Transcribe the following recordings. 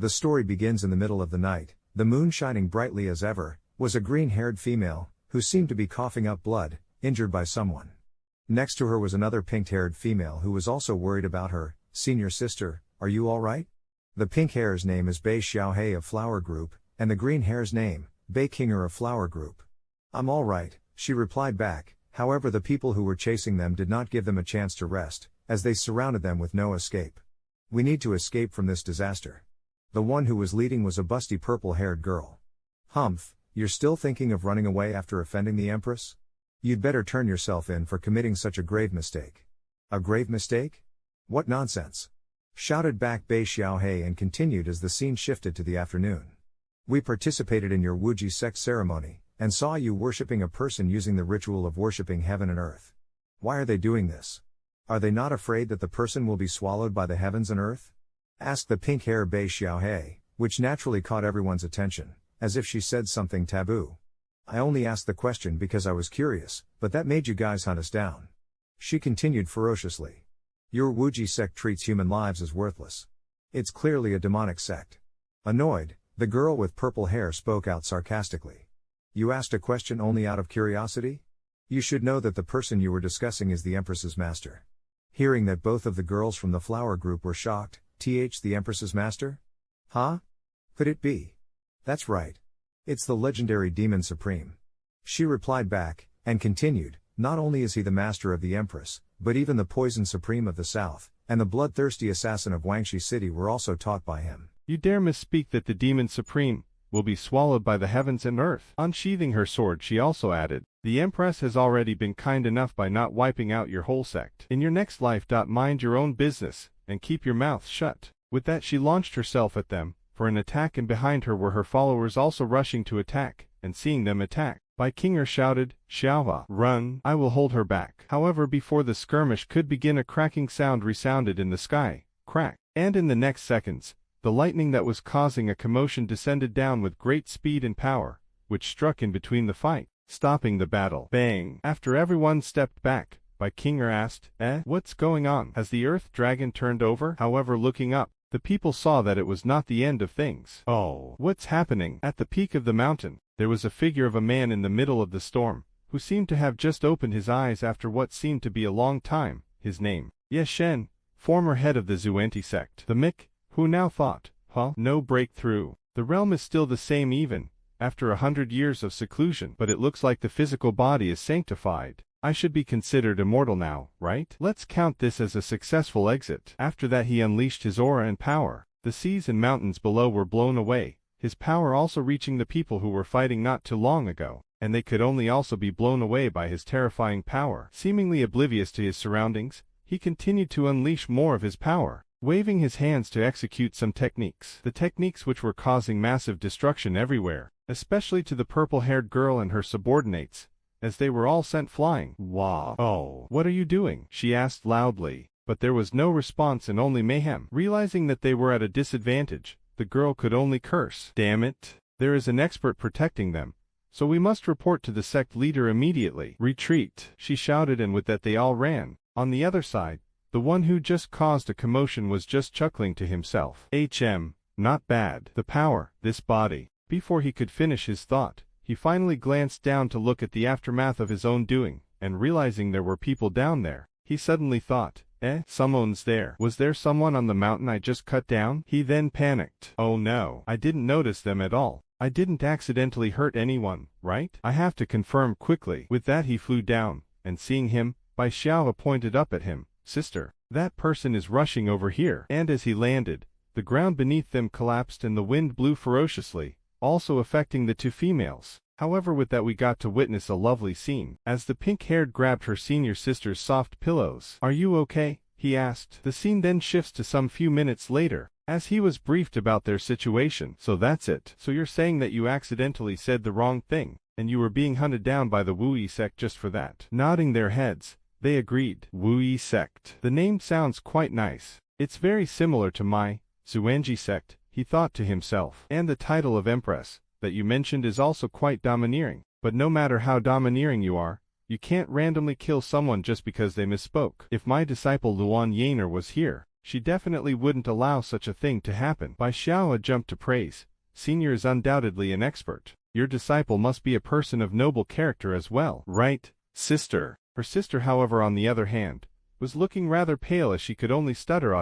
The story begins in the middle of the night. The moon shining brightly as ever, was a green-haired female, who seemed to be coughing up blood, injured by someone. Next to her was another pink-haired female who was also worried about her. Senior sister, are you alright? The pink hair's name is Bei Xiaohei of Flower Group, and the green hair's name, Bei Kinger of Flower Group. I'm alright, she replied back. However, the people who were chasing them did not give them a chance to rest, as they surrounded them with no escape. We need to escape from this disaster. The one who was leading was a busty purple-haired girl. Humph, you're still thinking of running away after offending the Empress? You'd better turn yourself in for committing such a grave mistake. A grave mistake? What nonsense! Shouted back Bei Xiaohei and continued as the scene shifted to the afternoon. We participated in your Wuji sect ceremony, and saw you worshipping a person using the ritual of worshipping heaven and earth. Why are they doing this? Are they not afraid that the person will be swallowed by the heavens and earth? Asked the pink hair Bei Xiaohei, which naturally caught everyone's attention, as if she said something taboo. I only asked the question because I was curious, but that made you guys hunt us down. She continued ferociously. Your Wuji sect treats human lives as worthless. It's clearly a demonic sect. Annoyed, the girl with purple hair spoke out sarcastically. You asked a question only out of curiosity? You should know that the person you were discussing is the Empress's master. Hearing that both of the girls from the Flower Group were shocked, the Empress's master? Huh? Could it be? That's right. It's the legendary Demon Supreme. She replied back, and continued, not only is he the master of the Empress, but even the Poison Supreme of the South, and the bloodthirsty assassin of Wangxi City were also taught by him. You dare misspeak that the Demon Supreme will be swallowed by the heavens and earth. Unsheathing her sword, she also added, the Empress has already been kind enough by not wiping out your whole sect. In your next life, mind your own business, and keep your mouth shut. With that she launched herself at them, for an attack, and behind her were her followers also rushing to attack, and seeing them attack, Bei Kinger shouted, Xiaohua, run, I will hold her back. However, before the skirmish could begin, a cracking sound resounded in the sky, crack, and in the next seconds, the lightning that was causing a commotion descended down with great speed and power, which struck in between the fight, stopping the battle. Bang! After everyone stepped back, Bei Kinger asked, what's going on? Has the earth dragon turned over? However, looking up, the people saw that it was not the end of things. Oh, what's happening? At the peak of the mountain, there was a figure of a man in the middle of the storm, who seemed to have just opened his eyes after what seemed to be a long time. His name, Ye Shen, former head of the Zuenti sect. The Mick, who now thought, no breakthrough. The realm is still the same even after 100 years of seclusion, but it looks like the physical body is sanctified. I should be considered immortal now, right? Let's count this as a successful exit. After that he unleashed his aura and power. The seas and mountains below were blown away, his power also reaching the people who were fighting not too long ago, and they could only also be blown away by his terrifying power. Seemingly oblivious to his surroundings, he continued to unleash more of his power, waving his hands to execute some techniques. The techniques which were causing massive destruction everywhere, especially to the purple-haired girl and her subordinates, as they were all sent flying. Wow. Oh, what are you doing? She asked loudly, but there was no response and only mayhem. Realizing that they were at a disadvantage, the girl could only curse. Damn it. There is an expert protecting them, so we must report to the sect leader immediately. Retreat, she shouted, and with that they all ran. On the other side, the one who just caused a commotion was just chuckling to himself. Not bad. The power, this body. Before he could finish his thought, he finally glanced down to look at the aftermath of his own doing, and realizing there were people down there, he suddenly thought, someone's there. Was there someone on the mountain I just cut down? He then panicked. Oh no, I didn't notice them at all. I didn't accidentally hurt anyone, right? I have to confirm quickly. With that he flew down, and seeing him, Bei Xiaohua pointed up at him. Sister, that person is rushing over here. And as he landed, the ground beneath them collapsed and the wind blew ferociously, also affecting the two females. However, with that we got to witness a lovely scene, as the pink-haired grabbed her senior sister's soft pillows. Are you okay? He asked. The scene then shifts to some few minutes later, as he was briefed about their situation. So that's it. So you're saying that you accidentally said the wrong thing, and you were being hunted down by the Wu Yi sect just for that? Nodding their heads, they agreed. Wu Yi sect. The name sounds quite nice. It's very similar to my Zuenji sect, he thought to himself. And the title of Empress that you mentioned is also quite domineering. But no matter how domineering you are, you can't randomly kill someone just because they misspoke. If my disciple Luan Yaner was here, She definitely wouldn't allow such a thing to happen. Bai Xiao jumped to praise. Senior is undoubtedly an expert. Your disciple must be a person of noble character as well. Right, sister. Her sister, however, on the other hand, was looking rather pale as she could only stutter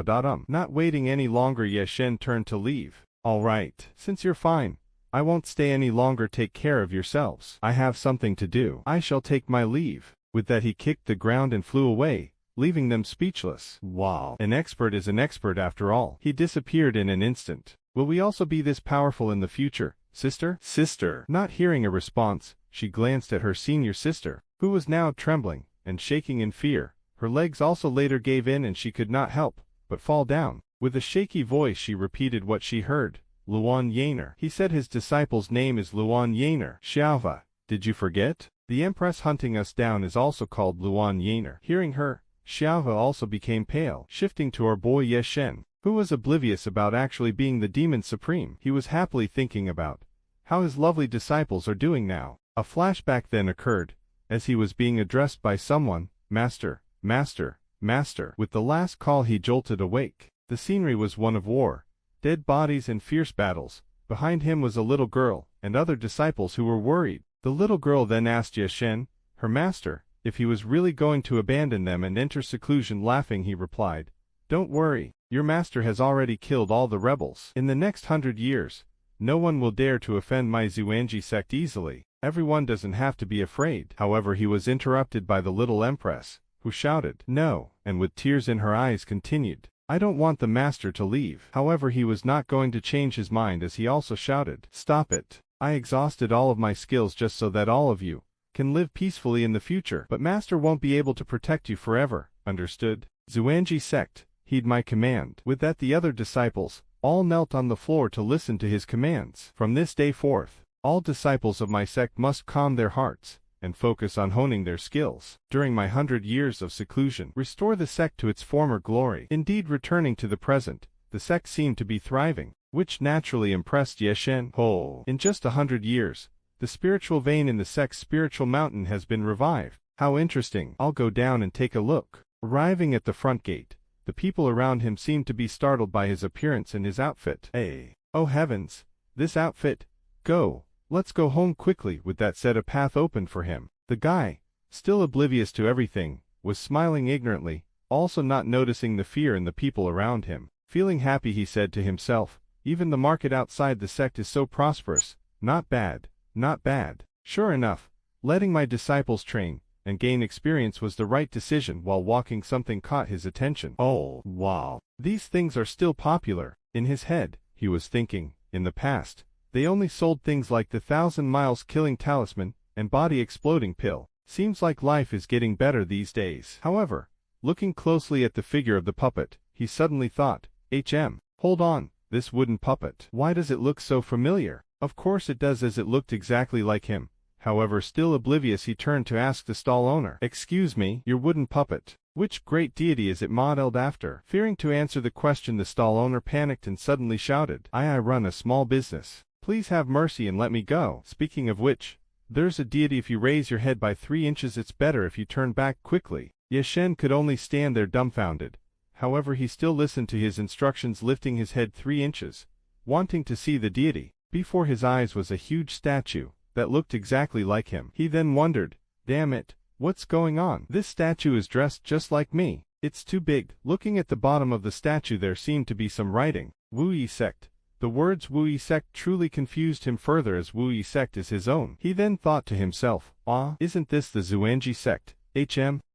Not waiting any longer, Ye Shen turned to leave. All right, since you're fine, I won't stay any longer. Take care of yourselves. I have something to do. I shall take my leave. With that he kicked the ground and flew away, leaving them speechless. Wow. An expert is an expert after all. He disappeared in an instant. Will we also be this powerful in the future, sister? Sister. Not hearing a response, she glanced at her senior sister, who was now trembling and shaking in fear. Her legs also later gave in and she could not help but fall down. With a shaky voice she repeated what she heard. Luan Yaner. He said his disciple's name is Luan Yaner. Xiaova, did you forget? The Empress hunting us down is also called Luan Yaner. Hearing her, Xiaova also became pale, shifting to our boy Ye Shen, who was oblivious about actually being the demon supreme. He was happily thinking about how his lovely disciples are doing now. A flashback then occurred, as he was being addressed by someone, Master, Master, Master. With the last call he jolted awake. The scenery was one of war, dead bodies and fierce battles. Behind him was a little girl, and other disciples who were worried. The little girl then asked Ye Shen, her master, if he was really going to abandon them and enter seclusion. Laughing he replied, "Don't worry, your master has already killed all the rebels. In the next 100 years, no one will dare to offend my Xuanji sect easily. Everyone doesn't have to be afraid." However, he was interrupted by the little Empress, who shouted, "No," and with tears in her eyes continued, "I don't want the master to leave." However, he was not going to change his mind as he also shouted, "Stop it. I exhausted all of my skills just so that all of you can live peacefully in the future. But master won't be able to protect you forever, understood? Xuanji sect, heed my command." With that the other disciples all knelt on the floor to listen to his commands. From this day forth, all disciples of my sect must calm their hearts and focus on honing their skills. During my 100 years of seclusion, restore the sect to its former glory. Indeed, returning to the present, the sect seemed to be thriving, which naturally impressed Ye Shen. Oh, in just 100 years, the spiritual vein in the sect's spiritual mountain has been revived. How interesting. I'll go down and take a look. Arriving at the front gate, the people around him seemed to be startled by his appearance and his outfit. Hey, oh heavens, this outfit. Go, let's go home quickly. With that said, a path opened for him. The guy, still oblivious to everything, was smiling ignorantly, also not noticing the fear in the people around him. Feeling happy, he said to himself, even the market outside the sect is so prosperous. Not bad, not bad. Sure enough, letting my disciples train and gain experience was the right decision. While walking, something caught his attention. Oh, wow. These things are still popular. In his head, he was thinking, in the past, they only sold things like the 1,000 miles killing talisman and body exploding pill. Seems like life is getting better these days. However, looking closely at the figure of the puppet, he suddenly thought, hold on, this wooden puppet. Why does it look so familiar? Of course it does, as it looked exactly like him. However, still oblivious, he turned to ask the stall owner, "Excuse me, your wooden puppet, which great deity is it modeled after?" Fearing to answer the question, the stall owner panicked and suddenly shouted, I run a small business. Please have mercy and let me go. Speaking of which, there's a deity. If you raise your head by 3 inches, it's better if you turn back quickly. Ye Shen could only stand there dumbfounded. However, he still listened to his instructions, lifting his head 3 inches, wanting to see the deity. Before his eyes was a huge statue that looked exactly like him. He then wondered, damn it, what's going on? This statue is dressed just like me. It's too big. Looking at the bottom of the statue, there seemed to be some writing. Wu Yi sect. The words Wu Yi sect truly confused him further, as Wu Yi sect is his own. He then thought to himself, isn't this the Xuanji sect?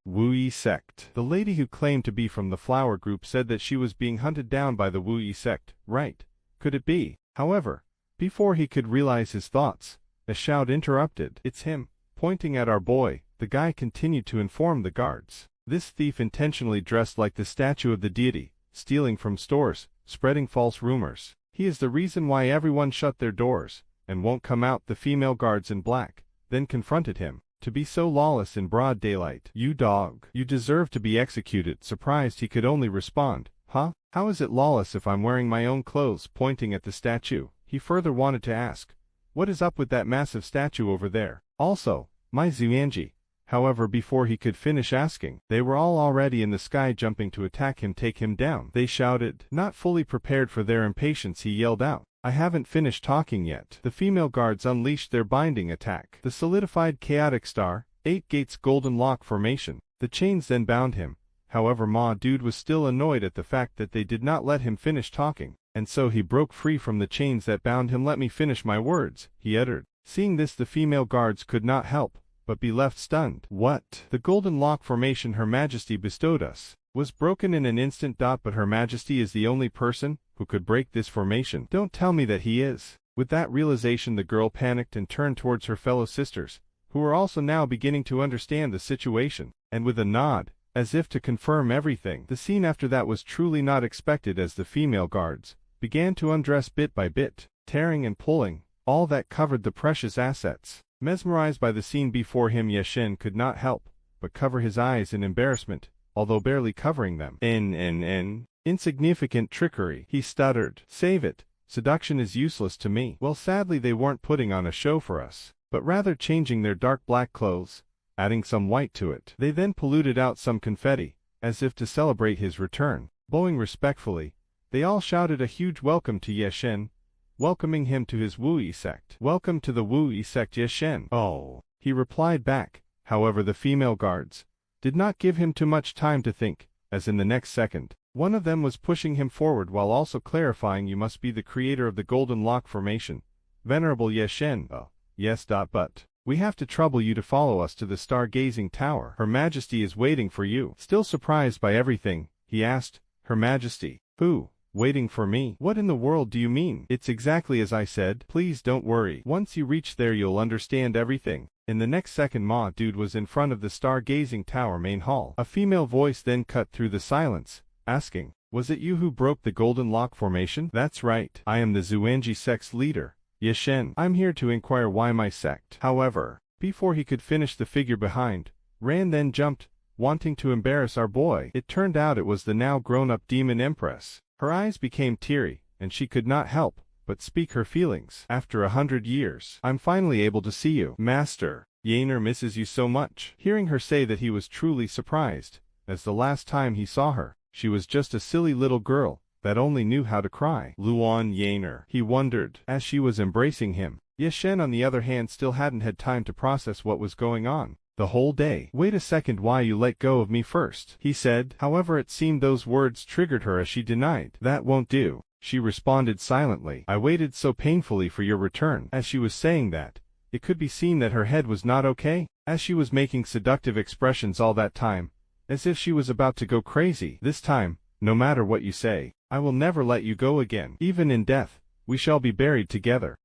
Wu Yi sect. The lady who claimed to be from the flower group said that she was being hunted down by the Wu Yi sect, right? Could it be? However, before he could realize his thoughts, a shout interrupted. It's him, pointing at our boy. The guy continued to inform the guards. This thief intentionally dressed like the statue of the deity, stealing from stores, spreading false rumors. He is the reason why everyone shut their doors and won't come out. The female guards in black then confronted him. To be so lawless in broad daylight. You dog. You deserve to be executed. Surprised, he could only respond, huh? How is it lawless if I'm wearing my own clothes? Pointing at the statue, he further wanted to ask, what is up with that massive statue over there? Also, my Xuanji, However, before he could finish asking, they were all already in the sky jumping to attack him, take him down. They shouted. Not fully prepared for their impatience, he yelled out, "I haven't finished talking yet." The female guards unleashed their binding attack. The solidified chaotic star, 8 gates golden lock formation. The chains then bound him. However, Ma Dude was still annoyed at the fact that they did not let him finish talking, and so he broke free from the chains that bound him. "Let me finish my words," he uttered. Seeing this, the female guards could not help but be left stunned. "What?" "The golden lock formation Her Majesty bestowed us was broken in an instant. But Her Majesty is the only person who could break this formation. Don't tell me that he is." With that realization, the girl panicked and turned towards her fellow sisters, who were also now beginning to understand the situation, and with a nod, as if to confirm everything. The scene after that was truly not expected, as the female guards began to undress bit by bit, tearing and pulling all that covered the precious assets. Mesmerized by the scene before him, Yashin could not help but cover his eyes in embarrassment, although barely covering them. Insignificant trickery," he stuttered. "Save it. Seduction is useless to me." Well, sadly they weren't putting on a show for us, but rather changing their dark black clothes, adding some white to it. They then polluted out some confetti, as if to celebrate his return. Bowing respectfully, they all shouted a huge welcome to Yashin, welcoming him to his Wu Yi sect. "Welcome to the Wu Yi sect, Yashin." "Oh," he replied back. However, the female guards did not give him too much time to think, as in the next second, one of them was pushing him forward while also clarifying, "You must be the creator of the golden lock formation, Venerable Yashin." "Oh, yes. But we have to trouble you to follow us to the stargazing tower. Her Majesty is waiting for you." Still surprised by everything, he asked, "Her Majesty? Who? Waiting for me? What in the world do you mean?" "It's exactly as I said. Please don't worry. Once you reach there you'll understand everything." In the next second, Ma Dude was in front of the stargazing tower main hall. A female voice then cut through the silence, asking, "Was it you who broke the golden lock formation?" "That's right. I am the Xuanji sect's leader, Yashin. I'm here to inquire why my sect." However, before he could finish, the figure behind Ran then jumped, wanting to embarrass our boy. It turned out it was the now grown-up demon Empress. Her eyes became teary, and she could not help but speak her feelings. "After 100 years, I'm finally able to see you. Master, Yaner misses you so much." Hearing her say that, he was truly surprised, as the last time he saw her, she was just a silly little girl that only knew how to cry. Luan Yaner, he wondered, as she was embracing him. Yashin, on the other hand, still hadn't had time to process what was going on the whole day. "Wait a second, why you let go of me first?" he said. However, it seemed those words triggered her, as she denied. "That won't do," she responded silently. "I waited so painfully for your return." As she was saying that, it could be seen that her head was not okay, as she was making seductive expressions all that time, as if she was about to go crazy. "This time, no matter what you say, I will never let you go again. Even in death, we shall be buried together."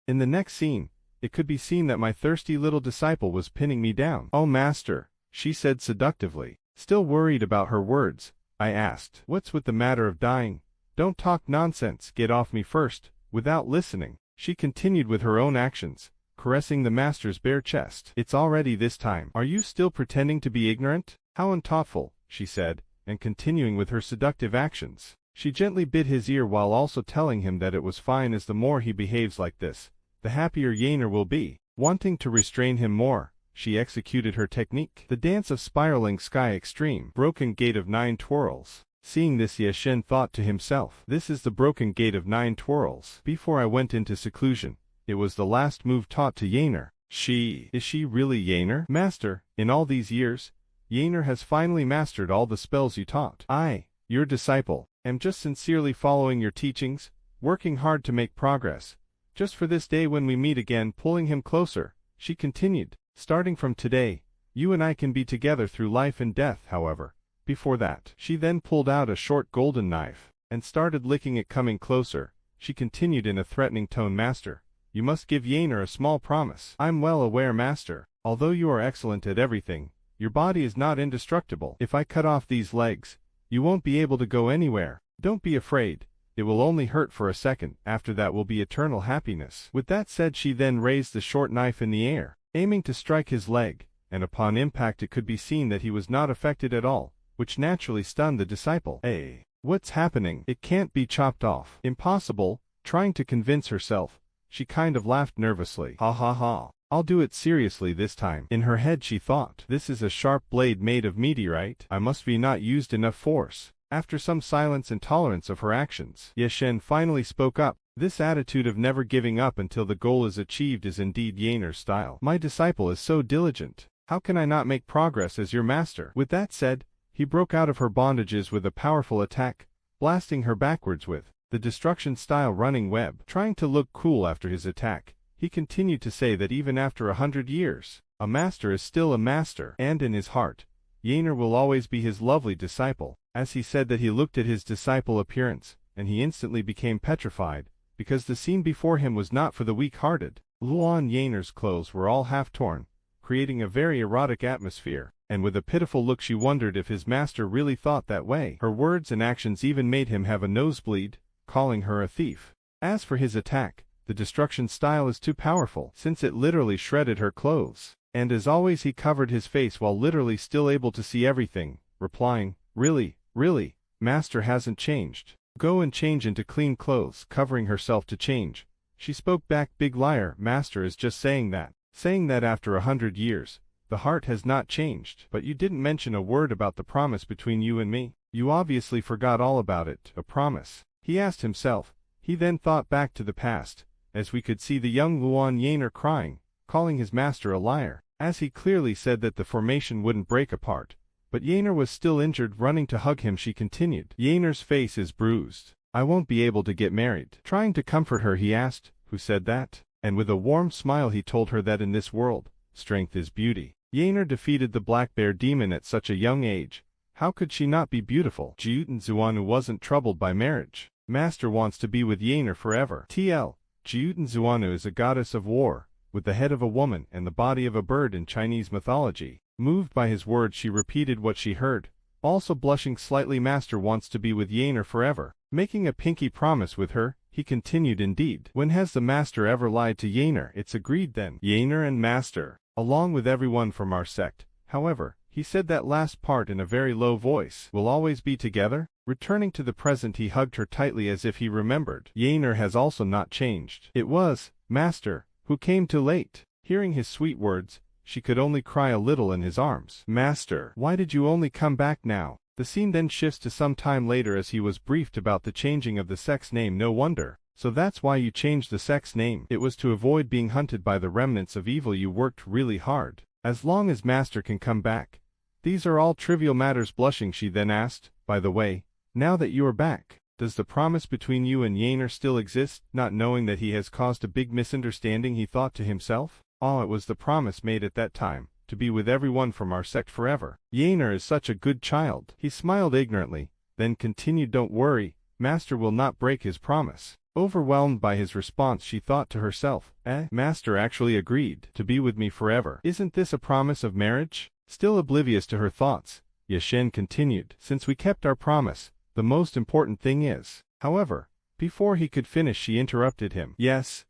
In the next scene, it could be seen that my thirsty little disciple was pinning me down. "Oh, master," she said seductively. Still worried about her words, I asked, "What's with the matter of dying? Don't talk nonsense. Get off me first." Without listening, she continued with her own actions, caressing the master's bare chest. "It's already this time. Are you still pretending to be ignorant? How unthoughtful," she said, and continuing with her seductive actions. She gently bit his ear while also telling him that it was fine, as the more he behaves like this, the happier Yaner will be. Wanting to restrain him more, she executed her technique, the dance of spiraling sky extreme, broken gate of 9 twirls. Seeing this, Yashin thought to himself, "This is the broken gate of 9 twirls. Before I went into seclusion, it was the last move taught to Yaner." Is she really Yaner? "Master, in all these years, Yaner has finally mastered all the spells you taught. I, your disciple, am just sincerely following your teachings, working hard to make progress, just for this day when we meet again." Pulling him closer, she continued, "Starting from today, you and I can be together through life and death. However, before that." She then pulled out a short golden knife, and started licking it. Coming closer, she continued in a threatening tone, "Master, you must give Yaner a small promise." "I'm well aware, master. Although you are excellent at everything, your body is not indestructible. If I cut off these legs, you won't be able to go anywhere. Don't be afraid. It will only hurt for a second. After that will be eternal happiness." With that said, she then raised the short knife in the air, aiming to strike his leg, and upon impact it could be seen that he was not affected at all, which naturally stunned the disciple. "Hey, what's happening? It can't be chopped off." "Impossible." Trying to convince herself, she kind of laughed nervously. "Ha ha ha. I'll do it seriously this time. In her head she thought, this is a sharp blade made of meteorite. I must be not used enough force. After some silence and tolerance of her actions, Ye Shen finally spoke up. This attitude of never giving up until the goal is achieved is indeed Yaner's style. My disciple is so diligent. How can I not make progress as your master? With that said, he broke out of her bondages with a powerful attack, blasting her backwards with the destruction-style running web. Trying to look cool after his attack, he continued to say that even after 100 years, a master is still a master, and in his heart, Yaner will always be his lovely disciple. As he said that, he looked at his disciple's appearance, and he instantly became petrified, because the scene before him was not for the weak-hearted. Luan Yaner's clothes were all half-torn, creating a very erotic atmosphere, and with a pitiful look she wondered if his master really thought that way. Her words and actions even made him have a nosebleed, calling her a thief. As for his attack, the destruction style is too powerful, since it literally shredded her clothes. And as always he covered his face while literally still able to see everything, replying, Really, master hasn't changed. Go and change into clean clothes. Covering herself to change, she spoke back, big liar, master is just saying that. Saying that after 100 years, the heart has not changed. But you didn't mention a word about the promise between you and me. You obviously forgot all about it. A promise? He asked himself. He then thought back to the past, as we could see the young Luan Yaner crying, calling his master a liar, as he clearly said that the formation wouldn't break apart. But Yaner was still injured. Running to hug him, she continued. Yaner's face is bruised. I won't be able to get married. Trying to comfort her, he asked, who said that? And with a warm smile he told her that in this world, strength is beauty. Yaner defeated the black bear demon at such a young age. How could she not be beautiful? Jiyuten Zuanu wasn't troubled by marriage. Master wants to be with Yaner forever. TL. Jiyuten Zuanu is a goddess of war, with the head of a woman and the body of a bird in Chinese mythology. Moved by his words, she repeated what she heard, also blushing slightly. Master wants to be with Yaner forever. Making a pinky promise with her, he continued, indeed. When has the master ever lied to Yaner? It's agreed then. Yaner and master, along with everyone from our sect, however, he said that last part in a very low voice, will always be together? Returning to the present, he hugged her tightly as if he remembered. Yaner has also not changed. It was master who came too late. Hearing his sweet words, she could only cry a little in his arms. Master, why did you only come back now? The scene then shifts to some time later as he was briefed about the changing of the sex name. No wonder. So that's why you changed the sex name. It was to avoid being hunted by the remnants of evil. You worked really hard. As long as master can come back. These are all trivial matters. Blushing, she then asked, by the way, now that you are back, does the promise between you and Yaner still exist? Not knowing that he has caused a big misunderstanding, he thought to himself. Oh, it was the promise made at that time, to be with everyone from our sect forever. Yaner is such a good child. He smiled ignorantly, then continued, don't worry, master will not break his promise. Overwhelmed by his response, she thought to herself, master actually agreed to be with me forever. Isn't this a promise of marriage? Still oblivious to her thoughts, Ye Shen continued, since we kept our promise, the most important thing is. However, before he could finish, she interrupted him. Yes,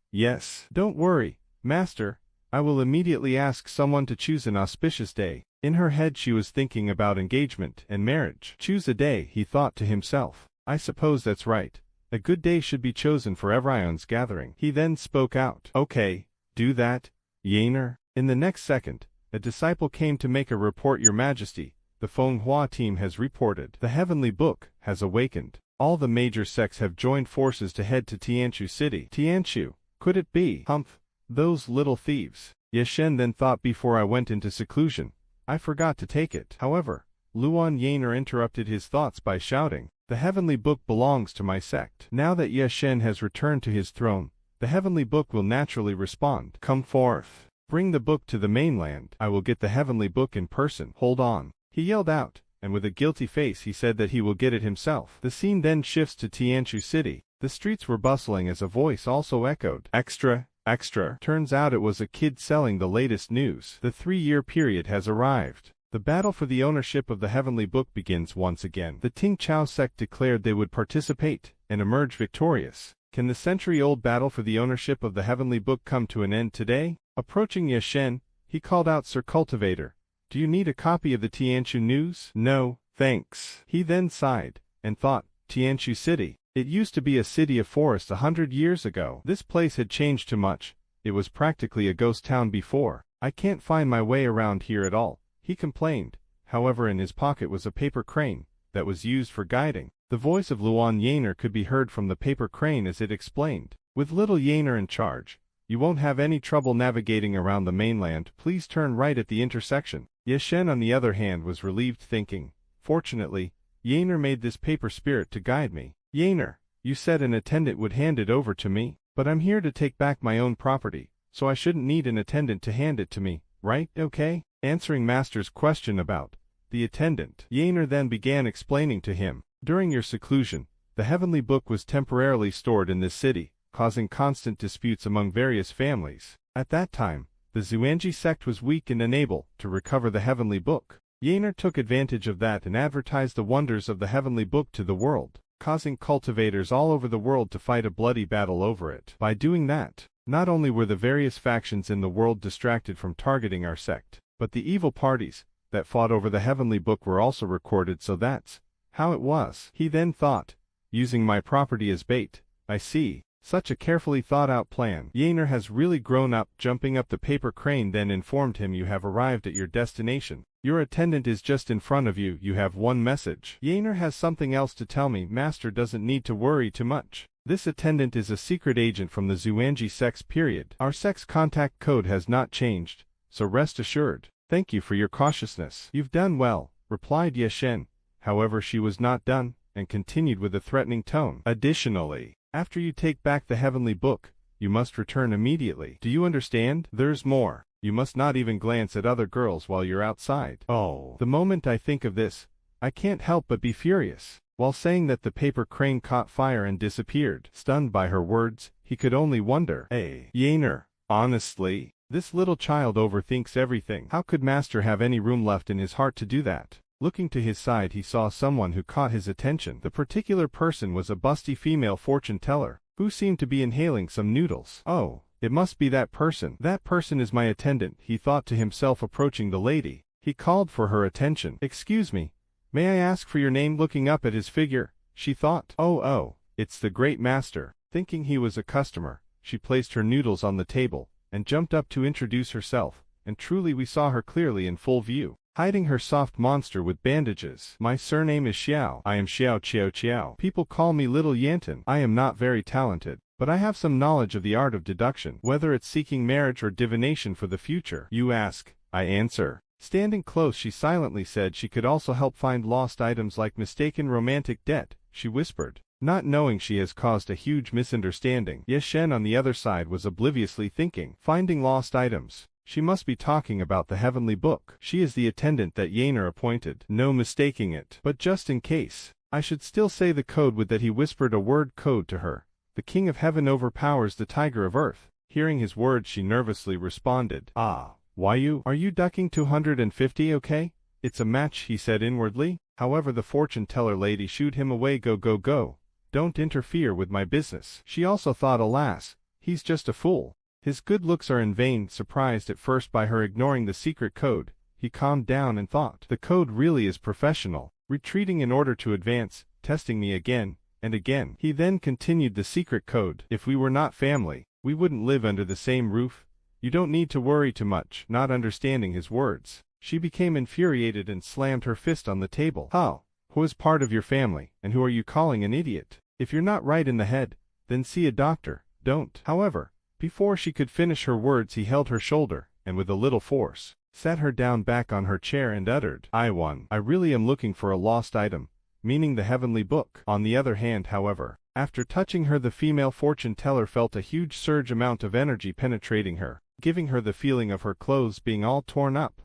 don't worry, master. I will immediately ask someone to choose an auspicious day. In her head she was thinking about engagement and marriage. Choose a day, he thought to himself. I suppose that's right. A good day should be chosen for Evrion's gathering. He then spoke out. Okay, do that, Yaner. In the next second, a disciple came to make a report. Your Majesty, the Fenghua team has reported. The Heavenly Book has awakened. All the major sects have joined forces to head to Tianchu City. Tianchu, could it be? Humph. Those little thieves. Ye Shen then thought, before I went into seclusion, I forgot to take it. However, Luan Yaner interrupted his thoughts by shouting, the Heavenly Book belongs to my sect. Now that Ye Shen has returned to his throne, the Heavenly Book will naturally respond. Come forth. Bring the book to the mainland. I will get the Heavenly Book in person. Hold on. He yelled out, and with a guilty face he said that he will get it himself. The scene then shifts to Tianchu City. The streets were bustling as a voice also echoed, Extra. Turns out it was a kid selling the latest news. The 3-year period has arrived. The battle for the ownership of the Heavenly Book begins once again. The Ting Chao sect declared they would participate and emerge victorious. Can the century-old battle for the ownership of the Heavenly Book come to an end today? Approaching Ye Shen, he called out, Sir Cultivator, do you need a copy of the Tianchu news? No, thanks. He then sighed and thought, Tianchu City. It used to be a city of forest 100 years ago. This place had changed too much. It was practically a ghost town before. I can't find my way around here at all, he complained. However, in his pocket was a paper crane that was used for guiding. The voice of Luan Yaner could be heard from the paper crane as it explained. With little Yaner in charge, you won't have any trouble navigating around the mainland. Please turn right at the intersection. Yeshen, on the other hand, was relieved, thinking, fortunately, Yaner made this paper spirit to guide me. Yaner, you said an attendant would hand it over to me, but I'm here to take back my own property, so I shouldn't need an attendant to hand it to me, right? Okay? Answering Master's question about the attendant, Yaner then began explaining to him. During your seclusion, the heavenly book was temporarily stored in this city, causing constant disputes among various families. At that time, the Xuanji sect was weak and unable to recover the heavenly book. Yaner took advantage of that and advertised the wonders of the heavenly book to the world, causing cultivators all over the world to fight a bloody battle over it. By doing that, not only were the various factions in the world distracted from targeting our sect, but the evil parties that fought over the heavenly book were also recorded, so that's how it was. He then thought, using my property as bait. I see. Such a carefully thought-out plan. Yaner has really grown up. Jumping up the paper crane then informed him, you have arrived at your destination. Your attendant is just in front of you. You have one message. Yaner has something else to tell me. Master doesn't need to worry too much. This attendant is a secret agent from the Xuanji sect's period. Our sect's contact code has not changed, so rest assured. Thank you for your cautiousness. You've done well, replied Yeshen. However, she was not done, and continued with a threatening tone. Additionally, after you take back the heavenly book, you must return immediately. Do you understand? There's more. You must not even glance at other girls while you're outside. Oh. The moment I think of this, I can't help but be furious. While saying that, the paper crane caught fire and disappeared. Stunned by her words, he could only wonder. Hey, Yaner, honestly, this little child overthinks everything. How could Master have any room left in his heart to do that? Looking to his side, he saw someone who caught his attention. The particular person was a busty female fortune teller, who seemed to be inhaling some noodles. Oh, it must be that person. That person is my attendant, he thought to himself. Approaching the lady, he called for her attention. Excuse me, may I ask for your name? Looking up at his figure, she thought, oh, it's the great master. Thinking he was a customer, she placed her noodles on the table, and jumped up to introduce herself, and truly we saw her clearly in full view, hiding her soft monster with bandages. My surname is Xiao. I am Xiao Qiao. People call me Little Yanton. I am not very talented, but I have some knowledge of the art of deduction, whether it's seeking marriage or divination for the future. You ask, I answer. Standing close, she silently said she could also help find lost items like mistaken romantic debt, she whispered, not knowing she has caused a huge misunderstanding. Yeshen on the other side was obliviously thinking, finding lost items. She must be talking about the heavenly book. She is the attendant that Yaner appointed. No mistaking it. But just in case, I should still say the code with that. He whispered a word code to her. The King of Heaven overpowers the Tiger of Earth. Hearing his words, she nervously responded. Ah, why are you ducking? 250, okay? It's a match, he said inwardly. However, the fortune teller lady shooed him away. Go. Don't interfere with my business. She also thought, alas, he's just a fool. His good looks are in vain. Surprised at first by her ignoring the secret code, he calmed down and thought, the code really is professional. Retreating in order to advance, testing me again and again. He then continued, the secret code. If we were not family, we wouldn't live under the same roof. You don't need to worry too much. Not understanding his words, she became infuriated and slammed her fist on the table. How? Who is part of your family, and who are you calling an idiot? If you're not right in the head, then see a doctor. Don't. However, before she could finish her words, he held her shoulder, and with a little force, sat her down back on her chair and uttered, I really am looking for a lost item, meaning the heavenly book. On the other hand, however, after touching her, the female fortune teller felt a huge surge amount of energy penetrating her, giving her the feeling of her clothes being all torn up.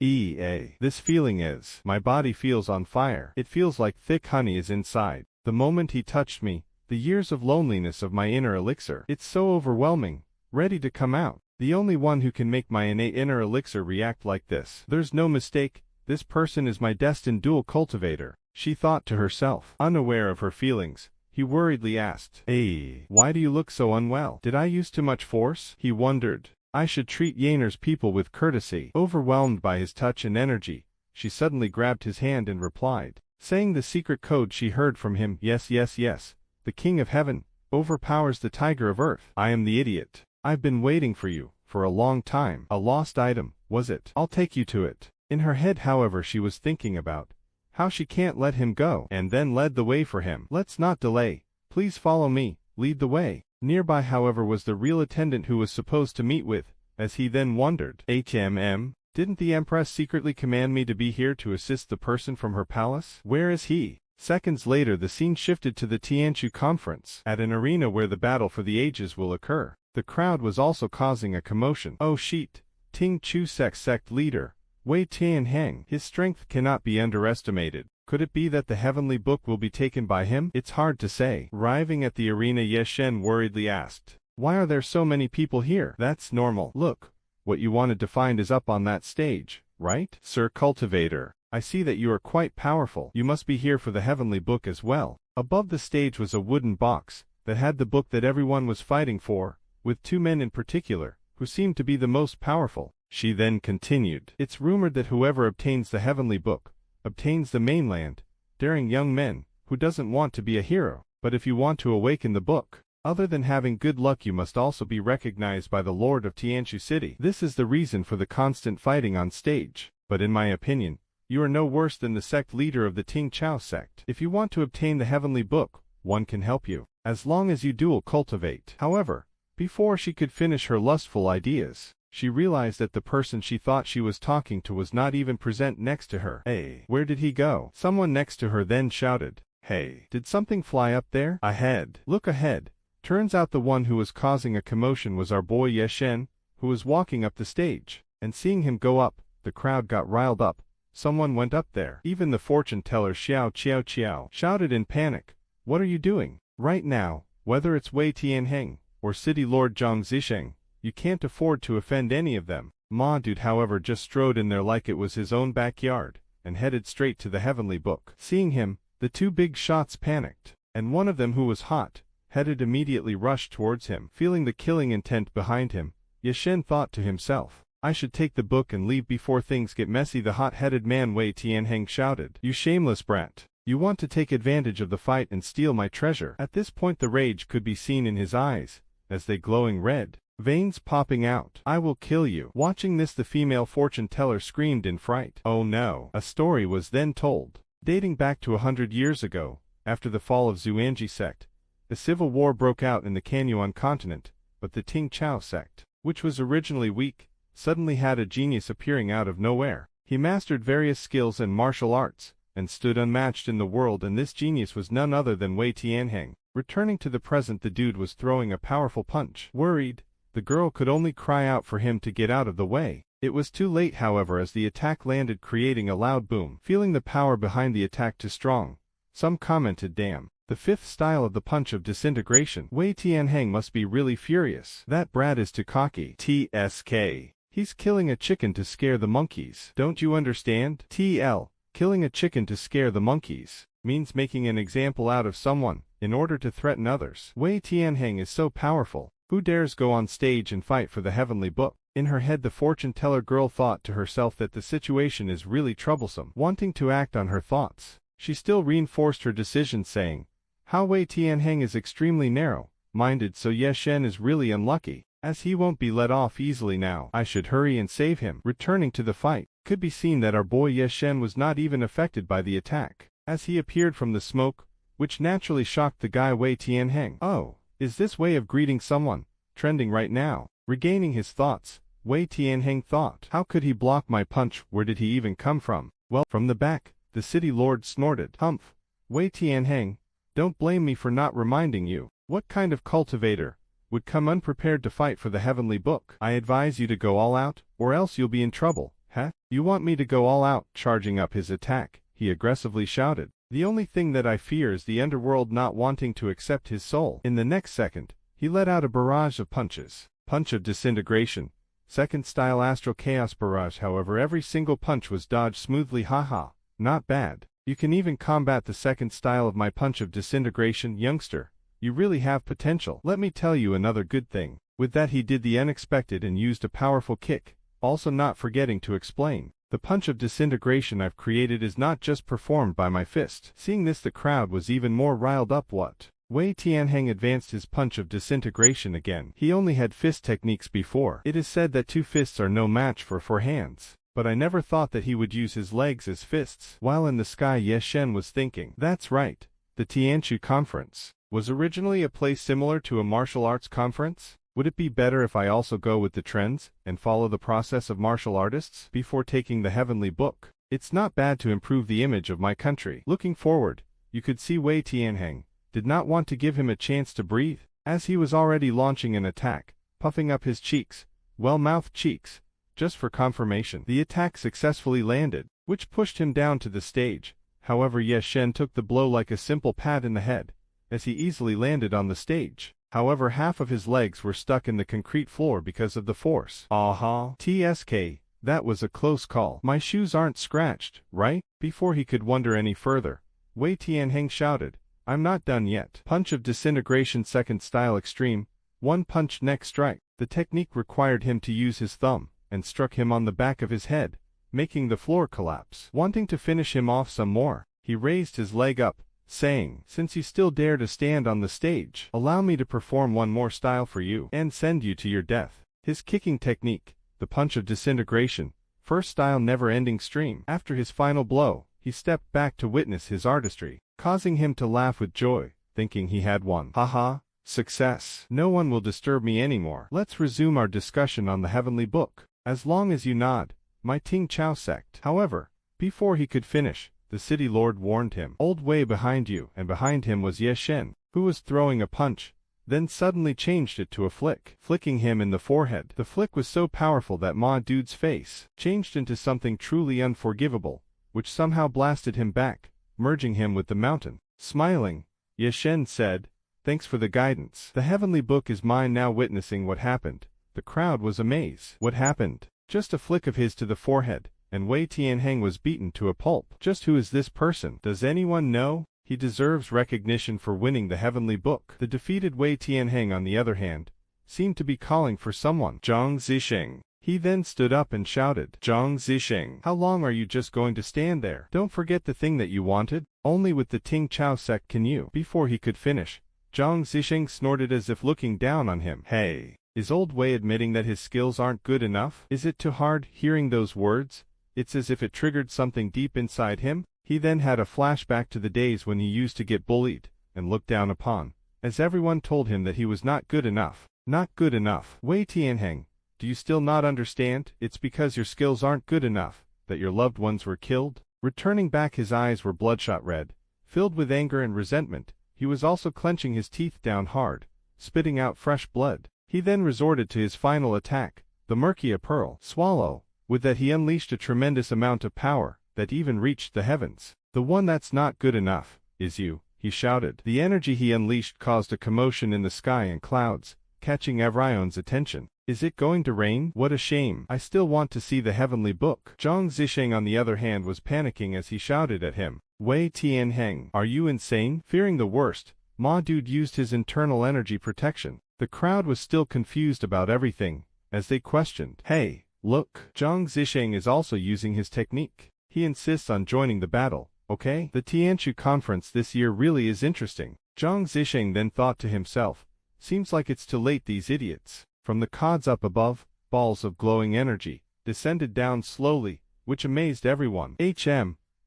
This feeling is, my body feels on fire. It feels like thick honey is inside. The moment he touched me, the years of loneliness of my inner elixir, it's so overwhelming, ready to come out. The only one who can make my innate inner elixir react like this. There's no mistake, this person is my destined dual cultivator, she thought to herself. Unaware of her feelings, he worriedly asked, Hey, why do you look so unwell? Did I use too much force? He wondered. I should treat Yaner's people with courtesy. Overwhelmed by his touch and energy, she suddenly grabbed his hand and replied, saying the secret code she heard from him. Yes. The King of Heaven overpowers the Tiger of Earth. I am the idiot. I've been waiting for you for a long time. A lost item, was it? I'll take you to it. In her head, however, she was thinking about how she can't let him go, and then led the way for him. Let's not delay. Please follow me, lead the way. Nearby, however, was the real attendant who was supposed to meet with, as he then wondered, didn't the Empress secretly command me to be here to assist the person from her palace? Where is he? Seconds later, the scene shifted to the Tianchu conference, at an arena where the battle for the ages will occur. The crowd was also causing a commotion. Oh shit! Ting Chu sect leader, Wei Tianheng. His strength cannot be underestimated. Could it be that the heavenly book will be taken by him? It's hard to say. Arriving at the arena, Ye Shen worriedly asked, "Why are there so many people here?" "That's normal. Look, what you wanted to find is up on that stage, right? Sir Cultivator, I see that you are quite powerful. You must be here for the heavenly book as well." Above the stage was a wooden box that had the book that everyone was fighting for, with two men in particular, who seemed to be the most powerful. She then continued, "It's rumored that whoever obtains the heavenly book obtains the mainland. Daring young men, who doesn't want to be a hero. But if you want to awaken the book, other than having good luck, you must also be recognized by the Lord of Tianshu City. This is the reason for the constant fighting on stage. But in my opinion, you are no worse than the sect leader of the Ting Chao sect. If you want to obtain the heavenly book, one can help you, as long as you dual cultivate." However, before she could finish her lustful ideas, she realized that the person she thought she was talking to was not even present next to her. "Hey, where did he go?" Someone next to her then shouted. "Hey, did something fly up there?" "Ahead. Look ahead." Turns out the one who was causing a commotion was our boy Ye Shen, who was walking up the stage. And seeing him go up, the crowd got riled up. Someone went up there. Even the fortune teller Xiao Qiao shouted in panic, "What are you doing?" Right now, whether it's Wei Tianheng or City Lord Zhang Zisheng, you can't afford to offend any of them. Ma Dude, however, just strode in there like it was his own backyard, and headed straight to the heavenly book. Seeing him, the two big shots panicked, and one of them, who was hot-headed, immediately rushed towards him. Feeling the killing intent behind him, Ye Shen thought to himself, "I should take the book and leave before things get messy." The hot-headed man Wei Tianheng shouted, "You shameless brat! You want to take advantage of the fight and steal my treasure." At this point the rage could be seen in his eyes, as they glowing red, veins popping out. "I will kill you." Watching this, the female fortune teller screamed in fright. Oh no. A story was then told, dating back to 100 years ago, after the fall of Xuanji sect. A civil war broke out in the Canyuan continent, but the Ting Chao sect, which was originally weak, suddenly had a genius appearing out of nowhere. He mastered various skills and martial arts, and stood unmatched in the world, and this genius was none other than Wei Tianheng. Returning to the present, the dude was throwing a powerful punch. Worried, the girl could only cry out for him to get out of the way. It was too late, however, as the attack landed, creating a loud boom. Feeling the power behind the attack too strong, some commented, "Damn, the fifth style of the punch of disintegration. Wei Tianheng must be really furious. That brat is too cocky. TSK. He's killing a chicken to scare the monkeys. Don't you understand? TL. Killing a chicken to scare the monkeys means making an example out of someone in order to threaten others. Wei Tianheng is so powerful. Who dares go on stage and fight for the heavenly book?" In her head, the fortune teller girl thought to herself that the situation is really troublesome. Wanting to act on her thoughts, she still reinforced her decision, saying, "How Wei Tianheng is extremely narrow-minded, so Ye Shen is really unlucky, as he won't be let off easily now. I should hurry and save him." Returning to the fight, could be seen that our boy Ye Shen was not even affected by the attack, as he appeared from the smoke, which naturally shocked the guy Wei Tianheng. "Oh, is this way of greeting someone trending right now?" Regaining his thoughts, Wei Tianheng thought, "How could he block my punch? Where did he even come from?" "Well, from the back," the city lord snorted. "Humph. Wei Tianheng, don't blame me for not reminding you. What kind of cultivator would come unprepared to fight for the heavenly book? I advise you to go all out, or else you'll be in trouble." "Huh? You want me to go all out?" Charging up his attack, he aggressively shouted. "The only thing that I fear is the underworld not wanting to accept his soul." In the next second, he let out a barrage of punches. Punch of disintegration. Second style astral chaos barrage. However, every single punch was dodged smoothly. Haha, not bad. You can even combat the second style of my punch of disintegration, youngster. You really have potential. Let me tell you another good thing. With that, he did the unexpected and used a powerful kick, also not forgetting to explain, "The punch of disintegration I've created is not just performed by my fist." Seeing this, the crowd was even more riled up. "What? Wei Tianheng advanced his punch of disintegration again. He only had fist techniques before. It is said that 2 fists are no match for 4 hands. But I never thought that he would use his legs as fists. While in the sky, Ye Shen was thinking. That's right. The Tianchu Conference was originally a place similar to a martial arts conference. Would it be better if I also go with the trends and follow the process of martial artists before taking the heavenly book? It's not bad to improve the image of my country. Looking forward, you could see Wei Tianheng did not want to give him a chance to breathe, as he was already launching an attack, puffing up his cheeks, well-mouthed cheeks, just for confirmation. The attack successfully landed, which pushed him down to the stage. However, Ye Shen took the blow like a simple pat in the head, as he easily landed on the stage. However, half of his legs were stuck in the concrete floor because of the force. Aha! TSK, that was a close call. My shoes aren't scratched, right? Before he could wonder any further, Wei Tianheng shouted, I'm not done yet. Punch of disintegration, second style extreme, 1 punch neck strike. The technique required him to use his thumb, and struck him on the back of his head, making the floor collapse. Wanting to finish him off some more, he raised his leg up, saying, since you still dare to stand on the stage, allow me to perform one more style for you, and send you to your death. His kicking technique, the punch of disintegration, first style never-ending stream. After his final blow, he stepped back to witness his artistry, causing him to laugh with joy, thinking he had won. Haha, success. No one will disturb me anymore. Let's resume our discussion on the heavenly book. As long as you nod, my Ting Chao sect. However, before he could finish, the city lord warned him. Old Wei behind you, and behind him was Ye Shen, who was throwing a punch, then suddenly changed it to a flick, flicking him in the forehead. The flick was so powerful that Ma Dude's face changed into something truly unforgivable, which somehow blasted him back, merging him with the mountain. Smiling, Ye Shen said, thanks for the guidance. The heavenly book is mine now. Witnessing what happened, the crowd was amazed. What happened? Just a flick of his to the forehead, and Wei Tianheng was beaten to a pulp. Just who is this person? Does anyone know? He deserves recognition for winning the heavenly book. The defeated Wei Tianheng, on the other hand, seemed to be calling for someone. Zhang Zisheng. He then stood up and shouted, Zhang Zisheng, how long are you just going to stand there? Don't forget the thing that you wanted. Only with the Ting Chao sect can you. Before he could finish, Zhang Zisheng snorted as if looking down on him. Hey, is old Wei admitting that his skills aren't good enough? Is it too hard? Hearing those words, it's as if it triggered something deep inside him. He then had a flashback to the days when he used to get bullied and looked down upon, as everyone told him that he was not good enough. Not good enough. Wei Tianheng, do you still not understand? It's because your skills aren't good enough that your loved ones were killed? Returning back, his eyes were bloodshot red, filled with anger and resentment. He was also clenching his teeth down hard, spitting out fresh blood. He then resorted to his final attack, the Murkia Pearl. Swallow. With that he unleashed a tremendous amount of power that even reached the heavens. The one that's not good enough is you, he shouted. The energy he unleashed caused a commotion in the sky and clouds, catching everyone's attention. Is it going to rain? What a shame. I still want to see the heavenly book. Zhang Zisheng, on the other hand, was panicking as he shouted at him. Wei Tianheng, are you insane? Fearing the worst, Ma Dude used his internal energy protection. The crowd was still confused about everything, as they questioned. Hey, look. Zhang Zisheng is also using his technique. He insists on joining the battle, okay? The Tianchu conference this year really is interesting. Zhang Zisheng then thought to himself, seems like it's too late, these idiots. From the cods up above, balls of glowing energy descended down slowly, which amazed everyone.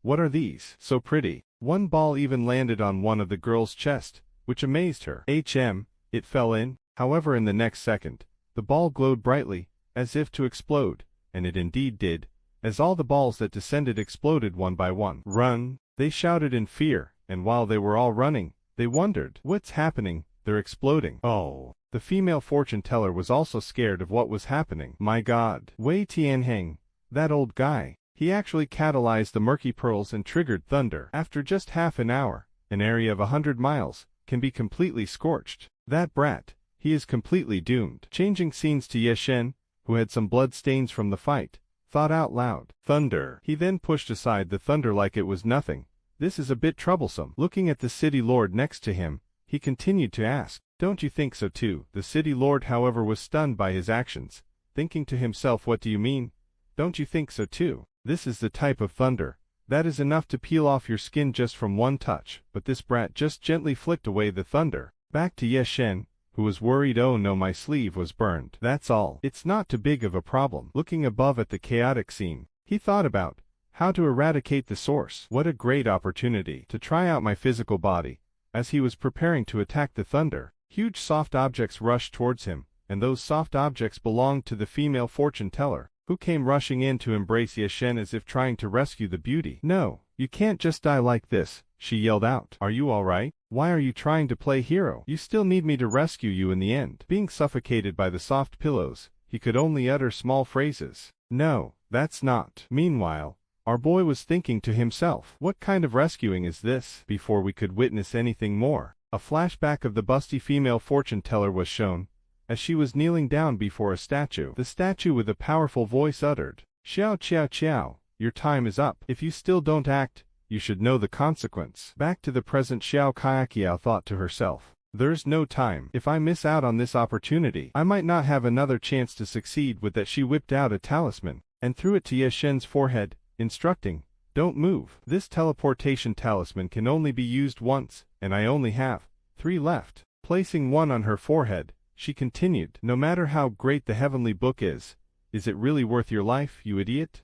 What are these? So pretty. One ball even landed on one of the girl's chest, which amazed her. It fell in. However, in the next second, the ball glowed brightly, as if to explode, and it indeed did, as all the balls that descended exploded one by one. Run! They shouted in fear, and while they were all running, they wondered, what's happening? They're exploding. Oh. The female fortune teller was also scared of what was happening. My God. Wei Tianheng, that old guy, he actually catalyzed the murky pearls and triggered thunder. After just half an hour, an area of 100 miles can be completely scorched. That brat, he is completely doomed. Changing scenes to Ye Shen, who had some blood stains from the fight, thought out loud. Thunder. He then pushed aside the thunder like it was nothing. This is a bit troublesome. Looking at the city lord next to him, he continued to ask, don't you think so too? The city lord, however, was stunned by his actions, thinking to himself, what do you mean? Don't you think so too? This is the type of thunder That is enough to peel off your skin just from one touch, but this brat just gently flicked away the thunder. Back to Ye Shen, who was worried. Oh no, my sleeve was burned. That's all. It's not too big of a problem. Looking above at the chaotic scene, he thought about how to eradicate the source. What a great opportunity to try out my physical body. As he was preparing to attack the thunder, huge soft objects rushed towards him, and those soft objects belonged to the female fortune teller, who came rushing in to embrace Ye Shen as if trying to rescue the beauty. No, you can't just die like this, she yelled out. Are you alright? Why are you trying to play hero? You still need me to rescue you in the end. Being suffocated by the soft pillows, he could only utter small phrases. No, that's not. Meanwhile, our boy was thinking to himself, what kind of rescuing is this? Before we could witness anything more, a flashback of the busty female fortune teller was shown, as she was kneeling down before a statue. The statue with a powerful voice uttered, "Xiao Qiao Qiao, your time is up. If you still don't act, you should know the consequence." Back to the present, Xiao Kaiqiao thought to herself, there's no time. If I miss out on this opportunity, I might not have another chance to succeed. With that, she whipped out a talisman, and threw it to Ye Shen's forehead, instructing, don't move. This teleportation talisman can only be used once, and I only have 3 left. Placing one on her forehead, she continued, no matter how great the heavenly book is it really worth your life, you idiot?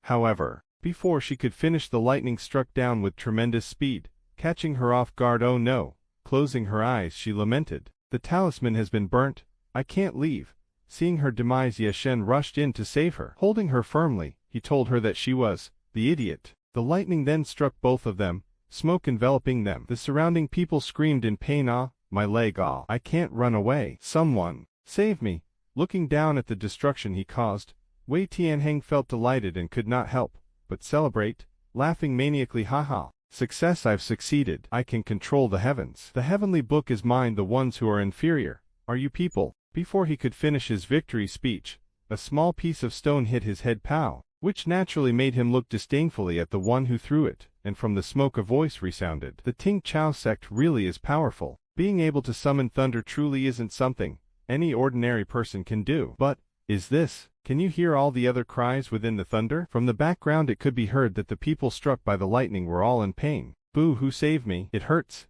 However, before she could finish, the lightning struck down with tremendous speed, catching her off guard. Oh no. Closing her eyes, she lamented, the talisman has been burnt, I can't leave. Seeing her demise, Ye Shen rushed in to save her. Holding her firmly, he told her that she was the idiot. The lightning then struck both of them, smoke enveloping them. The surrounding people screamed in pain. Ah, my leg, ah, I can't run away. Someone, save me. Looking down at the destruction he caused, Wei Tianheng felt delighted and could not help but celebrate, laughing maniacally. Haha. Success, I've succeeded. I can control the heavens. The heavenly book is mine. The ones who are inferior are you people. Before he could finish his victory speech, a small piece of stone hit his head, pow, which naturally made him look disdainfully at the one who threw it, and from the smoke a voice resounded. The Ting Chao sect really is powerful. Being able to summon thunder truly isn't something any ordinary person can do. But, is this? Can you hear all the other cries within the thunder? From the background it could be heard that the people struck by the lightning were all in pain. Boo, who save me? It hurts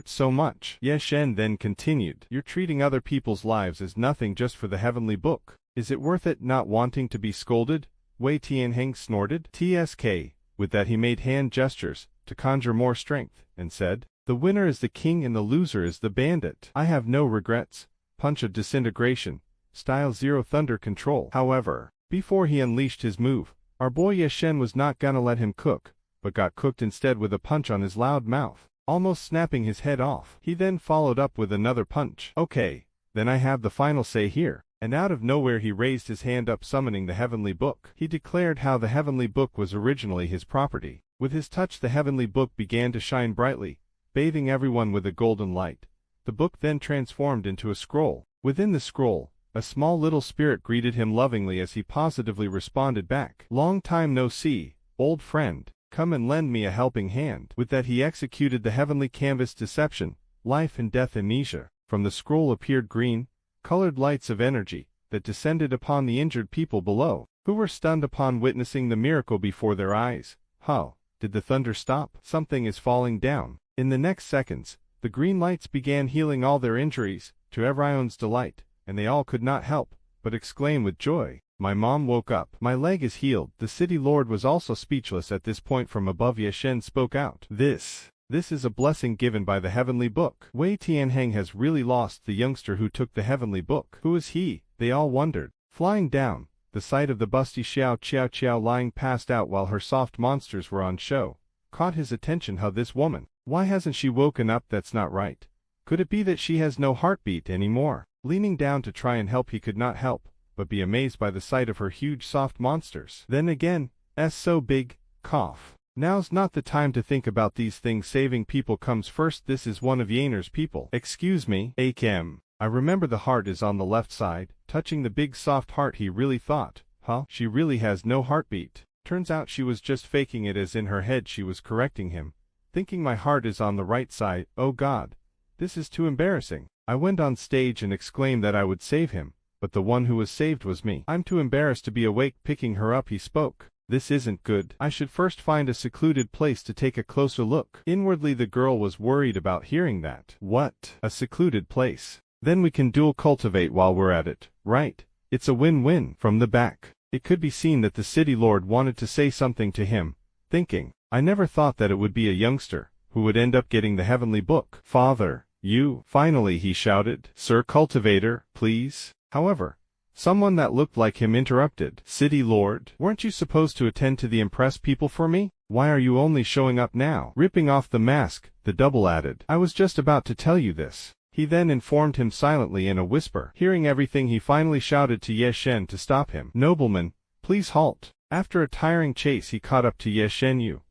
so much. Ye Shen then continued, you're treating other people's lives as nothing just for the heavenly book. Is it worth it not wanting to be scolded? Wei Tianheng snorted. TSK. With that he made hand gestures to conjure more strength, and said, the winner is the king and the loser is the bandit. I have no regrets. Punch of disintegration. Style 0 thunder control. However, before he unleashed his move, our boy Ye Shen was not gonna let him cook, but got cooked instead with a punch on his loud mouth, almost snapping his head off. He then followed up with another punch. Okay, then I have the final say here. And out of nowhere he raised his hand up, summoning the heavenly book. He declared how the heavenly book was originally his property. With his touch the heavenly book began to shine brightly, bathing everyone with a golden light. The book then transformed into a scroll. Within the scroll, a small little spirit greeted him lovingly as he positively responded back. Long time no see, old friend. Come and lend me a helping hand. With that he executed the heavenly canvas deception, life and death amnesia. From the scroll appeared green, colored lights of energy that descended upon the injured people below, who were stunned upon witnessing the miracle before their eyes. Huh, did the thunder stop? Something is falling down. In the next seconds, the green lights began healing all their injuries, to everyone's delight, and they all could not help but exclaim with joy, my mom woke up. My leg is healed. The city lord was also speechless at this point. From above Ye Shen spoke out. This is a blessing given by the heavenly book. Wei Tianheng has really lost the youngster who took the heavenly book. Who is he? They all wondered. Flying down, the sight of the busty Xiao Qiao lying passed out while her soft monsters were on show caught his attention. How this woman? Why hasn't she woken up? That's not right. Could it be that she has no heartbeat anymore? Leaning down to try and help, he could not help but be amazed by the sight of her huge soft monsters. Then again, so big, cough. Now's not the time to think about these things. Saving people comes first. This is one of Yaner's people. Excuse me, Akem. I remember the heart is on the left side. Touching the big soft heart, he really thought, huh? She really has no heartbeat. Turns out she was just faking it, as in her head she was correcting him, thinking my heart is on the right side. Oh God, this is too embarrassing. I went on stage and exclaimed that I would save him, but the one who was saved was me. I'm too embarrassed to be awake. Picking her up he spoke. This isn't good. I should first find a secluded place to take a closer look. Inwardly the girl was worried about hearing that. What? A secluded place? Then we can dual cultivate while we're at it, right? It's a win-win. From the back, it could be seen that the city lord wanted to say something to him, thinking, I never thought that it would be a youngster who would end up getting the heavenly book. Father, you, finally he shouted. Sir Cultivator, please. However, someone that looked like him interrupted. City lord, weren't you supposed to attend to the Empress people for me? Why are you only showing up now? Ripping off the mask, the double added. I was just about to tell you this. He then informed him silently in a whisper. Hearing everything, he finally shouted to Ye Shen to stop him. Nobleman, please halt. After a tiring chase he caught up to Ye Shen.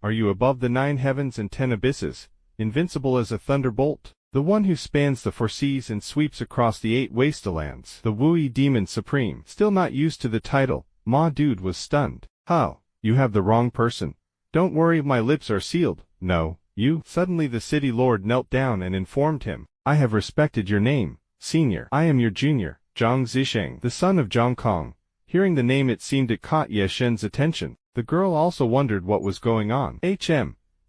Are you above the 9 heavens and 10 abysses, invincible as a thunderbolt? The one who spans the 4 seas and sweeps across the 8 wastelands. The Wui Demon Supreme. Still not used to the title, Ma Dude was stunned. How? You have the wrong person. Don't worry, my lips are sealed. No, you. Suddenly the city lord knelt down and informed him. I have respected your name, senior. I am your junior, Zhang Zisheng, the son of Zhang Kong. Hearing the name, it seemed it caught Ye Shen's attention. The girl also wondered what was going on.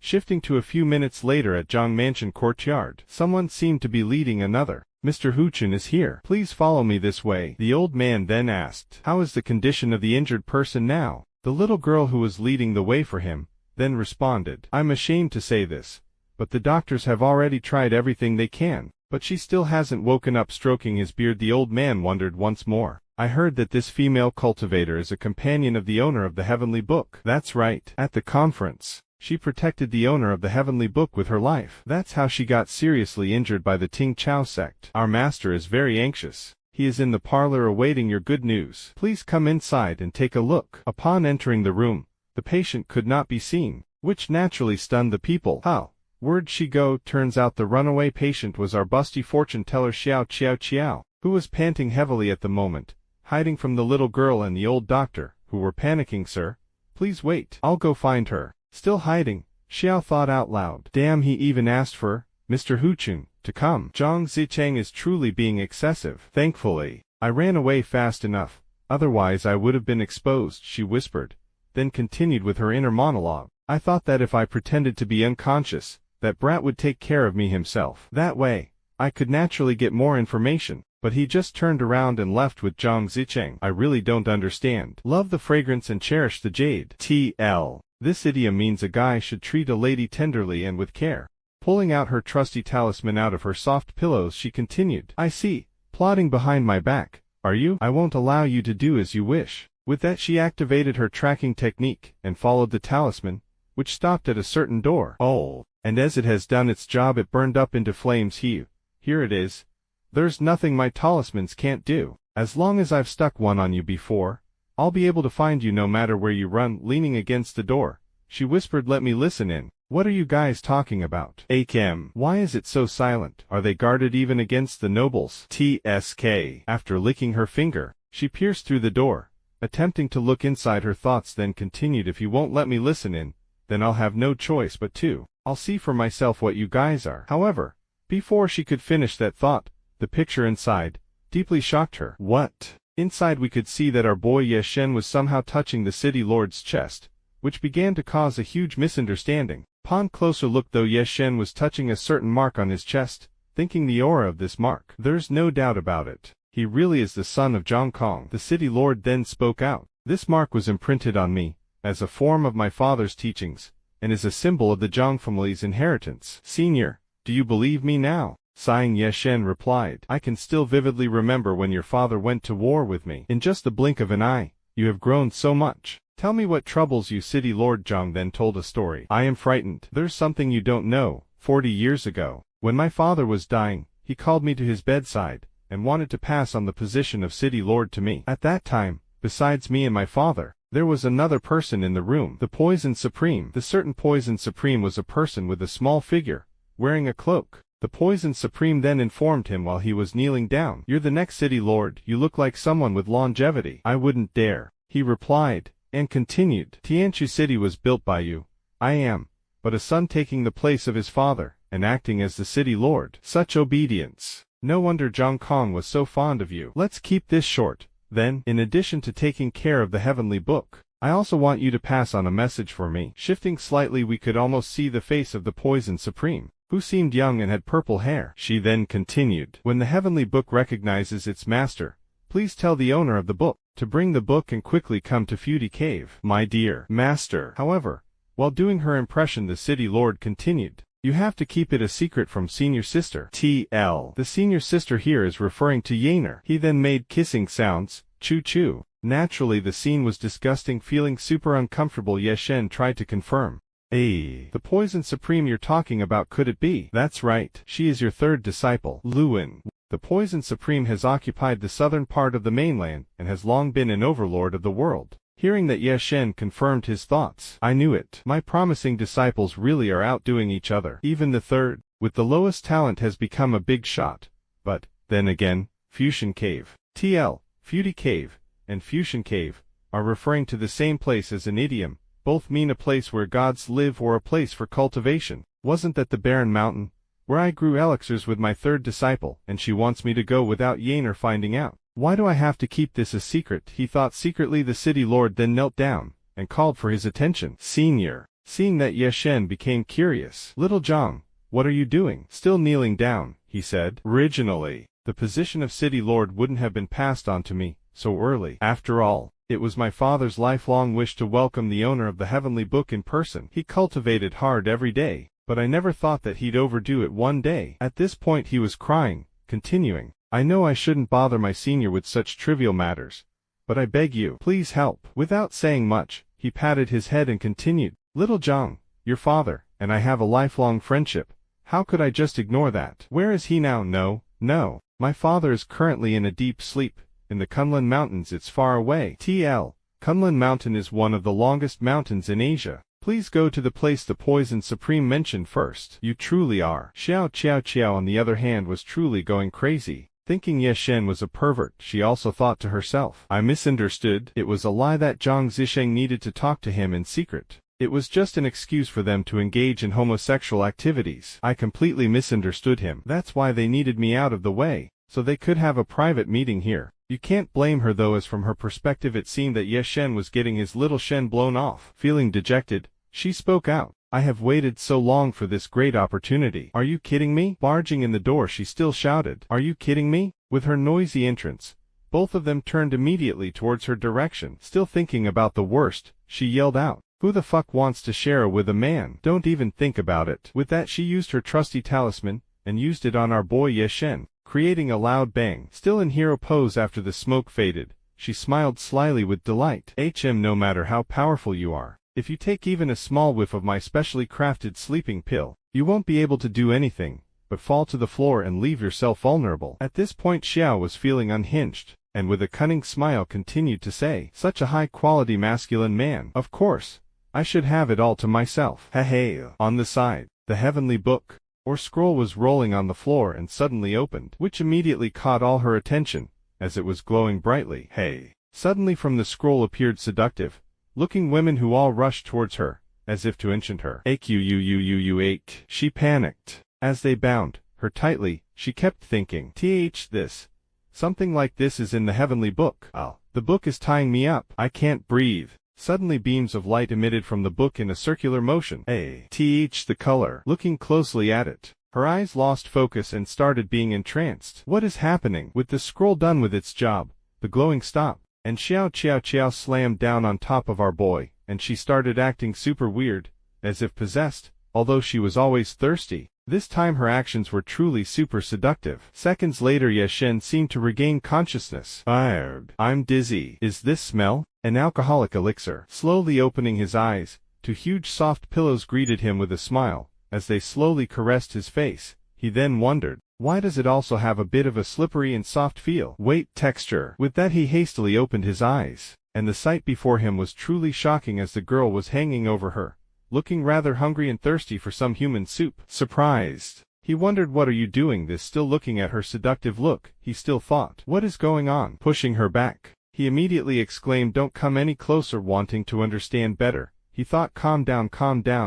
Shifting to a few minutes later at Zhang Mansion courtyard, someone seemed to be leading another. Mr. Huchun is here. Please follow me this way. The old man then asked, how is the condition of the injured person now? The little girl who was leading the way for him then responded, I'm ashamed to say this, but the doctors have already tried everything they can, but she still hasn't woken up. Stroking his beard, the old man wondered once more. I heard that this female cultivator is a companion of the owner of the heavenly book. That's right. At the conference, she protected the owner of the heavenly book with her life. That's how she got seriously injured by the Ting Chao sect. Our master is very anxious. He is in the parlor awaiting your good news. Please come inside and take a look. Upon entering the room, the patient could not be seen, which naturally stunned the people. How? Where'd she go? Turns out the runaway patient was our busty fortune teller Xiao Chiao, who was panting heavily at the moment, hiding from the little girl and the old doctor, who were panicking. Sir, please wait. I'll go find her. Still hiding, Xiao thought out loud. Damn, he even asked for Mr. Huchun to come. Zhang Zicheng is truly being excessive. Thankfully, I ran away fast enough, otherwise I would have been exposed, she whispered, then continued with her inner monologue. I thought that if I pretended to be unconscious, that brat would take care of me himself. That way, I could naturally get more information. But he just turned around and left with Zhang Zicheng. I really don't understand. Love the fragrance and cherish the jade. TL. This idiom means a guy should treat a lady tenderly and with care. Pulling out her trusty talisman out of her soft pillows, she continued. I see. Plotting behind my back, are you? I won't allow you to do as you wish. With that she activated her tracking technique and followed the talisman, which stopped at a certain door. Oh, and as it has done its job, it burned up into flames. Here it is. There's nothing my talismans can't do. As long as I've stuck one on you before, I'll be able to find you no matter where you run. Leaning against the door, she whispered, let me listen in. What are you guys talking about? Akem. Why is it so silent? Are they guarded even against the nobles? TSK. After licking her finger, she pierced through the door, attempting to look inside her thoughts, then continued, if you won't let me listen in, then I'll have no choice but to. I'll see for myself what you guys are. However, before she could finish that thought, the picture inside deeply shocked her. What? Inside we could see that our boy Ye Shen was somehow touching the city lord's chest, which began to cause a huge misunderstanding. Upon closer look though, Ye Shen was touching a certain mark on his chest, thinking the aura of this mark. There's no doubt about it. He really is the son of Zhang Kong. The city lord then spoke out. This mark was imprinted on me, as a form of my father's teachings, and is a symbol of the Zhang family's inheritance. Senior, do you believe me now? Sighing, Ye Shen replied, I can still vividly remember when your father went to war with me. In just the blink of an eye, you have grown so much. Tell me what troubles you. City Lord Zhang then told a story. I am frightened. There's something you don't know. 40 years ago, when my father was dying, he called me to his bedside, and wanted to pass on the position of City Lord to me. At that time, besides me and my father, there was another person in the room, the Poison Supreme. The certain Poison Supreme was a person with a small figure, wearing a cloak. The Poison Supreme then informed him while he was kneeling down, you're the next City Lord, you look like someone with longevity. I wouldn't dare, he replied, and continued, Tianchu City was built by you. I am but a son taking the place of his father, and acting as the City Lord. Such obedience. No wonder Zhang Kong was so fond of you. Let's keep this short, then. In addition to taking care of the heavenly book, I also want you to pass on a message for me. Shifting slightly, we could almost see the face of the Poison Supreme, who seemed young and had purple hair. She then continued, when the heavenly book recognizes its master, please tell the owner of the book to bring the book and quickly come to Feudy Cave. My dear master. However, while doing her impression, the city lord continued, you have to keep it a secret from senior sister. TL. The senior sister here is referring to Yaner. He then made kissing sounds, choo-choo. Naturally the scene was disgusting. Feeling super uncomfortable, Yeshen tried to confirm. The Poison Supreme you're talking about, could it be? That's right. She is your third disciple, Luin. The Poison Supreme has occupied the southern part of the mainland and has long been an overlord of the world. Hearing that, Yeshen confirmed his thoughts. I knew it. My promising disciples really are outdoing each other. Even the third, with the lowest talent, has become a big shot. But, then again, Fusion Cave. TL, Feudy Cave, and Fusion Cave are referring to the same place as an idiom. Both mean a place where gods live or a place for cultivation. Wasn't that the barren mountain, where I grew elixirs with my third disciple, and she wants me to go without Yaner finding out? Why do I have to keep this a secret? He thought secretly. The city lord then knelt down and called for his attention. Senior. Seeing that, Yeshen became curious. Little Zhang, what are you doing? Still kneeling down, he said. Originally, the position of city lord wouldn't have been passed on to me so early. After all, it was my father's lifelong wish to welcome the owner of the heavenly book in person. He cultivated hard every day, but I never thought that he'd overdo it one day. At this point he was crying, continuing, I know I shouldn't bother my senior with such trivial matters, but I beg you, please help. Without saying much, he patted his head and continued, Little Zhang, your father and I have a lifelong friendship. How could I just ignore that? Where is he now? No. My father is currently in a deep sleep. In the Kunlun Mountains. It's far away. TL. Kunlun Mountain is one of the longest mountains in Asia. Please go to the place the Poison Supreme mentioned first. You truly are. Xiao Qiao on the other hand was truly going crazy. Thinking Yeshen was a pervert, she also thought to herself, I misunderstood. It was a lie that Zhang Zisheng needed to talk to him in secret. It was just an excuse for them to engage in homosexual activities. I completely misunderstood him. That's why they needed me out of the way, so they could have a private meeting here. You can't blame her though, as from her perspective it seemed that Yeshen was getting his little Shen blown off. Feeling dejected, she spoke out. I have waited so long for this great opportunity. Are you kidding me? Barging in the door, she still shouted. Are you kidding me? With her noisy entrance, both of them turned immediately towards her direction. Still thinking about the worst, she yelled out, who the fuck wants to share with a man? Don't even think about it. With that she used her trusty talisman, and used it on our boy Yeshen, creating a loud bang. Still in hero pose after the smoke faded, she smiled slyly with delight. No matter how powerful you are, if you take even a small whiff of my specially crafted sleeping pill, you won't be able to do anything but fall to the floor and leave yourself vulnerable. At this point Xiao was feeling unhinged, and with a cunning smile continued to say, such a high-quality masculine man. Of course, I should have it all to myself. Hey. On the side, the heavenly book, or scroll, was rolling on the floor and suddenly opened, which immediately caught all her attention, as it was glowing brightly. Hey. Suddenly from the scroll appeared seductive looking women who all rushed towards her, as if to enchant her. Aquu. She panicked. As they bound her tightly, she kept thinking, this. Something like this is in the heavenly book. The book is tying me up. I can't breathe. Suddenly beams of light emitted from the book in a circular motion. The color. Looking closely at it, her eyes lost focus and started being entranced. What is happening? With the scroll done with its job, the glowing stopped, and Xiao slammed down on top of our boy, and she started acting super weird, as if possessed, although she was always thirsty. This time her actions were truly super seductive. Seconds later Yeshen seemed to regain consciousness. I'm dizzy. Is this smell? An alcoholic elixir. Slowly opening his eyes, two huge soft pillows greeted him with a smile, as they slowly caressed his face. He then wondered, why does it also have a bit of a slippery and soft feel? Texture. With that he hastily opened his eyes, and the sight before him was truly shocking as the girl was hanging over her, looking rather hungry and thirsty for some human soup. Surprised, he wondered, what are you doing? This still looking at her seductive look, he still thought, what is going on? Pushing her back, he immediately exclaimed, don't come any closer. Wanting to understand better, he thought, calm down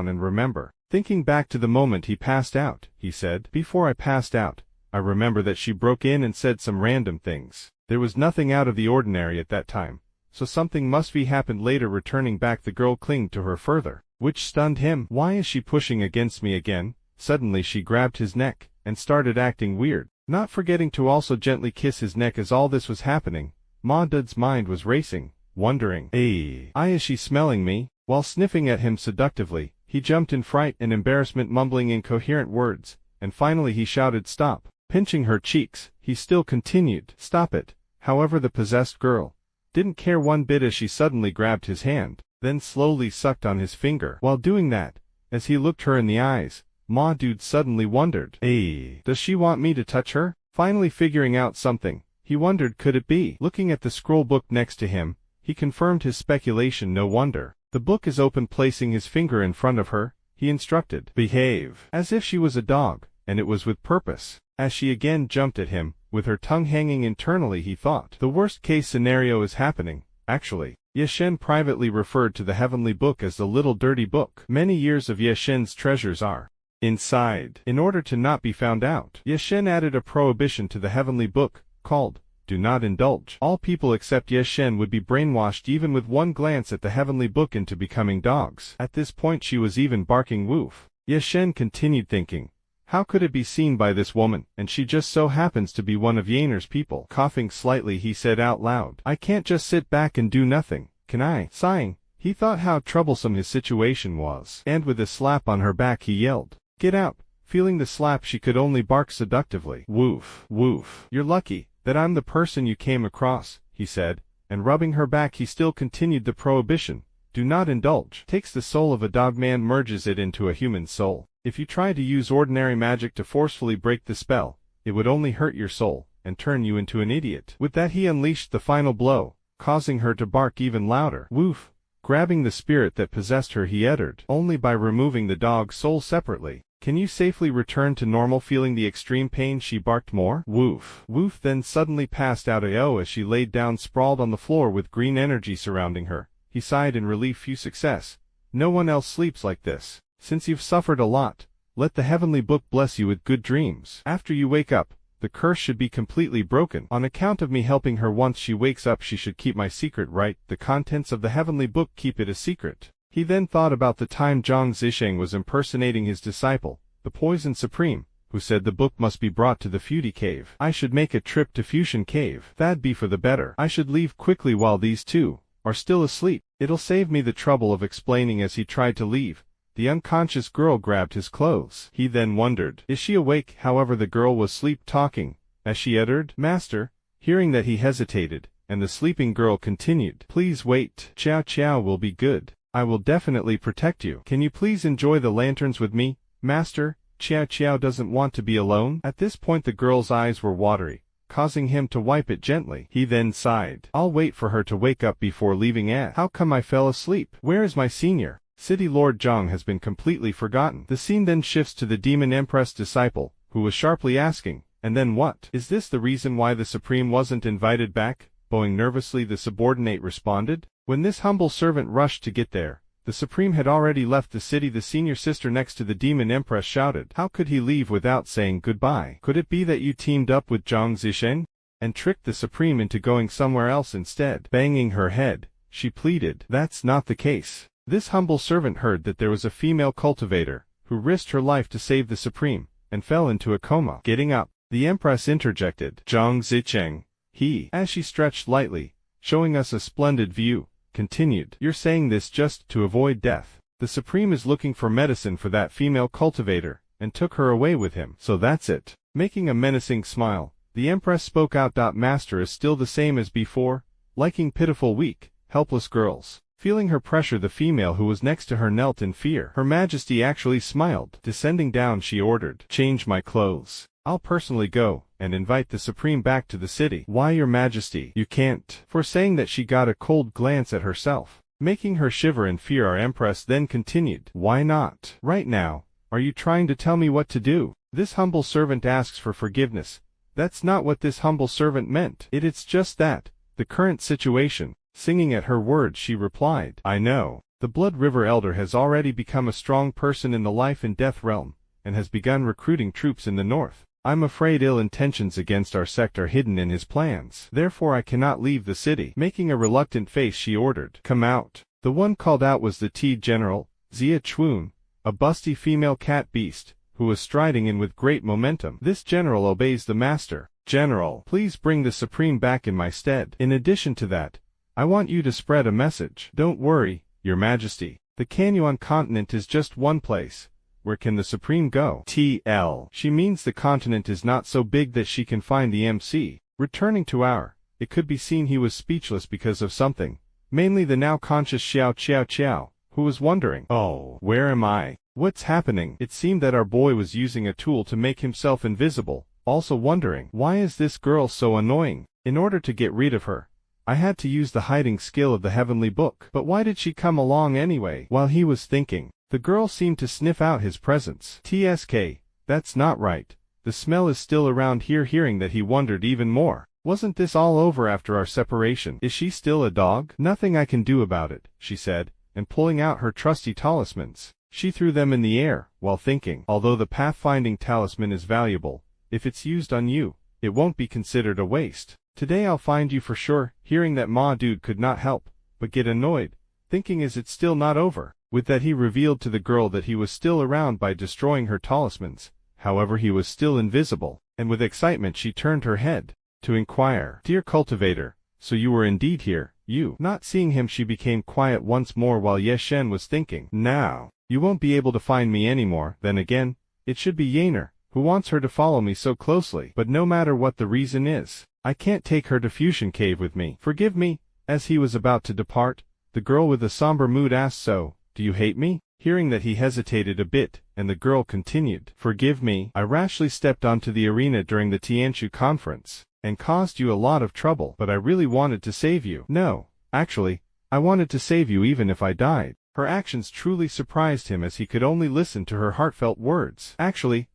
and remember. Thinking back to the moment he passed out, he said, before I passed out, I remember that she broke in and said some random things. There was nothing out of the ordinary at that time. so something must be happened later. Returning back, the girl clinged to her further, which stunned him. Why is she pushing against me again? Suddenly she grabbed his neck, and started acting weird, not forgetting to also gently kiss his neck as all this was happening. Ma Dud's mind was racing, wondering, is she smelling me? While sniffing at him seductively, he jumped in fright and embarrassment, mumbling incoherent words, and finally he shouted, "Stop!" Pinching her cheeks, he still continued, "Stop it." However, the possessed girl didn't care one bit as she suddenly grabbed his hand, then slowly sucked on his finger. While doing that, as he looked her in the eyes, Ma Dude suddenly wondered, does she want me to touch her? Finally figuring out something, he wondered, could it be? Looking at the scroll book next to him, he confirmed his speculation. No wonder. The book is open. Placing his finger in front of her, he instructed, "Behave," as if she was a dog, and it was with purpose. As she again jumped at him, with her tongue hanging internally, he thought, the worst-case scenario is happening. Actually, Yeshen privately referred to the heavenly book as the little dirty book. Many years of Yeshen's treasures are inside. In order to not be found out, Yeshen added a prohibition to the heavenly book, called, "Do not indulge." All people except Yeshen would be brainwashed even with one glance at the heavenly book into becoming dogs. At this point she was even barking woof. Yeshen continued thinking, how could it be seen by this woman, and she just so happens to be one of Yaner's people? Coughing slightly, he said out loud, "I can't just sit back and do nothing, can I?" Sighing, he thought how troublesome his situation was, and with a slap on her back he yelled, "Get out!" Feeling the slap, she could only bark seductively. "Woof, woof. You're lucky that I'm the person you came across," he said, and rubbing her back he still continued, the prohibition, "Do not indulge, takes the soul of a dog man, merges it into a human soul. If you try to use ordinary magic to forcefully break the spell, it would only hurt your soul, and turn you into an idiot." With that he unleashed the final blow, causing her to bark even louder. Woof. Grabbing the spirit that possessed her, he uttered, "Only by removing the dog's soul separately can you safely return to normal." Feeling the extreme pain, she barked more. Woof. Woof then suddenly passed out as she laid down sprawled on the floor with green energy surrounding her. He sighed in relief. "Few success. No one else sleeps like this. Since you've suffered a lot, let the heavenly book bless you with good dreams. After you wake up, the curse should be completely broken. On account of me helping her once she wakes up, she should keep my secret, right? The contents of the heavenly book, keep it a secret." He then thought about the time Zhang Zisheng was impersonating his disciple, the Poison Supreme, who said the book must be brought to the Futy Cave. "I should make a trip to Fusion Cave. That'd be for the better. I should leave quickly while these two are still asleep. It'll save me the trouble of explaining." As he tried to leave, the unconscious girl grabbed his clothes. He then wondered, is she awake? However, the girl was sleep-talking, as she uttered, "Master." Hearing that, he hesitated, and the sleeping girl continued, "Please wait. Chow Chow will be good. I will definitely protect you. Can you please enjoy the lanterns with me, Master? Chow Chow doesn't want to be alone." At this point the girl's eyes were watery, causing him to wipe it gently. He then sighed, "I'll wait for her to wake up before leaving. How come I fell asleep? Where is my senior City Lord Zhang? Has been completely forgotten." The scene then shifts to the demon Empress disciple, who was sharply asking, "And then what? Is this the reason why the Supreme wasn't invited back?" Bowing nervously, the subordinate responded. When this humble servant rushed to get there, the Supreme had already left the city. The senior sister next to the demon Empress shouted, "How could he leave without saying goodbye? Could it be that you teamed up with Zhang Zisheng and tricked the Supreme into going somewhere else instead?" Banging her head, she pleaded, "That's not the case." This humble servant heard that there was a female cultivator who risked her life to save the Supreme and fell into a coma. Getting up, the Empress interjected, "Zhang Zicheng, he," as she stretched lightly, showing us a splendid view, continued, "You're saying this just to avoid death. The Supreme is looking for medicine for that female cultivator, and took her away with him. So that's it." Making a menacing smile, the Empress spoke out. "Master is still the same as before, liking pitiful, weak, helpless girls." Feeling her pressure, the female who was next to her knelt in fear. Her Majesty actually smiled. Descending down, she ordered, "Change my clothes. I'll personally go and invite the Supreme back to the city." "Why, Your Majesty, you can't." For saying that, she got a cold glance at herself, making her shiver in fear. Our Empress then continued, "Why not? Right now, are you trying to tell me what to do? This humble servant asks for forgiveness. That's not what this humble servant meant. It's just that, the current situation." Singing at her words, she replied, "I know. The Blood River Elder has already become a strong person in the life and death realm, and has begun recruiting troops in the north. I'm afraid ill intentions against our sect are hidden in his plans. Therefore I cannot leave the city. Making a reluctant face, she ordered, "Come out." The one called out was the T General, Zia Chun, a busty female cat beast, who was striding in with great momentum. This general obeys the master. General, please bring the Supreme back in my stead. In addition to that, I want you to spread a message. Don't worry, Your Majesty. The Canyuan continent is just one place. Where can the Supreme go? TL. She means the continent is not so big that she can find the MC. Returning to our, it could be seen he was speechless because of something, mainly the now conscious Xiao Xiao Xiao, who was wondering, "Oh, where am I? What's happening?" It seemed that our boy was using a tool to make himself invisible, also wondering, why is this girl so annoying? In order to get rid of her, I had to use the hiding skill of the heavenly book. But why did she come along anyway? While he was thinking, the girl seemed to sniff out his presence. TSK, that's not right. The smell is still around here. Hearing that, he wondered even more. Wasn't this all over after our separation? Is she still a dog? Nothing I can do about it, she said, and pulling out her trusty talismans, she threw them in the air, while thinking, although the pathfinding talisman is valuable, if it's used on you, it won't be considered a waste. Today I'll find you for sure. Hearing that, Ma Dude could not help but get annoyed, thinking, is it still not over? With that, he revealed to the girl that he was still around by destroying her talismans. However, he was still invisible, and with excitement she turned her head to inquire, "Dear cultivator, so you were indeed here, you." Not seeing him, she became quiet once more, while Ye Shen was thinking, now, you won't be able to find me anymore. Then again, it should be Yaner, who wants her to follow me so closely. But no matter what the reason is, I can't take her to Fusion Cave with me. Forgive me. As he was about to depart, the girl with a somber mood asked, "So, do you hate me?" Hearing that, he hesitated a bit, and the girl continued, "Forgive me. I rashly stepped onto the arena during the Tianshu conference, and caused you a lot of trouble, but I really wanted to save you. No, actually, I wanted to save you even if I died." Her actions truly surprised him, as he could only listen to her heartfelt words. Actually,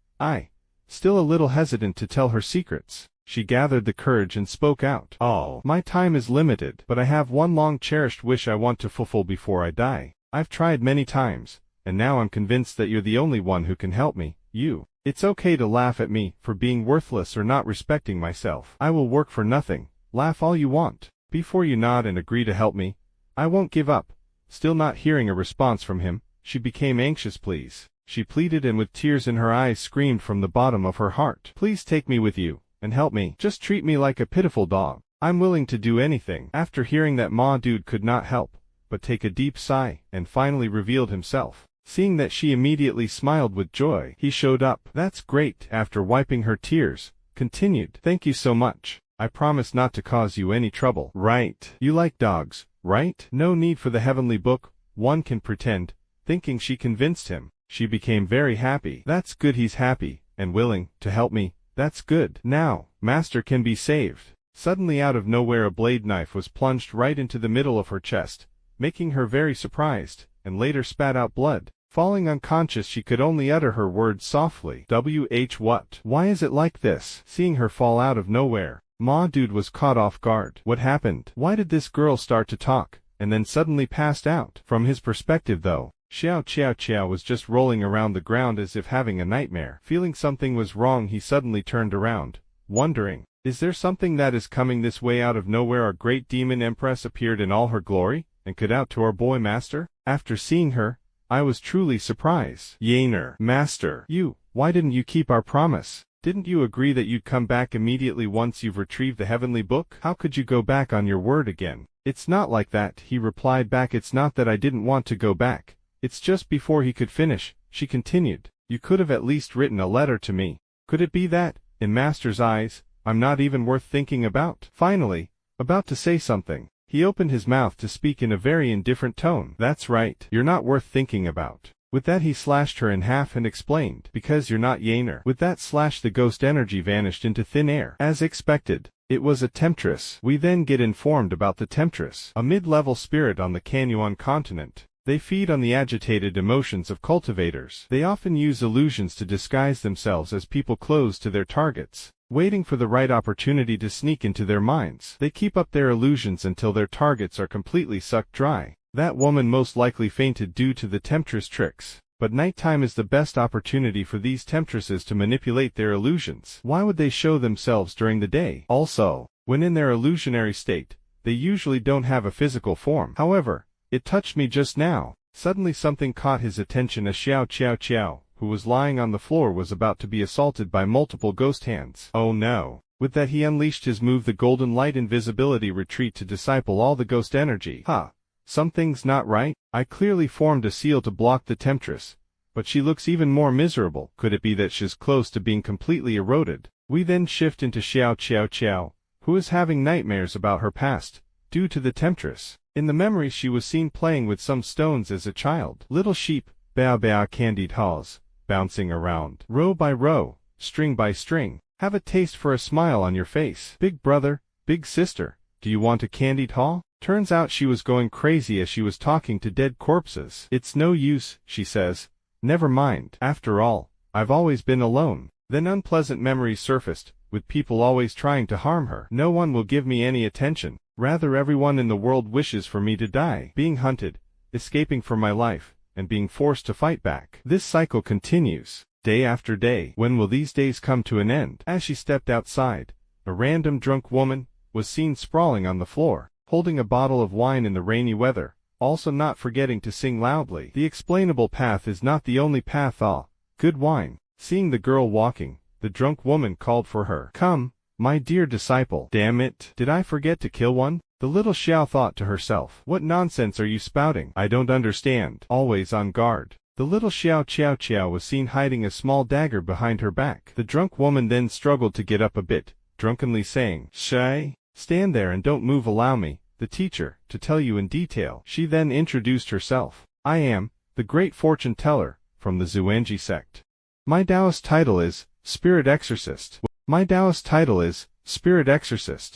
still a little hesitant to tell her secrets, she gathered the courage and spoke out. "Oh, my time is limited, but I have one long cherished wish I want to fulfill before I die. I've tried many times, and now I'm convinced that you're the only one who can help me. You. It's okay to laugh at me for being worthless or not respecting myself. I will work for nothing. Laugh all you want. Before you nod and agree to help me, I won't give up." Still not hearing a response from him, she became anxious. "Please," she pleaded, and with tears in her eyes screamed from the bottom of her heart, "Please take me with you, and help me. Just treat me like a pitiful dog. I'm willing to do anything." After hearing that, Ma Dude could not help but take a deep sigh, and finally revealed himself. Seeing that, she immediately smiled with joy. He showed up. "That's great." After wiping her tears, continued, "Thank you so much. I promise not to cause you any trouble." "Right. You like dogs, right? No need for the heavenly book, one can pretend." Thinking she convinced him, she became very happy. "That's good, he's happy, and willing to help me. That's good. Now, Master can be saved." Suddenly, out of nowhere, a blade knife was plunged right into the middle of her chest, making her very surprised, and later spat out blood. Falling unconscious, she could only utter her words softly. What? Why is it like this?" Seeing her fall out of nowhere, Ma Dude was caught off guard. What happened? Why did this girl start to talk, and then suddenly passed out? From his perspective though, Xiao Qiao Qiao was just rolling around the ground as if having a nightmare. Feeling something was wrong, he suddenly turned around, wondering, is there something that is coming this way? Out of nowhere, our great demon Empress appeared in all her glory, and called out to our boy Master. After seeing her, I was truly surprised. "Yaner, Master, why didn't you keep our promise? Didn't you agree that you'd come back immediately once you've retrieved the heavenly book? How could you go back on your word again?" "It's not like that," he replied back. "It's not that I didn't want to go back. It's just," before he could finish, she continued, "you could have at least written a letter to me. Could it be that, in Master's eyes, I'm not even worth thinking about?" Finally, about to say something, he opened his mouth to speak in a very indifferent tone. "That's right, you're not worth thinking about." With that, he slashed her in half and explained, "Because you're not Yaner." With that slash, the ghost energy vanished into thin air. As expected, it was a temptress. We then get informed about the temptress, a mid-level spirit on the Canyuan continent. They feed on the agitated emotions of cultivators. They often use illusions to disguise themselves as people close to their targets, waiting for the right opportunity to sneak into their minds. They keep up their illusions until their targets are completely sucked dry. That woman most likely fainted due to the temptress tricks. But nighttime is the best opportunity for these temptresses to manipulate their illusions. Why would they show themselves during the day? Also, when in their illusionary state, they usually don't have a physical form. However, it touched me just now. Suddenly something caught his attention. A Xiao, who was lying on the floor, was about to be assaulted by multiple ghost hands. Oh no. With that he unleashed his move, the golden light invisibility retreat, to disciple all the ghost energy. Something's not right. I clearly formed a seal to block the temptress, but she looks even more miserable. Could it be that she's close to being completely eroded? We then shift into Xiao, who is having nightmares about her past, due to the temptress. In the memory she was seen playing with some stones as a child. Little sheep, bao candied halls, bouncing around. Row by row, string by string. Have a taste for a smile on your face. Big brother, big sister, do you want a candied haul? Turns out she was going crazy as she was talking to dead corpses. It's no use, she says. Never mind. After all, I've always been alone. Then unpleasant memories surfaced, with people always trying to harm her. No one will give me any attention. Rather, everyone in the world wishes for me to die. Being hunted, escaping for my life, and being forced to fight back. This cycle continues, day after day. When will these days come to an end? As she stepped outside, a random drunk woman was seen sprawling on the floor, holding a bottle of wine in the rainy weather, also not forgetting to sing loudly. The explainable path is not the only path. Good wine. Seeing the girl walking, the drunk woman called for her. Come, my dear disciple. Damn it, did I forget to kill one? The little Xiao thought to herself. What nonsense are you spouting? I don't understand. Always on guard. The little Xiao was seen hiding a small dagger behind her back. The drunk woman then struggled to get up a bit, drunkenly saying, Shy, stand there and don't move. Allow me, the teacher, to tell you in detail. She then introduced herself. I am the great fortune teller from the Xuanji sect. My Taoist title is Spirit Exorcist.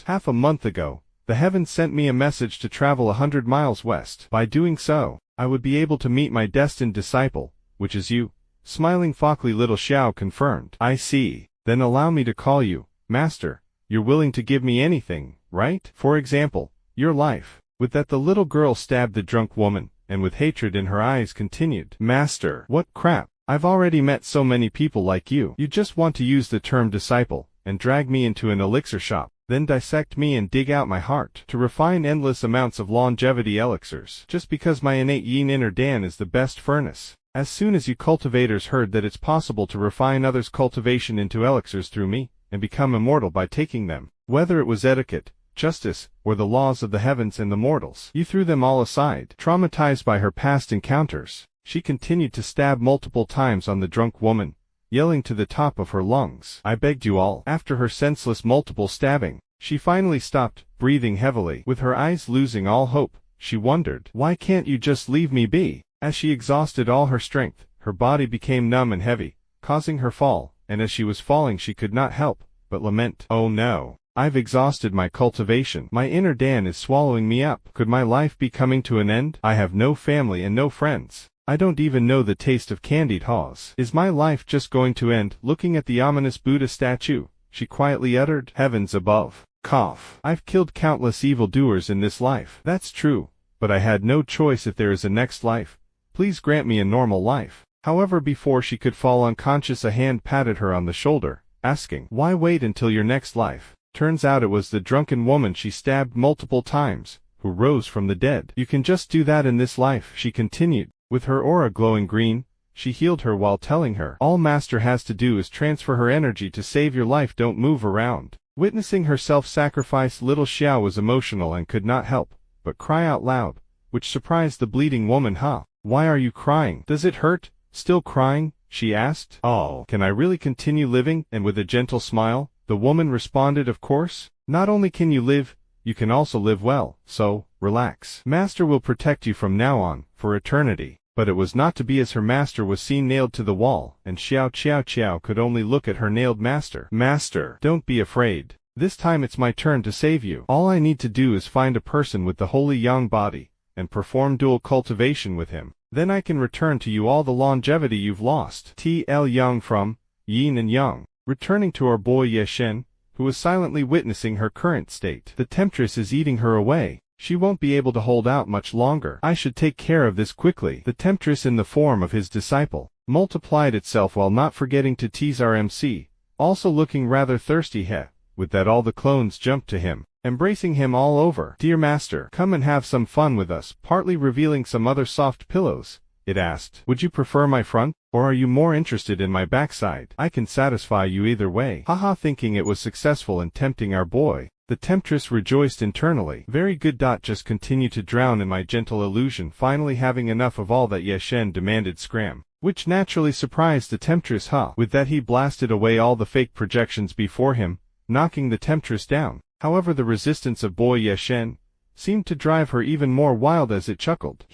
Half a month ago, the heavens sent me a message to travel 100 miles west. By doing so, I would be able to meet my destined disciple, which is you. Smiling fawkily, little Xiao confirmed. I see. Then allow me to call you Master. You're willing to give me anything, right? For example, your life. With that the little girl stabbed the drunk woman, and with hatred in her eyes continued. Master, what crap. I've already met so many people like you. You just want to use the term disciple, and drag me into an elixir shop, then dissect me and dig out my heart, to refine endless amounts of longevity elixirs, just because my innate yin inner Dan is the best furnace. As soon as you cultivators heard that it's possible to refine others' cultivation into elixirs through me, and become immortal by taking them, whether it was etiquette, justice, or the laws of the heavens and the mortals, you threw them all aside. Traumatized by her past encounters, she continued to stab multiple times on the drunk woman, yelling to the top of her lungs, I begged you all. After her senseless multiple stabbing, she finally stopped, breathing heavily. With her eyes losing all hope, she wondered, why can't you just leave me be? As she exhausted all her strength, her body became numb and heavy, causing her fall, and as she was falling she could not help but lament. Oh no. I've exhausted my cultivation. My inner Dan is swallowing me up. Could my life be coming to an end? I have no family and no friends. I don't even know the taste of candied haws. Is my life just going to end? Looking at the ominous Buddha statue, she quietly uttered, Heavens above. Cough. I've killed countless evildoers in this life. That's true, but I had no choice. If there is a next life, please grant me a normal life. However, before she could fall unconscious, a hand patted her on the shoulder, asking, why wait until your next life? Turns out it was the drunken woman she stabbed multiple times, who rose from the dead. You can just do that in this life, she continued. With her aura glowing green, she healed her while telling her, all Master has to do is transfer her energy to save your life. Don't move around. Witnessing her self-sacrifice, little Xiao was emotional and could not help but cry out loud, which surprised the bleeding woman. Why are you crying? Does it hurt? Still crying? She asked. Oh, can I really continue living? And with a gentle smile, the woman responded, of course. Not only can you live, you can also live well, so, relax. Master will protect you from now on, for eternity. But it was not to be, as her master was seen nailed to the wall, and Xiao could only look at her nailed master. Master, don't be afraid. This time it's my turn to save you. All I need to do is find a person with the holy yang body, and perform dual cultivation with him. Then I can return to you all the longevity you've lost. TL Yang from Yin and Yang. Returning to our boy Ye Shen, who was silently witnessing her current state. The temptress is eating her away. She won't be able to hold out much longer. I should take care of this quickly. The temptress in the form of his disciple multiplied itself while not forgetting to tease our MC, also looking rather thirsty. With that all the clones jumped to him, embracing him all over. "Dear master, come and have some fun with us," partly revealing some other soft pillows. It asked, "Would you prefer my front, or are you more interested in my backside? I can satisfy you either way." Haha, thinking it was successful in tempting our boy, the temptress rejoiced internally. "Very good. Just continue to drown in my gentle illusion." Finally having enough of all that, Ye Shen demanded scram, which naturally surprised the temptress. With that he blasted away all the fake projections before him, knocking the temptress down. However, the resistance of boy Ye Shen seemed to drive her even more wild as it chuckled.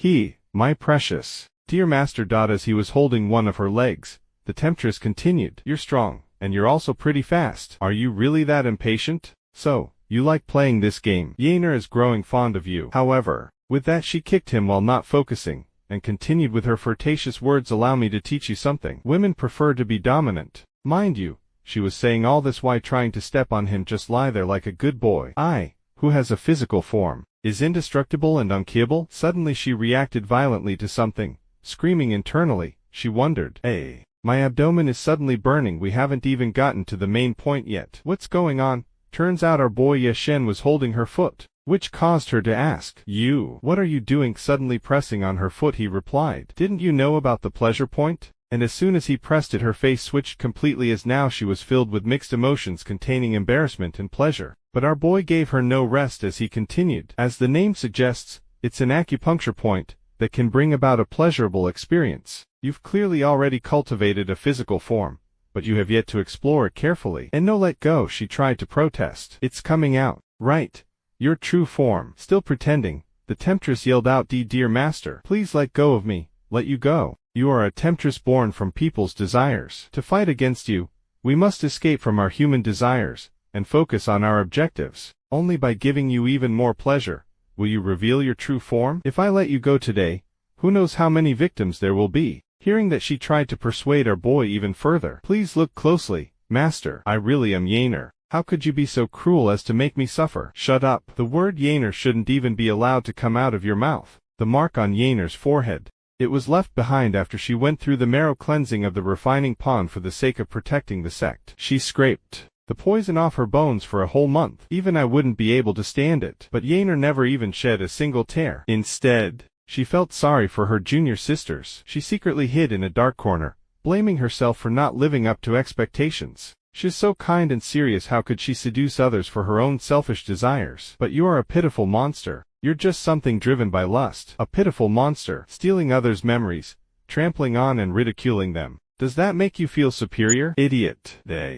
My precious dear master. As he was holding one of her legs, the temptress continued, "You're strong, and you're also pretty fast. Are you really that impatient? So, you like playing this game? Yaner is growing fond of you." However, with that she kicked him while not focusing, and continued with her flirtatious words, "Allow me to teach you something. Women prefer to be dominant. Mind you," she was saying all this while trying to step on him. "Just lie there like a good boy. I, who has a physical form, is indestructible and unkillable." Suddenly she reacted violently to something, screaming internally. She wondered, my abdomen is suddenly burning. We haven't even gotten to the main point yet. What's going on?" Turns out our boy Ye Shen was holding her foot, which caused her to ask, What are you doing?" Suddenly pressing on her foot, he replied, "Didn't you know about the pleasure point?" And as soon as he pressed it, her face switched completely, as now she was filled with mixed emotions containing embarrassment and pleasure. But our boy gave her no rest as he continued, "As the name suggests, it's an acupuncture point that can bring about a pleasurable experience. You've clearly already cultivated a physical form, but you have yet to explore it carefully." "And no, let go," she tried to protest. "It's coming out. Right. Your true form." Still pretending, the temptress yelled out, "Dear master, please let go of me." "Let you go? You are a temptress born from people's desires. To fight against you, we must escape from our human desires, and focus on our objectives. Only by giving you even more pleasure will you reveal your true form. If I let you go today, who knows how many victims there will be." Hearing that, she tried to persuade our boy even further. "Please look closely, master. I really am Yaner. How could you be so cruel as to make me suffer?" "Shut up. The word Yaner shouldn't even be allowed to come out of your mouth." The mark on Yaner's forehead. It was left behind after she went through the marrow cleansing of the refining pond for the sake of protecting the sect. She scraped the poison off her bones for a whole month. Even I wouldn't be able to stand it. But Yaner never even shed a single tear. Instead, she felt sorry for her junior sisters. She secretly hid in a dark corner, blaming herself for not living up to expectations. She's so kind and serious, how could she seduce others for her own selfish desires? But you are a pitiful monster. You're just something driven by lust. A pitiful monster, stealing others' memories, trampling on and ridiculing them. Does that make you feel superior? Idiot.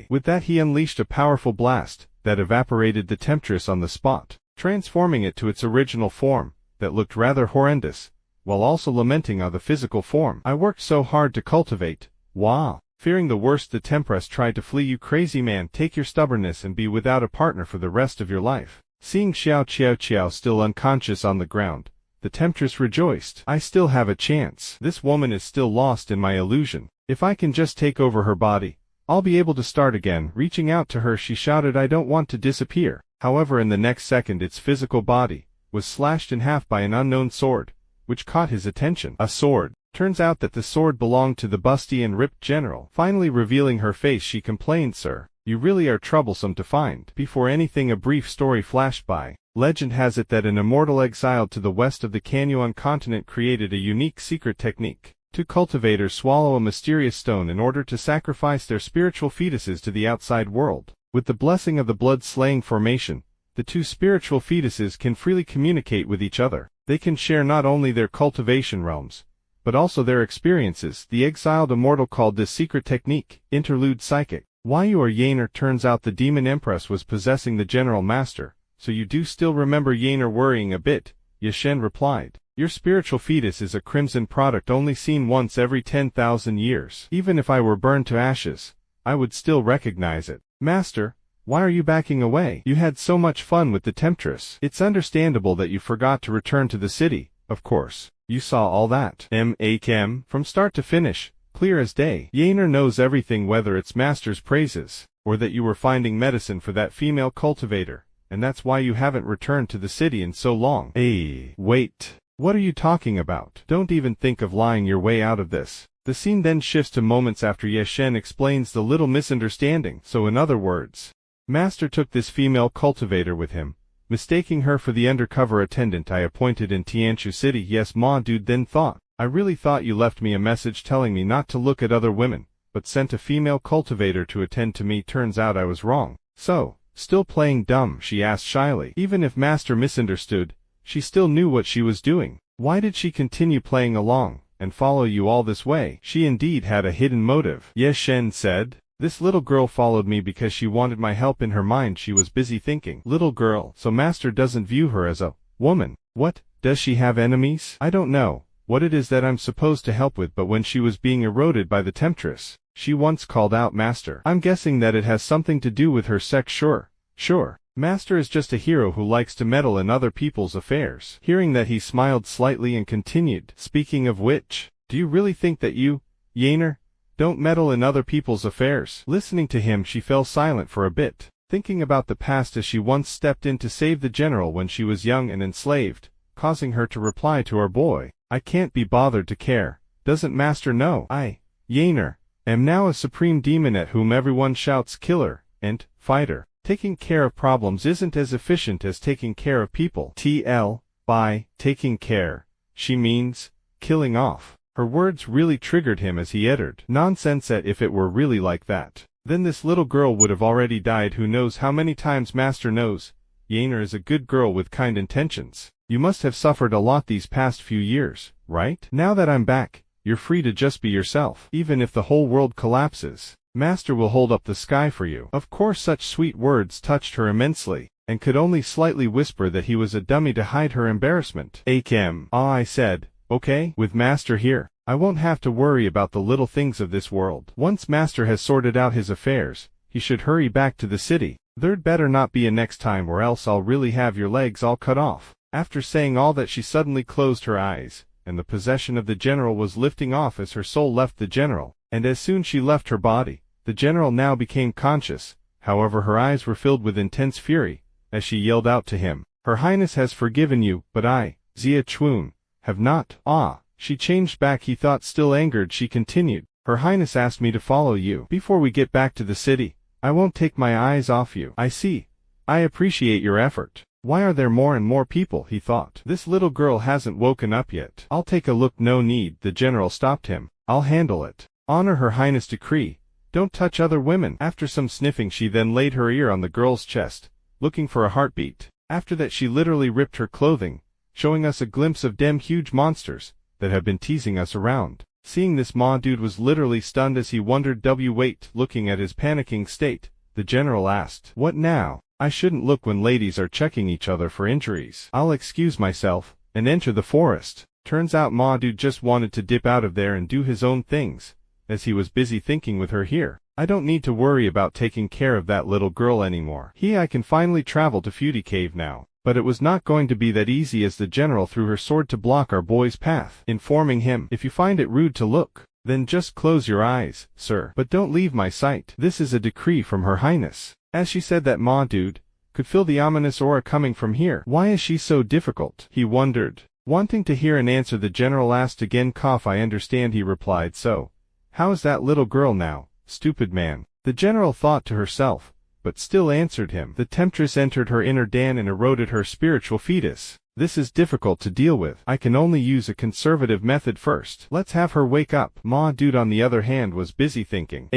With that he unleashed a powerful blast that evaporated the temptress on the spot, transforming it to its original form, that looked rather horrendous, while also lamenting on the physical form I worked so hard to cultivate. Wow. Fearing the worst, the Empress tried to flee. "You crazy man, take your stubbornness and be without a partner for the rest of your life." Seeing Xiao Qiao still unconscious on the ground, the temptress rejoiced. "I still have a chance. This woman is still lost in my illusion. If I can just take over her body, I'll be able to start again." Reaching out to her, she shouted, "I don't want to disappear." However, in the next second its physical body was slashed in half by an unknown sword, which caught his attention. A sword. Turns out that the sword belonged to the busty and ripped general. Finally revealing her face, she complained, "Sir, you really are troublesome to find." Before anything, a brief story flashed by. Legend has it that an immortal exiled to the west of the Canyuan continent created a unique secret technique. Two cultivators swallow a mysterious stone in order to sacrifice their spiritual fetuses to the outside world. With the blessing of the blood-slaying formation, the two spiritual fetuses can freely communicate with each other. They can share not only their cultivation realms, but also their experiences. The exiled immortal called this secret technique Interlude Psychic. "Why, you are Yaner." Turns out the demon Empress was possessing the general master. "So you do still remember Yaner?" Worrying a bit, Ye Shen replied, "Your spiritual fetus is a crimson product only seen once every 10,000 years. Even if I were burned to ashes, I would still recognize it." "Master, why are you backing away? You had so much fun with the temptress. It's understandable that you forgot to return to the city. Of course, you saw all that. From start to finish, clear as day. Yaner knows everything, whether it's master's praises, or that you were finding medicine for that female cultivator. and that's why you haven't returned to the city in so long. Hey, wait. What are you talking about? Don't even think of lying your way out of this. The scene then shifts to moments after Ye Shen explains the little misunderstanding. So in other words, Master took this female cultivator with him, mistaking her for the undercover attendant I appointed in Tianshu City. Yes, Ma Dude then thought, I really thought you left me a message telling me not to look at other women, but sent a female cultivator to attend to me. Turns out I was wrong. So, still playing dumb? She asked shyly. Even if Master misunderstood, she still knew what she was doing. Why did she continue playing along and follow you all this way? She indeed had a hidden motive. Ye Shen said, this little girl followed me because she wanted my help. In her mind she was busy thinking, little girl, so Master doesn't view her as a woman. What, does she have enemies? I don't know what it is that I'm supposed to help with, but when she was being eroded by the temptress, she once called out Master. I'm guessing that it has something to do with her sex. Sure. Master is just a hero who likes to meddle in other people's affairs. Hearing that, he smiled slightly and continued, speaking of which, do you really think that you, Yaner, don't meddle in other people's affairs? Listening to him, she fell silent for a bit, thinking about the past as she once stepped in to save the general when she was young and enslaved, causing her to reply to her boy, I can't be bothered to care. Doesn't Master know I, Yaner, am now a supreme demon at whom everyone shouts killer and fighter? Taking care of problems isn't as efficient as taking care of people. By taking care, she means killing off. Her words really triggered him as he uttered, nonsense. If it were really like that, then this little girl would have already died who knows how many times. Master knows Yaner is a good girl with kind intentions. You must have suffered a lot these past few years, right? Now that I'm back, you're free to just be yourself. Even if the whole world collapses, Master will hold up the sky for you. Of course, such sweet words touched her immensely, and could only slightly whisper that he was a dummy to hide her embarrassment. I said, okay, with Master here, I won't have to worry about the little things of this world. Once Master has sorted out his affairs, he should hurry back to the city. There'd better not be a next time, or else I'll really have your legs all cut off. After saying all that, she suddenly closed her eyes, and the possession of the general was lifting off as her soul left the general, and as soon she left her body, the general now became conscious. However, her eyes were filled with intense fury, as she yelled out to him, Her Highness has forgiven you, but I, Xia Chuan, have not. She changed back. He thought, still angered, she continued, Her Highness asked me to follow you. Before we get back to the city, I won't take my eyes off you. I see. I appreciate your effort. Why are there more and more people? He thought. This little girl hasn't woken up yet. I'll take a look. No need. The general stopped him. I'll handle it. Honor Her Highness' decree. Don't touch other women. After some sniffing, she then laid her ear on the girl's chest, looking for a heartbeat. After that, she literally ripped her clothing, showing us a glimpse of them huge monsters that have been teasing us around. Seeing this, Ma Dude was literally stunned as he wondered. Wait. Looking at his panicking state, the general asked, What now? I shouldn't look when ladies are checking each other for injuries. I'll excuse myself and enter the forest. Turns out Ma Dude just wanted to dip out of there and do his own things, as he was busy thinking with her here. I don't need to worry about taking care of that little girl anymore. I can finally travel to Futy Cave now. But it was not going to be that easy, as the general threw her sword to block our boy's path, informing him, If you find it rude to look, then just close your eyes, sir. But don't leave my sight. This is a decree from Her Highness. As she said that, Ma Dude could feel the ominous aura coming from here. Why is she so difficult? He wondered. Wanting to hear an answer, the general asked again. I understand, he replied. So, how is that little girl now? Stupid man. The general thought to herself, but still answered him. The temptress entered her inner Dan and eroded her spiritual fetus. This is difficult to deal with. I can only use a conservative method first. Let's have her wake up. Ma Dude, on the other hand, was busy thinking.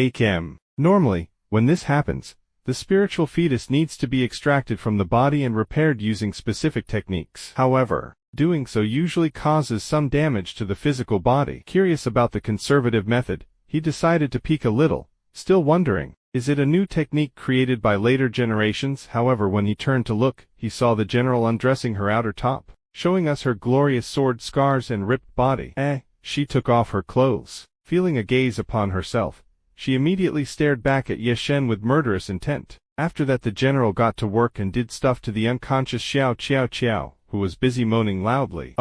Normally, when this happens, the spiritual fetus needs to be extracted from the body and repaired using specific techniques. However, doing so usually causes some damage to the physical body. Curious about the conservative method, he decided to peek a little, still wondering, is it a new technique created by later generations? However, when he turned to look, he saw the general undressing her outer top, showing us her glorious sword scars and ripped body. She took off her clothes. Feeling a gaze upon herself, she immediately stared back at Ye Shen with murderous intent. After that, the general got to work and did stuff to the unconscious Xiao, who was busy moaning loudly.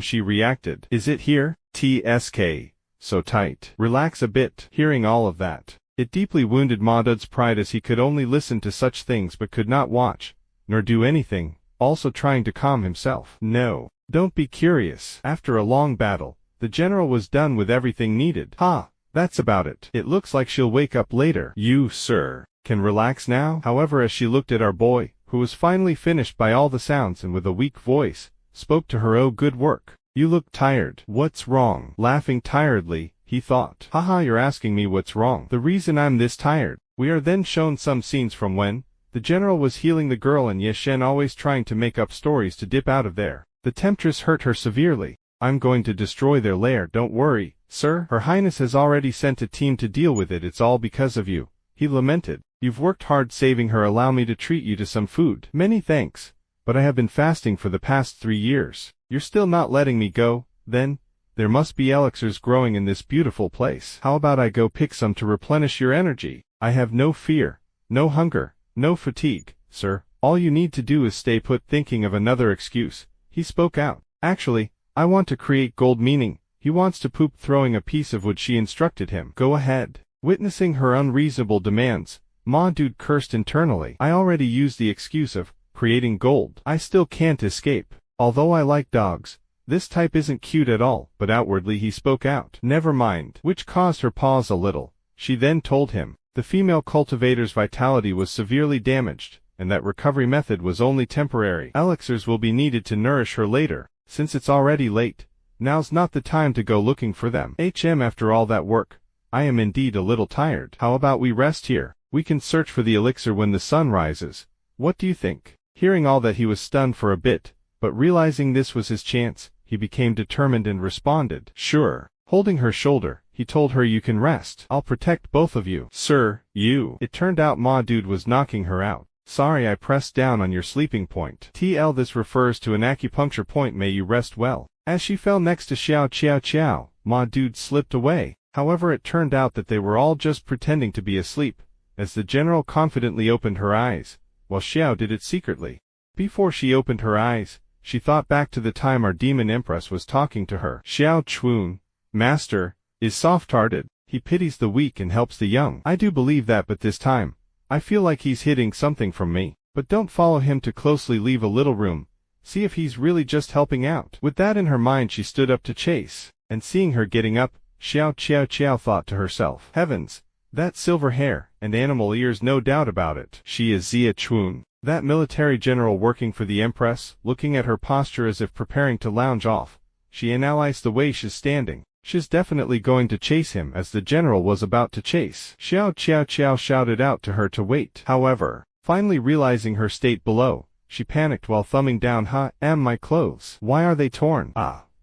She reacted. Is it here? TSK. So tight. Relax a bit. Hearing all of that, It deeply wounded Ma Dud's pride as he could only listen to such things but could not watch, nor do anything, also trying to calm himself. No, don't be curious. After a long battle, the general was done with everything needed. Ha, that's about it. It looks like she'll wake up later. You, sir, can relax now. However, as she looked at our boy, who was finally finished by all the sounds and with a weak voice, spoke to her, "Oh, good work. You look tired." What's wrong? Laughing tiredly, he thought. Haha, you're asking me what's wrong. The reason I'm this tired. We are then shown some scenes from when the general was healing the girl and Yeshen always trying to make up stories to dip out of there. The temptress hurt her severely. I'm going to destroy their lair. Don't worry, sir. Her Highness has already sent a team to deal with it. It's all because of you, he lamented. You've worked hard saving her. Allow me to treat you to some food. Many thanks, but I have been fasting for the past 3 years. You're still not letting me go? Then, there must be elixirs growing in this beautiful place. How about I go pick some to replenish your energy? I have no fear, no hunger, no fatigue, sir. All you need to do is stay put. Thinking of another excuse, he spoke out. Actually, I want to create gold. Meaning, he wants to poop. Throwing a piece of wood, she instructed him. Go ahead. Witnessing her unreasonable demands, Ma Dude cursed internally. I already used the excuse of creating gold. I still can't escape. Although I like dogs, this type isn't cute at all. But outwardly he spoke out. Never mind. Which caused her pause a little. She then told him the female cultivator's vitality was severely damaged, and that recovery method was only temporary. Elixirs will be needed to nourish her later. Since it's already late, now's not the time to go looking for them. After all that work, I am indeed a little tired. How about we rest here? We can search for the elixir when the sun rises. What do you think? Hearing all that, he was stunned for a bit, but realizing this was his chance, he became determined and responded. Sure. Holding her shoulder, he told her, you can rest. I'll protect both of you. Sir, you. It turned out Ma Dude was knocking her out. Sorry, I pressed down on your sleeping point. This refers to an acupuncture point. May you rest well. As she fell next to Xiao, Ma Dude slipped away. However, it turned out that they were all just pretending to be asleep, as the general confidently opened her eyes, while Xiao did it secretly. Before she opened her eyes, she thought back to the time our demon Empress was talking to her. Xiao Chun, Master, is soft-hearted. He pities the weak and helps the young. I do believe that, but this time, I feel like he's hiding something from me. But don't follow him too closely. Leave a little room. See if he's really just helping out. With that in her mind, she stood up to chase. And seeing her getting up, Xiao thought to herself, heavens, that silver hair and animal ears, no doubt about it. She is Xia Chun, that military general working for the Empress. Looking at her posture as if preparing to lounge off, she analyzed the way she's standing. She's definitely going to chase him, as the general was about to chase. Xiao shouted out to her to wait. However, finally realizing her state below, she panicked while thumbing down. My clothes. Why are they torn?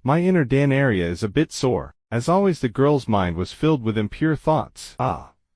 My inner Dan area is a bit sore. As always, the girl's mind was filled with impure thoughts.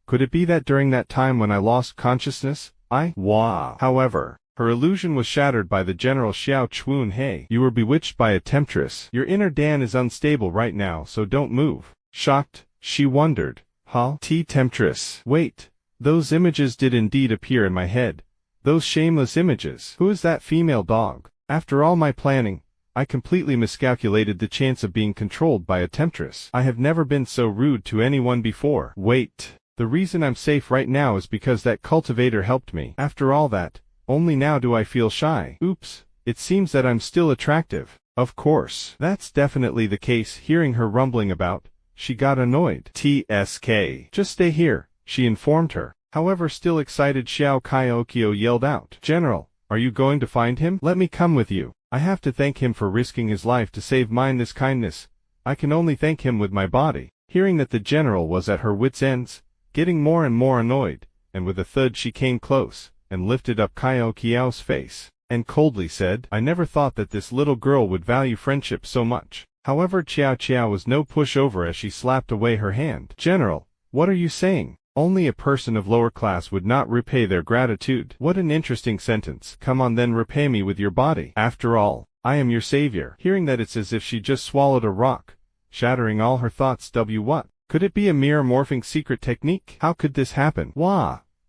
Could it be that during that time when I lost consciousness, However, her illusion was shattered by the general. Xiao Chun, hey, you were bewitched by a temptress. Your inner Dan is unstable right now, so don't move. Shocked, she wondered, temptress. Wait, those images did indeed appear in my head. Those shameless images. Who is that female dog? After all my planning, I completely miscalculated the chance of being controlled by a temptress. I have never been so rude to anyone before. Wait, the reason I'm safe right now is because that cultivator helped me. After all that, only now do I feel shy. Oops, it seems that I'm still attractive. Of course, that's definitely the case. Hearing her rumbling about, she got annoyed. Just stay here, she informed her. However, still excited, Xiao Kaiokio yelled out, General, are you going to find him? Let me come with you. I have to thank him for risking his life to save mine. This kindness, I can only thank him with my body. Hearing that the general was at her wits' ends, getting more and more annoyed, and with a thud she came close, and lifted up Kaiokio's face, and coldly said, I never thought that this little girl would value friendship so much. However, Xiao was no pushover as she slapped away her hand. General, what are you saying? Only a person of lower class would not repay their gratitude. What an interesting sentence. Come on then, repay me with your body. After all, I am your savior. Hearing that, it's as if she just swallowed a rock, shattering all her thoughts. What? Could it be a mirror morphing secret technique? How could this happen?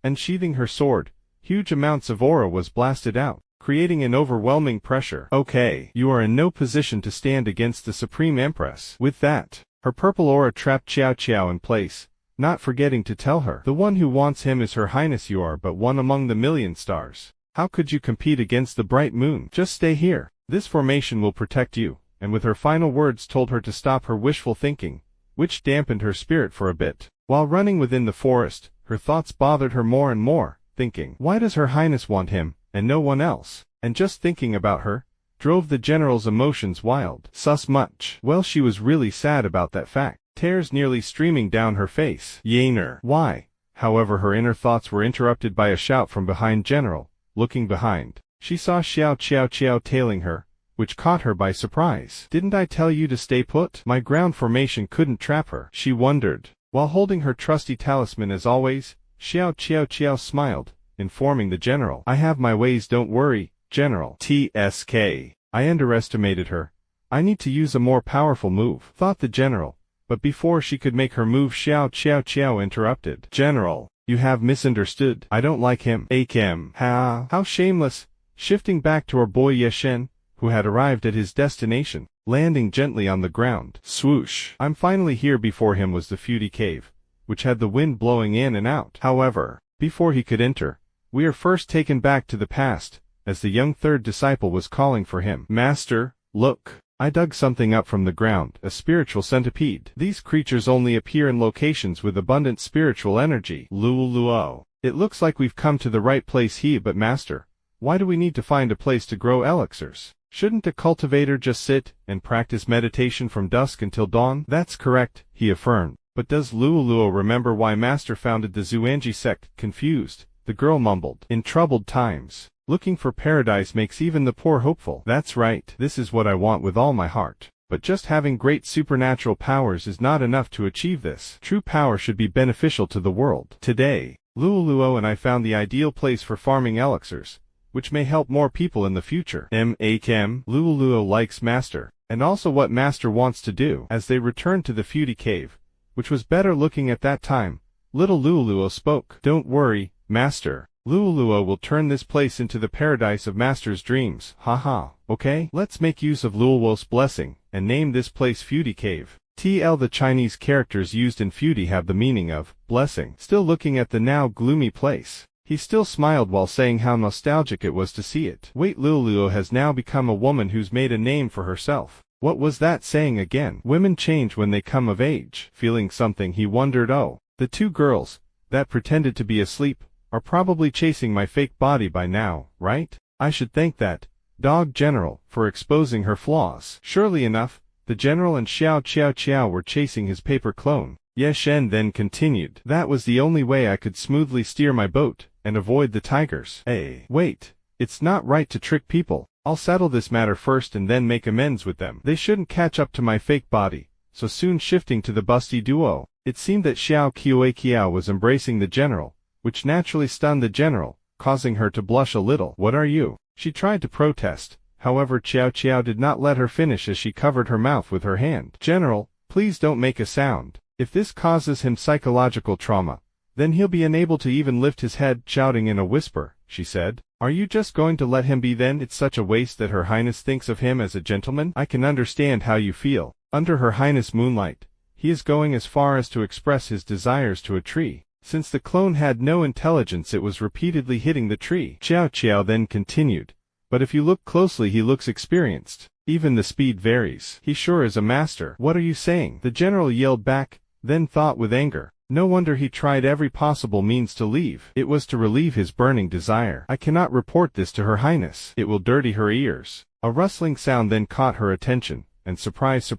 And sheathing her sword, huge amounts of aura was blasted out, creating an overwhelming pressure. Okay, you are in no position to stand against the Supreme Empress. With that, her purple aura trapped Xiao in place, not forgetting to tell her. The one who wants him is Her Highness. You are but one among the million stars. How could you compete against the bright moon? Just stay here. This formation will protect you. And with her final words told her to stop her wishful thinking, which dampened her spirit for a bit. While running within the forest, her thoughts bothered her more and more, thinking, why does Her Highness want him, and no one else? And just thinking about her drove the general's emotions wild. Sus much. Well, she was really sad about that fact. Tears nearly streaming down her face. Yaner. Why? However, her inner thoughts were interrupted by a shout from behind. General. Looking behind, she saw Xiao Qiao tailing her, which caught her by surprise. Didn't I tell you to stay put? My ground formation couldn't trap her, she wondered. While holding her trusty talisman as always, Xiao Qiao smiled, informing the general. I have my ways, don't worry, General. TSK. I underestimated her. I need to use a more powerful move, thought the general. But before she could make her move, Xiao Qiao interrupted. General. You have misunderstood. I don't like him. Akem. How shameless. Shifting back to our boy Yeshen, who had arrived at his destination, landing gently on the ground. Swoosh. I'm finally here. Before him was the Feudy Cave, which had the wind blowing in and out. However, before he could enter, we are first taken back to the past, as the young third disciple was calling for him. Master, look. I dug something up from the ground, a spiritual centipede. These creatures only appear in locations with abundant spiritual energy. Luo. It looks like we've come to the right place. But master, why do we need to find a place to grow elixirs? Shouldn't a cultivator just sit and practice meditation from dusk until dawn? That's correct, he affirmed. But does Luo remember why master founded the Xuanji sect? Confused, the girl mumbled. In troubled times, looking for paradise makes even the poor hopeful. That's right. This is what I want with all my heart. But just having great supernatural powers is not enough to achieve this. True power should be beneficial to the world. Today, Luo and I found the ideal place for farming elixirs, which may help more people in the future. Luo likes master, and also what master wants to do. As they returned to the Feudy Cave, which was better looking at that time, little Luo spoke. Don't worry, master. Luo will turn this place into the paradise of master's dreams. Haha, okay? Let's make use of Luo's blessing, and name this place Feudy Cave. The Chinese characters used in Feudy have the meaning of blessing. Still looking at the now gloomy place, he still smiled while saying how nostalgic it was to see it. Wait, Luo has now become a woman who's made a name for herself. What was that saying again? Women change when they come of age. Feeling something, he wondered. Oh, the two girls that pretended to be asleep are probably chasing my fake body by now, right? I should thank that dog general for exposing her flaws. Surely enough, the general and Xiao Qiao were chasing his paper clone. Yeshen then continued. That was the only way I could smoothly steer my boat and avoid the tigers. Hey, wait, it's not right to trick people. I'll settle this matter first and then make amends with them. They shouldn't catch up to my fake body. So soon shifting to the busty duo, it seemed that Xiao Qiao was embracing the general, which naturally stunned the general, causing her to blush a little. What are you? She tried to protest, however Qiao did not let her finish as she covered her mouth with her hand. General, please don't make a sound. If this causes him psychological trauma, then he'll be unable to even lift his head. Shouting in a whisper, she said, are you just going to let him be then? It's such a waste that Her Highness thinks of him as a gentleman. I can understand how you feel. Under Her Highness moonlight, he is going as far as to express his desires to a tree. Since the clone had no intelligence, it was repeatedly hitting the tree. Qiao then continued. But if you look closely, he looks experienced. Even the speed varies. He sure is a master. What are you saying? The general yelled back, then thought with anger. No wonder he tried every possible means to leave. It was to relieve his burning desire. I cannot report this to Her Highness. It will dirty her ears. A rustling sound then caught her attention, and surprise,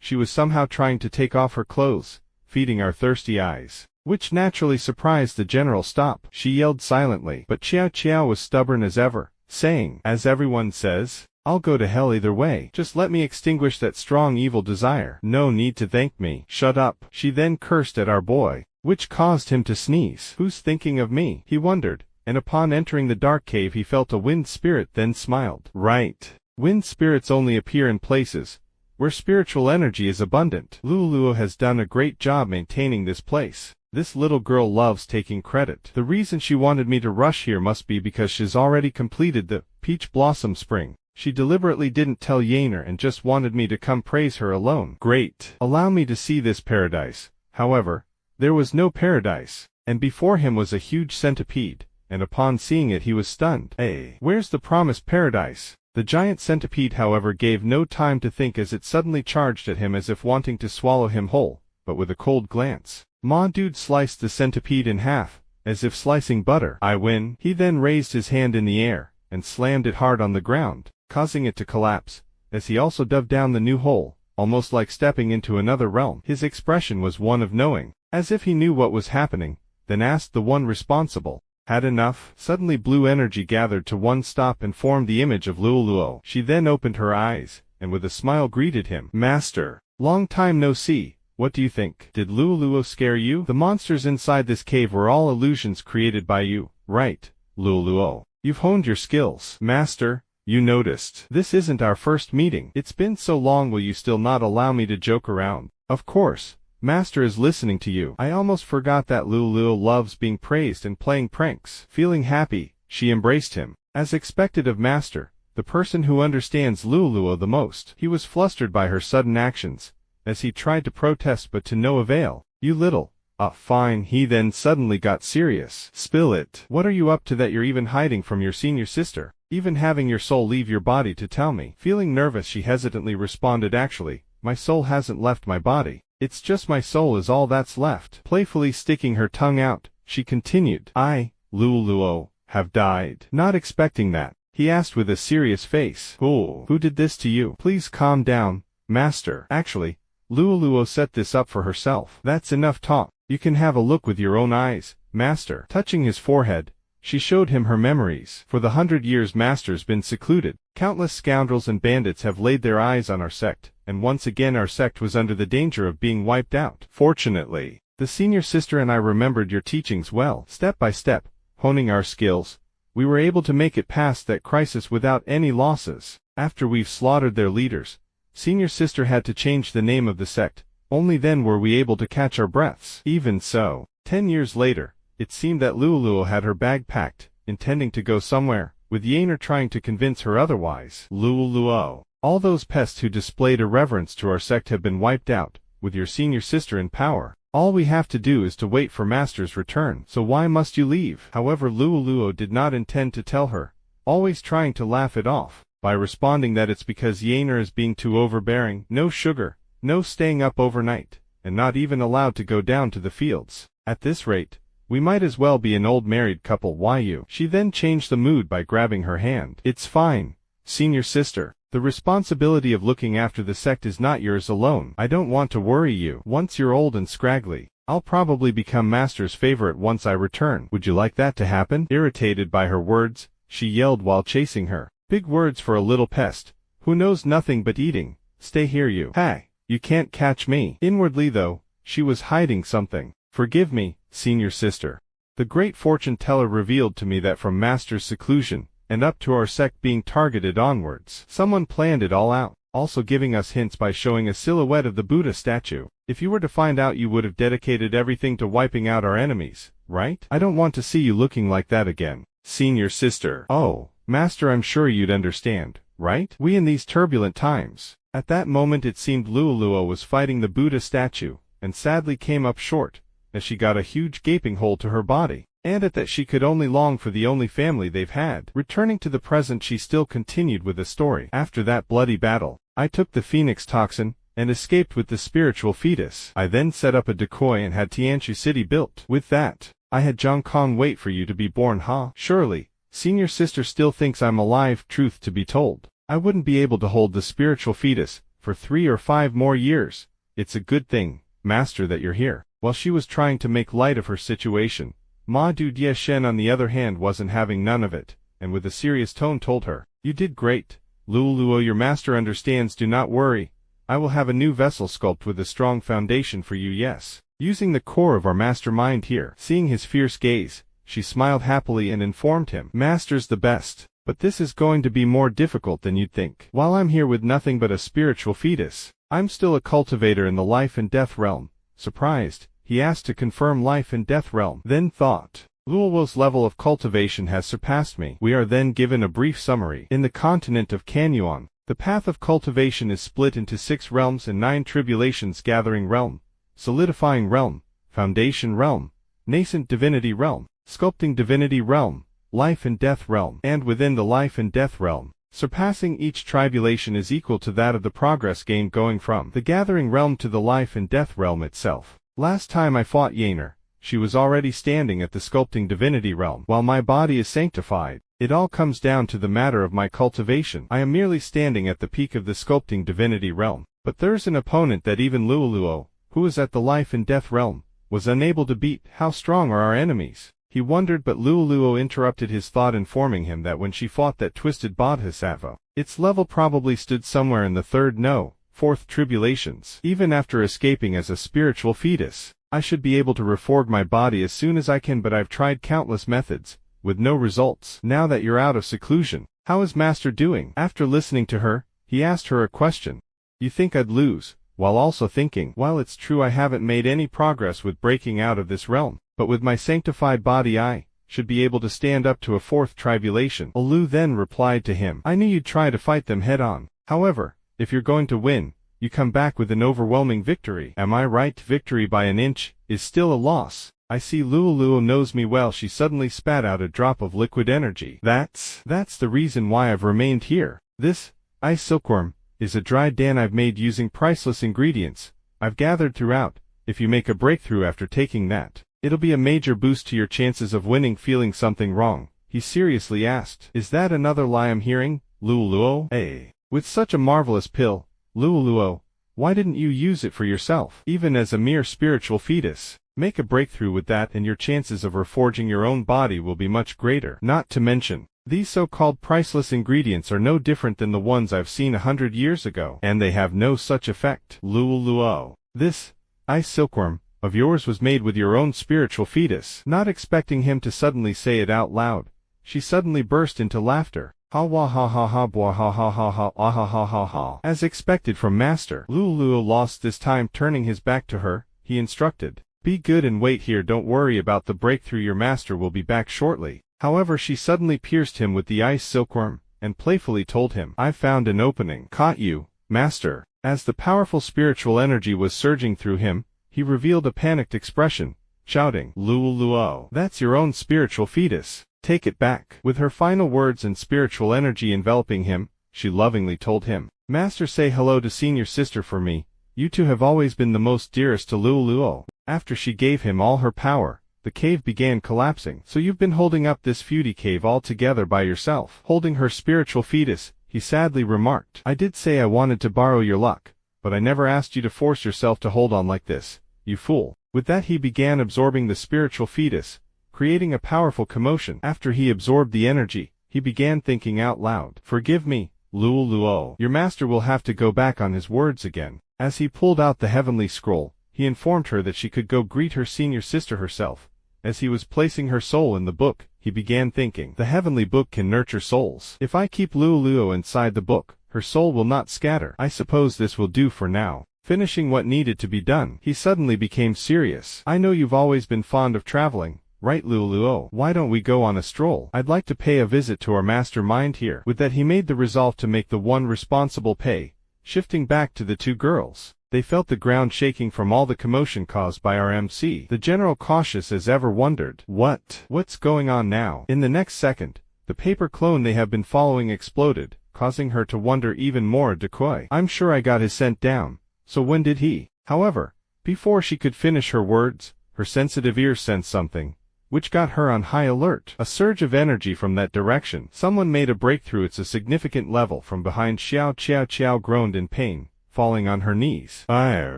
she was somehow trying to take off her clothes, feeding our thirsty eyes. Which naturally surprised the general. Stop, she yelled silently. But Qiao was stubborn as ever, saying, as everyone says, I'll go to hell either way. Just let me extinguish that strong evil desire. No need to thank me. Shut up. She then cursed at our boy, which caused him to sneeze. Who's thinking of me? He wondered, and upon entering the dark cave he felt a wind spirit, then smiled. Right. Wind spirits only appear in places where spiritual energy is abundant. Luo has done a great job maintaining this place. This little girl loves taking credit. The reason she wanted me to rush here must be because she's already completed the Peach Blossom Spring. She deliberately didn't tell Yaner and just wanted me to come praise her alone. Great. Allow me to see this paradise. However, There was no paradise, and before him was a huge centipede, and upon seeing it he was stunned. Hey, where's the promised paradise? The giant centipede, however, gave no time to think as it suddenly charged at him as if wanting to swallow him whole, but with a cold glance. Ma Dude sliced the centipede in half, as if slicing butter. I win. He then raised his hand in the air, and slammed it hard on the ground, causing it to collapse, as he also dove down the new hole, almost like stepping into another realm. His expression was one of knowing, as if he knew what was happening, then asked the one responsible, "Had enough?" Suddenly blue energy gathered to one stop and formed the image of Luoluo. She then opened her eyes, and with a smile greeted him. "Master, long time no see. What do you think? Did Luoluo scare you? The monsters inside this cave were all illusions created by you, right, Luoluo? You've honed your skills." "Master, you noticed. This isn't our first meeting. It's been so long, will you still not allow me to joke around?" "Of course. Master is listening to you. I almost forgot that Luoluo loves being praised and playing pranks." Feeling happy, she embraced him. As expected of Master, the person who understands Luoluo the most. He was flustered by her sudden actions, as he tried to protest but to no avail. "You little..." Fine." He then suddenly got serious. "Spill it. What are you up to that you're even hiding from your senior sister? Even having your soul leave your body to tell me?" Feeling nervous, she hesitantly responded, "Actually, my soul hasn't left my body. It's just my soul is all that's left." Playfully sticking her tongue out, she continued, "I, Luoluo, have died." Not expecting that, he asked with a serious face, "Oh, who did this to you?" "Please calm down, Master. Actually, Luoluo set this up for herself." "That's enough talk. You can have a look with your own eyes, Master." Touching his forehead, she showed him her memories. "For the 100 years Master's been secluded, countless scoundrels and bandits have laid their eyes on our sect, and once again our sect was under the danger of being wiped out. Fortunately, the senior sister and I remembered your teachings well. Step by step, honing our skills, we were able to make it past that crisis without any losses. After we've slaughtered their leaders, senior sister had to change the name of the sect. Only then were we able to catch our breaths." Even so, 10 years later, it seemed that Luoluo had her bag packed, intending to go somewhere, with Yaner trying to convince her otherwise. "Luoluo, all those pests who displayed irreverence to our sect have been wiped out, with your senior sister in power. All we have to do is to wait for Master's return. So why must you leave?" However, Luoluo did not intend to tell her, always trying to laugh it off, by responding that it's because Yaner is being too overbearing. No sugar, no staying up overnight, and not even allowed to go down to the fields. At this rate, we might as well be an old married couple. Why you? She then changed the mood by grabbing her hand. "It's fine, senior sister. The responsibility of looking after the sect is not yours alone. I don't want to worry you. Once you're old and scraggly, I'll probably become Master's favorite once I return. Would you like that to happen?" Irritated by her words, she yelled while chasing her. "Big words for a little pest, who knows nothing but eating. Stay here you. Hey, you can't catch me." Inwardly though, she was hiding something. "Forgive me, senior sister. The great fortune teller revealed to me that from Master's seclusion, and up to our sect being targeted onwards, someone planned it all out, also giving us hints by showing a silhouette of the Buddha statue. If you were to find out, you would have dedicated everything to wiping out our enemies, right? I don't want to see you looking like that again, senior sister." "Oh, Master, I'm sure you'd understand, right? We in these turbulent times." At that moment it seemed Luoluo was fighting the Buddha statue, and sadly came up short, as she got a huge gaping hole to her body, and at that she could only long for the only family they've had. Returning to the present, she still continued with the story. "After that bloody battle, I took the Phoenix toxin, and escaped with the spiritual fetus. I then set up a decoy and had Tianshu City built. With that, I had Zhang Kong wait for you to be born, huh? Surely, senior sister still thinks I'm alive. Truth to be told, I wouldn't be able to hold the spiritual fetus for 3 or 5 more years. It's a good thing, Master, that you're here." While she was trying to make light of her situation, Ma Du Shen on the other hand wasn't having none of it, and with a serious tone told her, "You did great, Luoluo. Your master understands. Do not worry. I will have a new vessel sculpted with a strong foundation for you. Yes, using the core of our mastermind here." Seeing his fierce gaze, she smiled happily and informed him, "Master's the best, but this is going to be more difficult than you'd think. While I'm here with nothing but a spiritual fetus, I'm still a cultivator in the life and death realm." Surprised, he asked to confirm life and death realm, then thought, "Luoluo's level of cultivation has surpassed me." We are then given a brief summary. In the continent of Canyuan, the path of cultivation is split into 6 realms and 9 tribulations: gathering realm, solidifying realm, Foundation Realm, Nascent Divinity Realm, Sculpting Divinity Realm, Life and Death Realm, and within the Life and Death Realm. Surpassing each tribulation is equal to that of the progress gained going from the Gathering Realm to the Life and Death Realm itself. Last time I fought Yaner, she was already standing at the Sculpting Divinity Realm. While my body is sanctified, it all comes down to the matter of my cultivation. I am merely standing at the peak of the Sculpting Divinity Realm. But there's an opponent that even Luoluo, who is at the Life and Death Realm, was unable to beat. How strong are our enemies? He wondered, but Luoluo interrupted his thought, informing him that when she fought that twisted Bodhisattva, its level probably stood somewhere in the fourth tribulations. Even after escaping as a spiritual fetus, I should be able to reforge my body as soon as I can, but I've tried countless methods, with no results. Now that you're out of seclusion, how is Master doing? After listening to her, he asked her a question. You think I'd lose, while also thinking, while it's true I haven't made any progress with breaking out of this realm, but with my sanctified body I should be able to stand up to a fourth tribulation. Lu then replied to him, I knew you'd try to fight them head on. However, if you're going to win, you come back with an overwhelming victory. Am I right? Victory by an inch is still a loss. I see Luoluo knows me well. She suddenly spat out a drop of liquid energy. That's the reason why I've remained here. This ice silkworm is a dried dan I've made using priceless ingredients I've gathered throughout. If you make a breakthrough after taking that, it'll be a major boost to your chances of winning. Feeling something wrong, he seriously asked, is that another lie I'm hearing, Luoluo? With such a marvelous pill, Luoluo, why didn't you use it for yourself? Even as a mere spiritual fetus, make a breakthrough with that and your chances of reforging your own body will be much greater. Not to mention, these so-called priceless ingredients are no different than the ones I've seen 100 years ago, and they have no such effect. Luoluo, this ice silkworm of yours was made with your own spiritual fetus. Not expecting him to suddenly say it out loud, she suddenly burst into laughter. Ha wah ha ha ha blah ha ha ha ha ah ha ha ha ha. As expected from Master, Luoluo lost this time. Turning his back to her, he instructed, be good and wait here. Don't worry about the breakthrough. Your master will be back shortly. However, she suddenly pierced him with the ice silkworm, and playfully told him, I've found an opening. Caught you, Master. As the powerful spiritual energy was surging through him, he revealed a panicked expression, shouting, Luoluo, that's your own spiritual fetus. Take it back. With her final words and spiritual energy enveloping him, she lovingly told him, Master, say hello to senior sister for me. You two have always been the most dearest to Luoluo. After she gave him all her power, the cave began collapsing. So you've been holding up this feudy cave all together by yourself. Holding her spiritual fetus, he sadly remarked, I did say I wanted to borrow your luck, but I never asked you to force yourself to hold on like this, you fool. With that he began absorbing the spiritual fetus, creating a powerful commotion. After he absorbed the energy, he began thinking out loud, forgive me, Luoluo. Your master will have to go back on his words again. As he pulled out the heavenly scroll, he informed her that she could go greet her senior sister herself. As he was placing her soul in the book, he began thinking, the heavenly book can nurture souls. If I keep Luoluo inside the book, her soul will not scatter. I suppose this will do for now. Finishing what needed to be done, he suddenly became serious. I know you've always been fond of traveling, right Luoluo? Why don't we go on a stroll? I'd like to pay a visit to our mastermind here. With that he made the resolve to make the one responsible pay. Shifting back to the two girls, they felt the ground shaking from all the commotion caused by our MC. The general, cautious as ever, wondered, what's going on now? In the next second, the paper clone they have been following exploded, causing her to wonder even more. Decoy, I'm sure I got his scent down, so when did he? However, before she could finish her words, her sensitive ears sensed something, which got her on high alert. A surge of energy from that direction. Someone made a breakthrough. It's a significant level. From behind, Xiao Qiao groaned in pain, falling on her knees.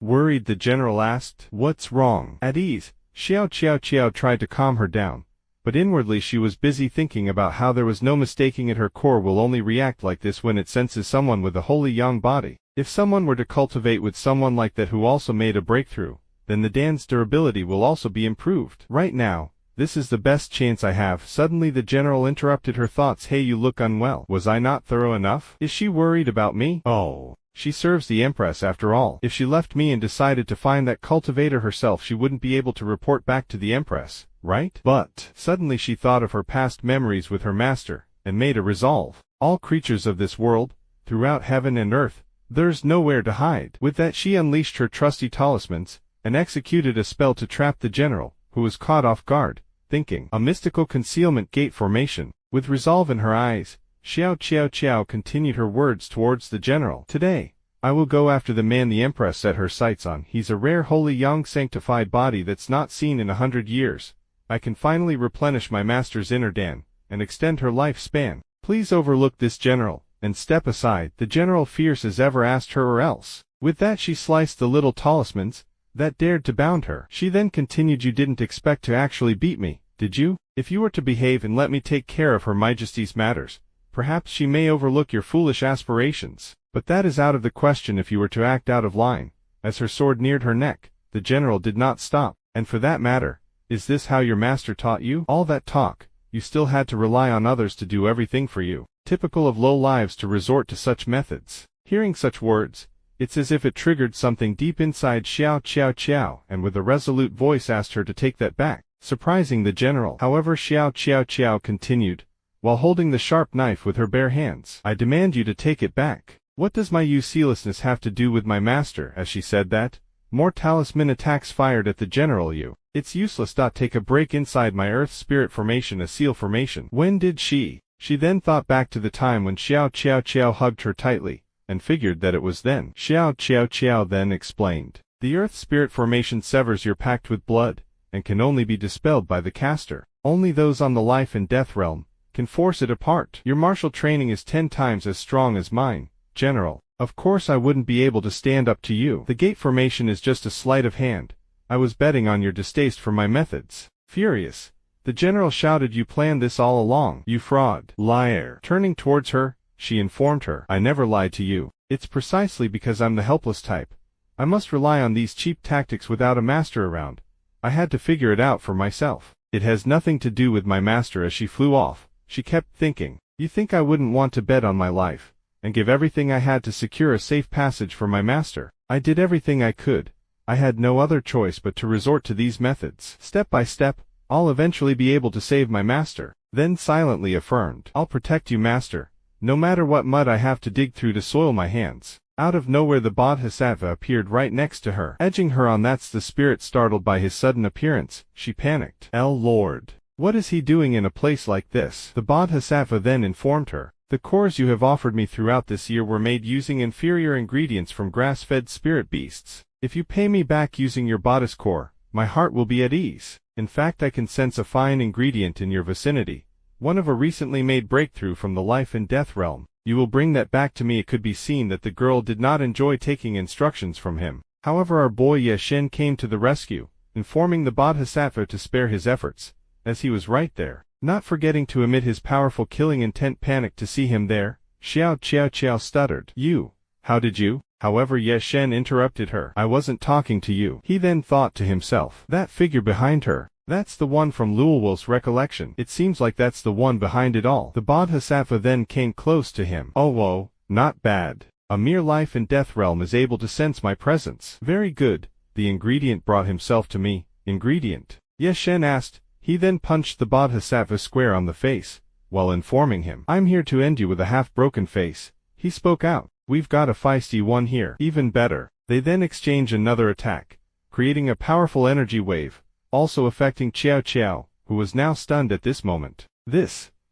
Worried, the general asked, what's wrong? At ease, Xiao Qiao tried to calm her down, but inwardly she was busy thinking about how there was no mistaking it. Her core will only react like this when it senses someone with a wholly young body. If someone were to cultivate with someone like that who also made a breakthrough, then the Dan's durability will also be improved. Right now, this is the best chance I have. Suddenly the general interrupted her thoughts. Hey, you look unwell. Was I not thorough enough? Is she worried about me? Oh, she serves the Empress after all. If she left me and decided to find that cultivator herself, she wouldn't be able to report back to the Empress, right? But suddenly she thought of her past memories with her master, and made a resolve. All creatures of this world, throughout heaven and earth, there's nowhere to hide. With that she unleashed her trusty talismans, and executed a spell to trap the general, who was caught off guard, thinking. A mystical concealment gate formation. With resolve in her eyes, Xiao Qiao continued her words towards the general. Today, I will go after the man the Empress set her sights on. He's a rare holy young sanctified body that's not seen in 100 years. I can finally replenish my master's inner Dan, and extend her lifespan. Please overlook this general, and step aside. The general fierce as ever asked her or else. With that she sliced the little talismans that dared to bound her. She then continued, you didn't expect to actually beat me, did you? If you were to behave and let me take care of Her Majesty's matters, perhaps she may overlook your foolish aspirations. But that is out of the question if you were to act out of line. As her sword neared her neck, the general did not stop. And for that matter, is this how your master taught you? All that talk, you still had to rely on others to do everything for you. Typical of low lives to resort to such methods. Hearing such words, it's as if it triggered something deep inside Xiao, and with a resolute voice asked her to take that back, surprising the general. However, Xiao continued, while holding the sharp knife with her bare hands. I demand you to take it back. What does my uselessness have to do with my master? As she said that, more talisman attacks fired at the general. It's useless. Take a break inside my earth spirit formation, a seal formation. When did she? She then thought back to the time when Xiao hugged her tightly, and figured that it was then. Xiao then explained. The earth spirit formation severs your pact with blood, and can only be dispelled by the caster. Only those on the life and death realm can force it apart. Your martial training is 10 times as strong as mine, General. Of course I wouldn't be able to stand up to you. The gate formation is just a sleight of hand. I was betting on your distaste for my methods. Furious, the general shouted, you planned this all along, you fraud. Liar. Turning towards her, she informed her, I never lied to you. It's precisely because I'm the helpless type. I must rely on these cheap tactics without a master around. I had to figure it out for myself. It has nothing to do with my master. As she flew off, she kept thinking, you think I wouldn't want to bet on my life and give everything I had to secure a safe passage for my master? I did everything I could. I had no other choice but to resort to these methods. Step by step, I'll eventually be able to save my master. Then silently affirmed, I'll protect you, master, no matter what mud I have to dig through to soil my hands. Out of nowhere the Bodhisattva appeared right next to her, edging her on. That's the spirit. Startled by his sudden appearance, she panicked. Lord, what is he doing in a place like this? The Bodhisattva then informed her, the cores you have offered me throughout this year were made using inferior ingredients from grass-fed spirit beasts. If you pay me back using your bodice core, my heart will be at ease. In fact, I can sense a fine ingredient in your vicinity, one of a recently made breakthrough from the life and death realm. You will bring that back to me. It could be seen that the girl did not enjoy taking instructions from him. However, our boy Ye Shen came to the rescue, informing the Bodhisattva to spare his efforts, as he was right there, not forgetting to emit his powerful killing intent. Panicked to see him there, Xiao stuttered. You? How did you? However, Ye Shen interrupted her. I wasn't talking to you. He then thought to himself, that figure behind her, that's the one from Luowulf's recollection. It seems like that's the one behind it all. The Bodhisattva then came close to him. Oh whoa, not bad. A mere life and death realm is able to sense my presence. Very good. The ingredient brought himself to me. Ingredient? Ye Shen asked. He then punched the Bodhisattva square on the face, while informing him, I'm here to end you with a half-broken face. He spoke out. We've got a feisty one here. Even better. They then exchange another attack, creating a powerful energy wave, also affecting Qiao, who was now stunned at this moment.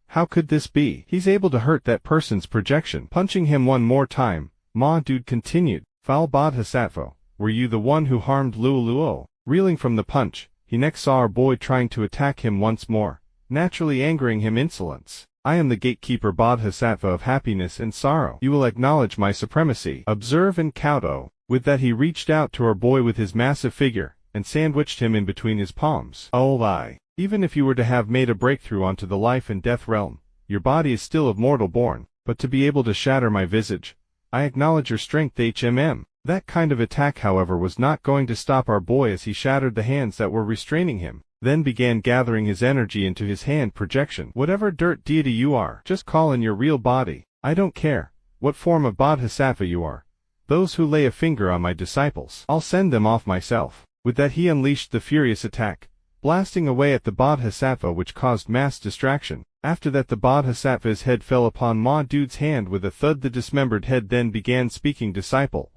How could this be? He's able to hurt that person's projection. Punching him one more time, Ma Dude continued, foul Bodhisattva, were you the one who harmed Luo? Reeling from the punch, he next saw our boy trying to attack him once more, naturally angering him. Insolence. I am the gatekeeper Bodhisattva of happiness and sorrow. You will acknowledge my supremacy. Observe and kowtow. With that he reached out to our boy with his massive figure, and sandwiched him in between his palms. Oh I. Even if you were to have made a breakthrough onto the life and death realm, your body is still of mortal born, but to be able to shatter my visage, I acknowledge your strength. That kind of attack, however, was not going to stop our boy, as he shattered the hands that were restraining him, then began gathering his energy into his hand projection. Whatever dirt deity you are, just call in your real body. I don't care what form of Bodhisattva you are. Those who lay a finger on my disciples, I'll send them off myself. With that he unleashed the furious attack, blasting away at the Bodhisattva, which caused mass distraction. After that the Bodhisattva's head fell upon Ma Dude's hand with a thud. The dismembered head then began speaking. Disciple,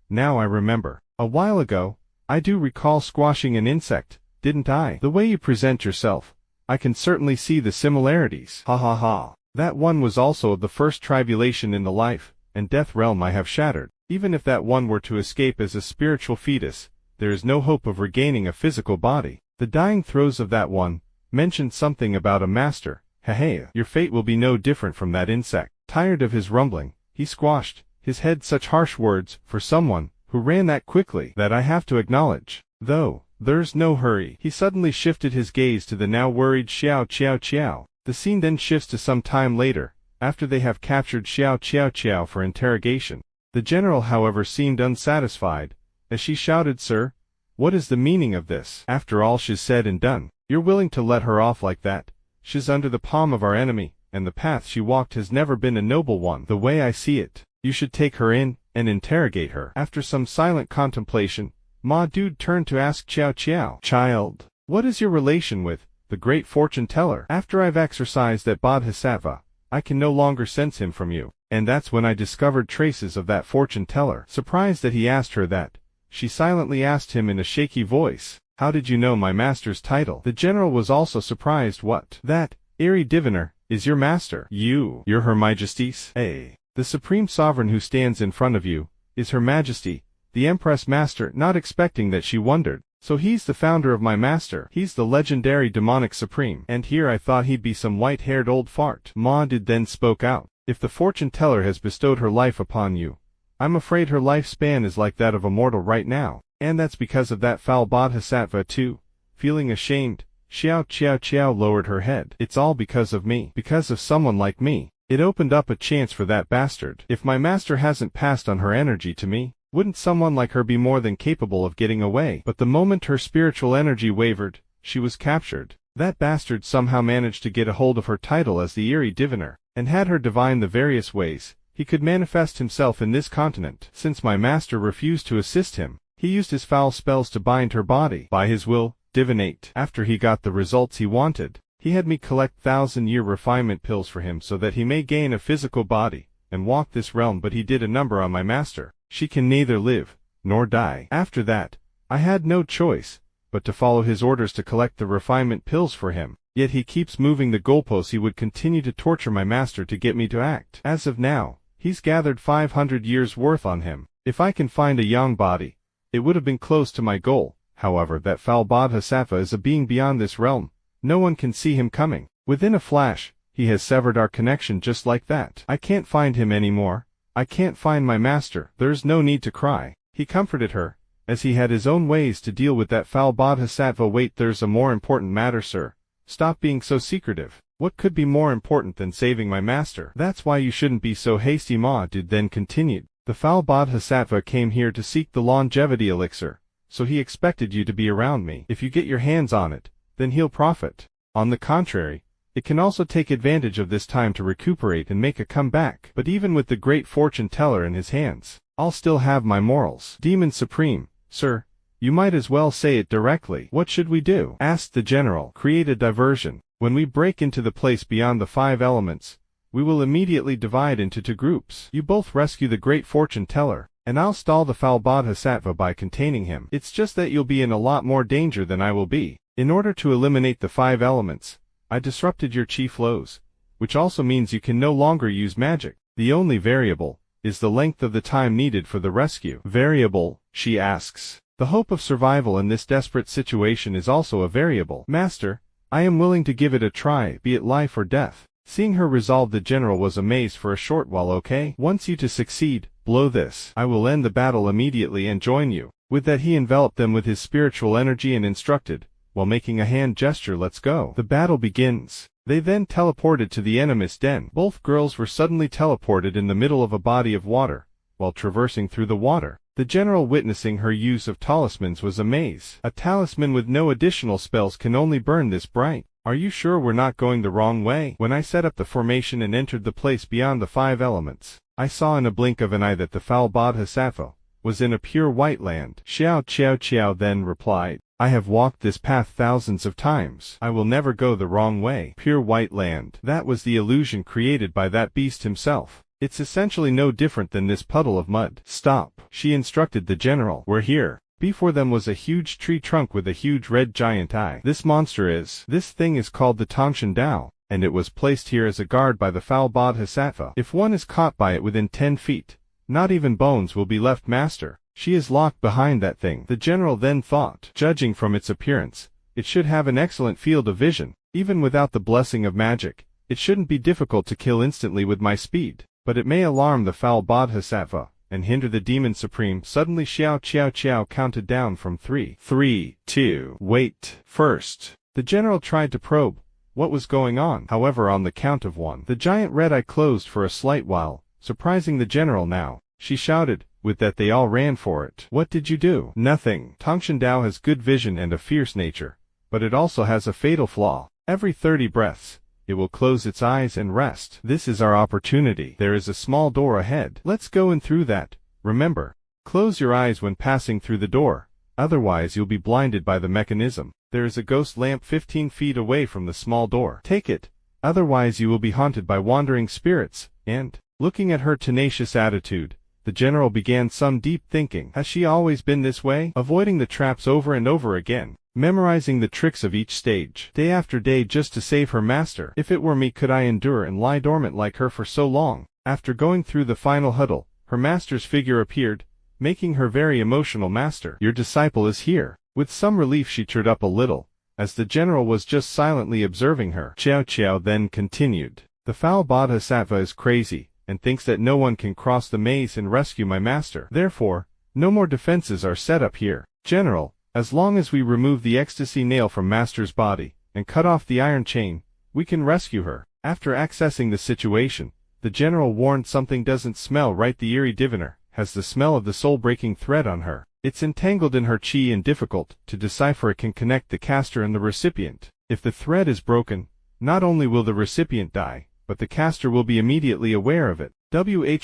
now I remember. A while ago, I do recall squashing an insect, didn't I? The way you present yourself, I can certainly see the similarities. Ha ha ha. That one was also of the first tribulation in the life and death realm I have shattered. Even if that one were to escape as a spiritual fetus, there is no hope of regaining a physical body. The dying throes of that one mentioned something about a master. Hey, your fate will be no different from that insect. Tired of his rumbling, he squashed his head. Such harsh words for someone who ran that quickly, that I have to acknowledge. Though there's no hurry. He suddenly shifted his gaze to the now worried Xiao Qiao Qiao. The scene then shifts to some time later, after they have captured Xiao Qiao Qiao for interrogation. The general, however, seemed unsatisfied, as she shouted, "Sir, what is the meaning of this? After all she's said and done, you're willing to let her off like that? She's under the palm of our enemy, and the path she walked has never been a noble one. The way I see it, you should take her in and interrogate her." After some silent contemplation, Ma Dude turned to ask Qiao Qiao, "Child, what is your relation with the great fortune teller? After I've exorcised that bodhisattva, I can no longer sense him from you." And that's when I discovered traces of that fortune teller. Surprised that he asked her that, she silently asked him in a shaky voice, "How did you know my master's title?" The general was also surprised. "What? That airy diviner is your master? You're her majesty's? The supreme sovereign who stands in front of you is her majesty, the Empress master." Not expecting that, she wondered. "So he's the founder of my master. He's the legendary demonic supreme. And here I thought he'd be some white-haired old fart." Ma Did then spoke out, "If the fortune teller has bestowed her life upon you, I'm afraid her lifespan is like that of a mortal right now. And that's because of that foul bodhisattva too." Feeling ashamed, Xiao Qiao Qiao lowered her head. "It's all because of me. Because of someone like me. It opened up a chance for that bastard. If my master hasn't passed on her energy to me, wouldn't someone like her be more than capable of getting away?" But the moment her spiritual energy wavered, she was captured. That bastard somehow managed to get a hold of her title as the eerie diviner, and had her divine the various ways he could manifest himself in this continent. Since my master refused to assist him, he used his foul spells to bind her body by his will, divinate. After he got the results he wanted, he had me collect 1,000-year refinement pills for him so that he may gain a physical body and walk this realm. But he did a number on my master. She can neither live nor die. After that, I had no choice but to follow his orders to collect the refinement pills for him. Yet he keeps moving the goalposts. He would continue to torture my master to get me to act. As of now, he's gathered 500 years worth on him. If I can find a young body, it would have been close to my goal. However, that foul bodhisattva is a being beyond this realm. No one can see him coming. Within a flash, he has severed our connection just like that. I can't find him anymore. I can't find my master. There's no need to cry." He comforted her, as he had his own ways to deal with that foul bodhisattva. "Wait, there's a more important matter, sir. Stop being so secretive. What could be more important than saving my master? That's why you shouldn't be so hasty." Ma Did then continued, "The foul bodhisattva came here to seek the longevity elixir, so he expected you to be around me. If you get your hands on it, then he'll profit. On the contrary, it can also take advantage of this time to recuperate and make a comeback. But even with the great fortune teller in his hands, I'll still have my morals." "Demon Supreme, sir, you might as well say it directly. What should we do?" asked the general. "Create a diversion. When we break into the place beyond the 5 elements, we will immediately divide into 2 groups. You both rescue the great fortune teller, and I'll stall the foul bodhisattva by containing him. It's just that you'll be in a lot more danger than I will be. In order to eliminate the 5 elements, I disrupted your chi flows, which also means you can no longer use magic. The only variable is the length of the time needed for the rescue." "Variable?" she asks. "The hope of survival in this desperate situation is also a variable." "Master, I am willing to give it a try, be it life or death." Seeing her resolve, the general was amazed for a short while. "Okay, once you to succeed, blow this. I will end the battle immediately and join you." With that he enveloped them with his spiritual energy and instructed, while making a hand gesture, "Let's go. The battle begins." They then teleported to the enemy's den. Both girls were suddenly teleported in the middle of a body of water, while traversing through the water. The general, witnessing her use of talismans, was amazed. "A talisman with no additional spells can only burn this bright. Are you sure we're not going the wrong way?" When I set up the formation and entered the place beyond the 5 elements, I saw in a blink of an eye that the foul bodhisattva was in a pure white land. Xiao Qiao Qiao then replied, "I have walked this path thousands of times. I will never go the wrong way." Pure white land. That was the illusion created by that beast himself. It's essentially no different than this puddle of mud. "Stop," she instructed the general. "We're here. Before them was a huge tree trunk with a huge red giant eye. This thing is called the Tongshan Dao, and it was placed here as a guard by the foul bodhisattva. If one is caught by it within 10 feet, not even bones will be left, master. She is locked behind that thing. The general then thought, judging from its appearance, it should have an excellent field of vision. Even without the blessing of magic, it shouldn't be difficult to kill instantly with my speed, but it may alarm the foul bodhisattva and hinder the demon supreme. Suddenly Xiao Qiao Qiao counted down from 3, 3, 2, wait. First, the general tried to probe what was going on. However, on the count of 1, the giant red eye closed for a slight while, surprising the general. Now, she shouted. With that they all ran for it. What did you do? Nothing. Tongshan Dao has good vision and a fierce nature, but it also has a fatal flaw. Every 30 breaths, it will close its eyes and rest. This is our opportunity. There is a small door ahead. Let's go in through that. Remember, close your eyes when passing through the door, otherwise you'll be blinded by the mechanism. There is a ghost lamp 15 feet away from the small door. Take it, otherwise you will be haunted by wandering spirits. And, looking at her tenacious attitude, the general began some deep thinking. Has she always been this way? Avoiding the traps over and over again, memorizing the tricks of each stage, day after day, just to save her master. If it were me, could I endure and lie dormant like her for so long? After going through the final huddle, her master's figure appeared, making her very emotional. Master, your disciple is here. With some relief she cheered up a little, as the general was just silently observing her. Qiao Qiao then continued. The foul bodhisattva is crazy, and thinks that no one can cross the maze and rescue my master. Therefore, no more defenses are set up here. General, as long as we remove the ecstasy nail from master's body, and cut off the iron chain, we can rescue her. After accessing the situation, the general warned something doesn't smell right. The eerie diviner has the smell of the soul-breaking thread on her. It's entangled in her chi and difficult to decipher. It can connect the caster and the recipient. If the thread is broken, not only will the recipient die, but the caster will be immediately aware of it.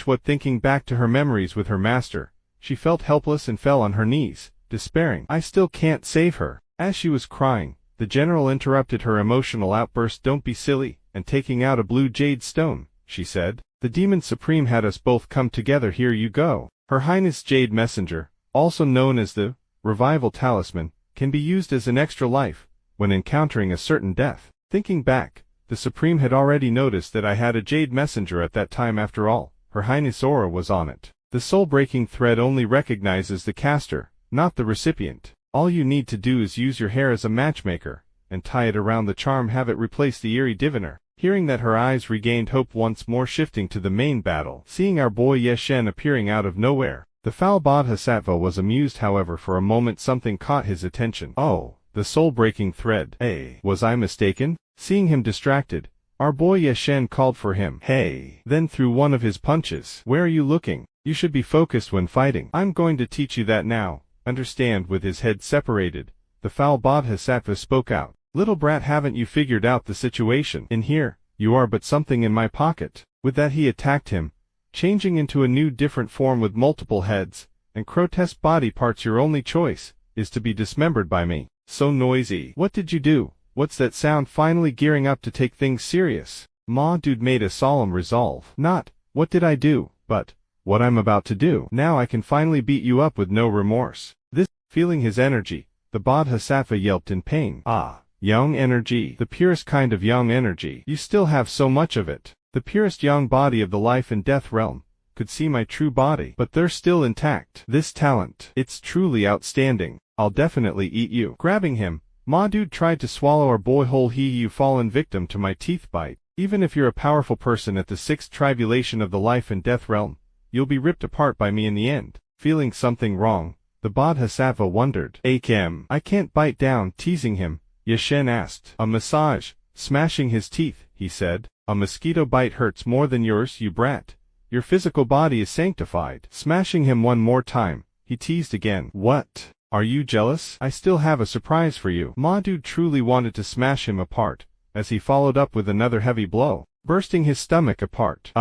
What thinking back to her memories with her master, she felt helpless and fell on her knees, despairing. I still can't save her. As she was crying, the general interrupted her emotional outburst. Don't be silly, and taking out a blue jade stone, she said. The demon supreme had us both come together. Here you go. Her Highness Jade Messenger, also known as the Revival Talisman, can be used as an extra life when encountering a certain death. Thinking back, the Supreme had already noticed that I had a Jade Messenger at that time. After all, her Highness' aura was on it. The soul-breaking thread only recognizes the caster, not the recipient. All you need to do is use your hair as a matchmaker, and tie it around the charm. Have it replace the eerie diviner. Hearing that, her eyes regained hope once more, shifting to the main battle. Seeing our boy Ye Shen appearing out of nowhere, the foul bodhisattva was amused. However, for a moment something caught his attention. Oh, the soul-breaking thread. Hey, was I mistaken? Seeing him distracted, our boy Ye Shen called for him. Hey, then threw one of his punches. Where are you looking? You should be focused when fighting. I'm going to teach you that now. Understand? With his head separated, the foul bodhisattva spoke out. Little brat, haven't you figured out the situation? In here, you are but something in my pocket. With that he attacked him, changing into a new different form with multiple heads and grotesque body parts. Your only choice is to be dismembered by me. So noisy. What did you do? What's that sound? Finally gearing up to take things serious, Ma Dude made a solemn resolve. Not, what did I do, but, what I'm about to do. Now I can finally beat you up with no remorse. This, feeling his energy, the bodhisattva yelped in pain. Ah, yang energy. The purest kind of yang energy. You still have so much of it. The purest yang body of the life and death realm could see my true body, but they're still intact. This talent, it's truly outstanding. I'll definitely eat you. Grabbing him, Ma Dude tried to swallow our boy whole. You fallen victim to my teeth bite. Even if you're a powerful person at the sixth tribulation of the life and death realm, you'll be ripped apart by me in the end. Feeling something wrong, the bodhisattva wondered. Akem, I can't bite down. Teasing him, Ye Shen asked. A massage. Smashing his teeth, he said. A mosquito bite hurts more than yours, you brat. Your physical body is sanctified. Smashing him one more time, he teased again. What? Are you jealous? I still have a surprise for you. Ma Dude truly wanted to smash him apart, as he followed up with another heavy blow, bursting his stomach apart.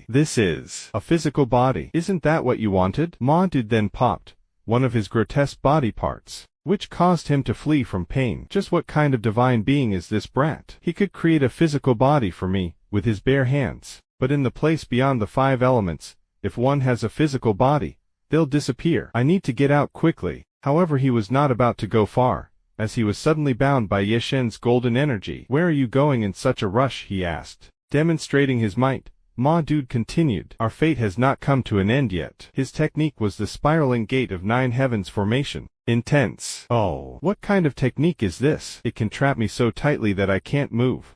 This is a physical body. Isn't that what you wanted? Ma Dude then popped one of his grotesque body parts, which caused him to flee from pain. Just what kind of divine being is this brat? He could create a physical body for me with his bare hands, but in the place beyond the 5 elements, if one has a physical body, they'll disappear. I need to get out quickly. However, he was not about to go far, as he was suddenly bound by Ye Shen's golden energy. "Where are you going in such a rush?" he asked. Demonstrating his might, Ma Dude continued, "Our fate has not come to an end yet." His technique was the spiraling gate of 9 heavens formation. Intense. "Oh, what kind of technique is this? It can trap me so tightly that I can't move."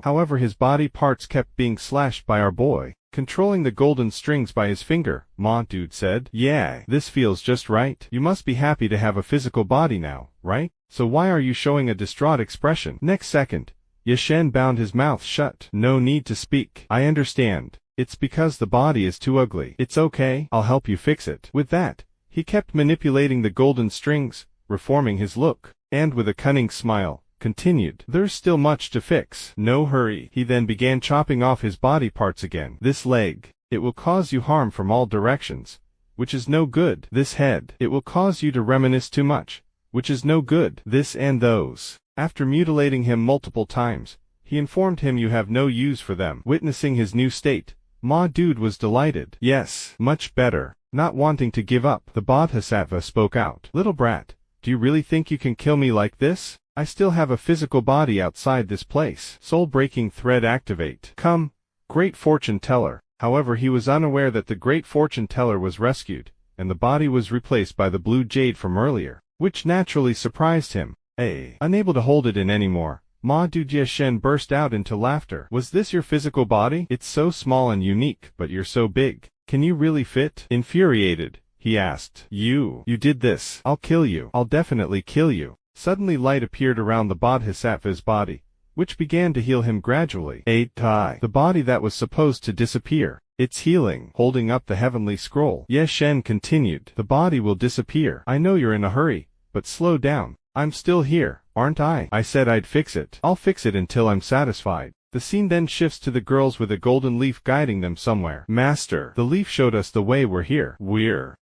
However, his body parts kept being slashed by our boy, controlling the golden strings by his finger. Ma Dude said, "Yeah, this feels just right. You must be happy to have a physical body now, right? So why are you showing a distraught expression?" Next second, Ye Shen bound his mouth shut. "No need to speak. I understand. It's because the body is too ugly. It's okay, I'll help you fix it." With that, he kept manipulating the golden strings, reforming his look, and with a cunning smile, continued, "There's still much to fix. No hurry." He then began chopping off his body parts again. "This leg, it will cause you harm from all directions, which is no good. This head, it will cause you to reminisce too much, which is no good. This and those." After mutilating him multiple times, he informed him you have no use for them. Witnessing his new state, Ma Dude was delighted. "Yes, much better." Not wanting to give up, the Bodhisattva spoke out. "Little brat, do you really think you can kill me like this? I still have a physical body outside this place." Soul-breaking thread activate. "Come, great fortune teller." However, he was unaware that the great fortune teller was rescued, and the body was replaced by the blue jade from earlier, which naturally surprised him. Unable to hold it in anymore, Ma Dude Ye Shen burst out into laughter. "Was this your physical body? It's so small and unique, but you're so big. Can you really fit?" Infuriated, he asked, You did this. I'll kill you. I'll definitely kill you." Suddenly light appeared around the Bodhisattva's body, which began to heal him gradually. The body that was supposed to disappear. "It's healing." Holding up the heavenly scroll, Ye Shen continued, "The body will disappear. I know you're in a hurry, but slow down. I'm still here, aren't I? I said I'd fix it. I'll fix it until I'm satisfied." The scene then shifts to the girls with a golden leaf guiding them somewhere. "Master, the leaf showed us the way. We're here."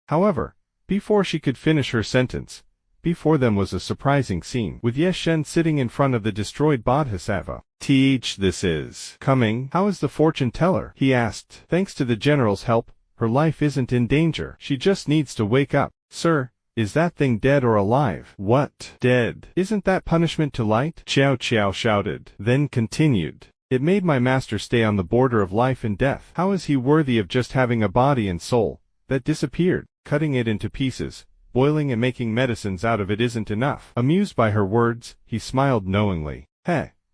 However, before she could finish her sentence, before them was a surprising scene, with Ye Shen sitting in front of the destroyed Bodhisattva. This is coming. "How is the fortune teller?" he asked. "Thanks to the general's help, her life isn't in danger. She just needs to wake up." "Sir, is that thing dead or alive?" "What? Dead? Isn't that punishment to light?" Qiao Qiao shouted, then continued, "It made my master stay on the border of life and death. How is he worthy of just having a body and soul that disappeared? Cutting it into pieces, boiling and making medicines out of it isn't enough." Amused by her words, he smiled knowingly.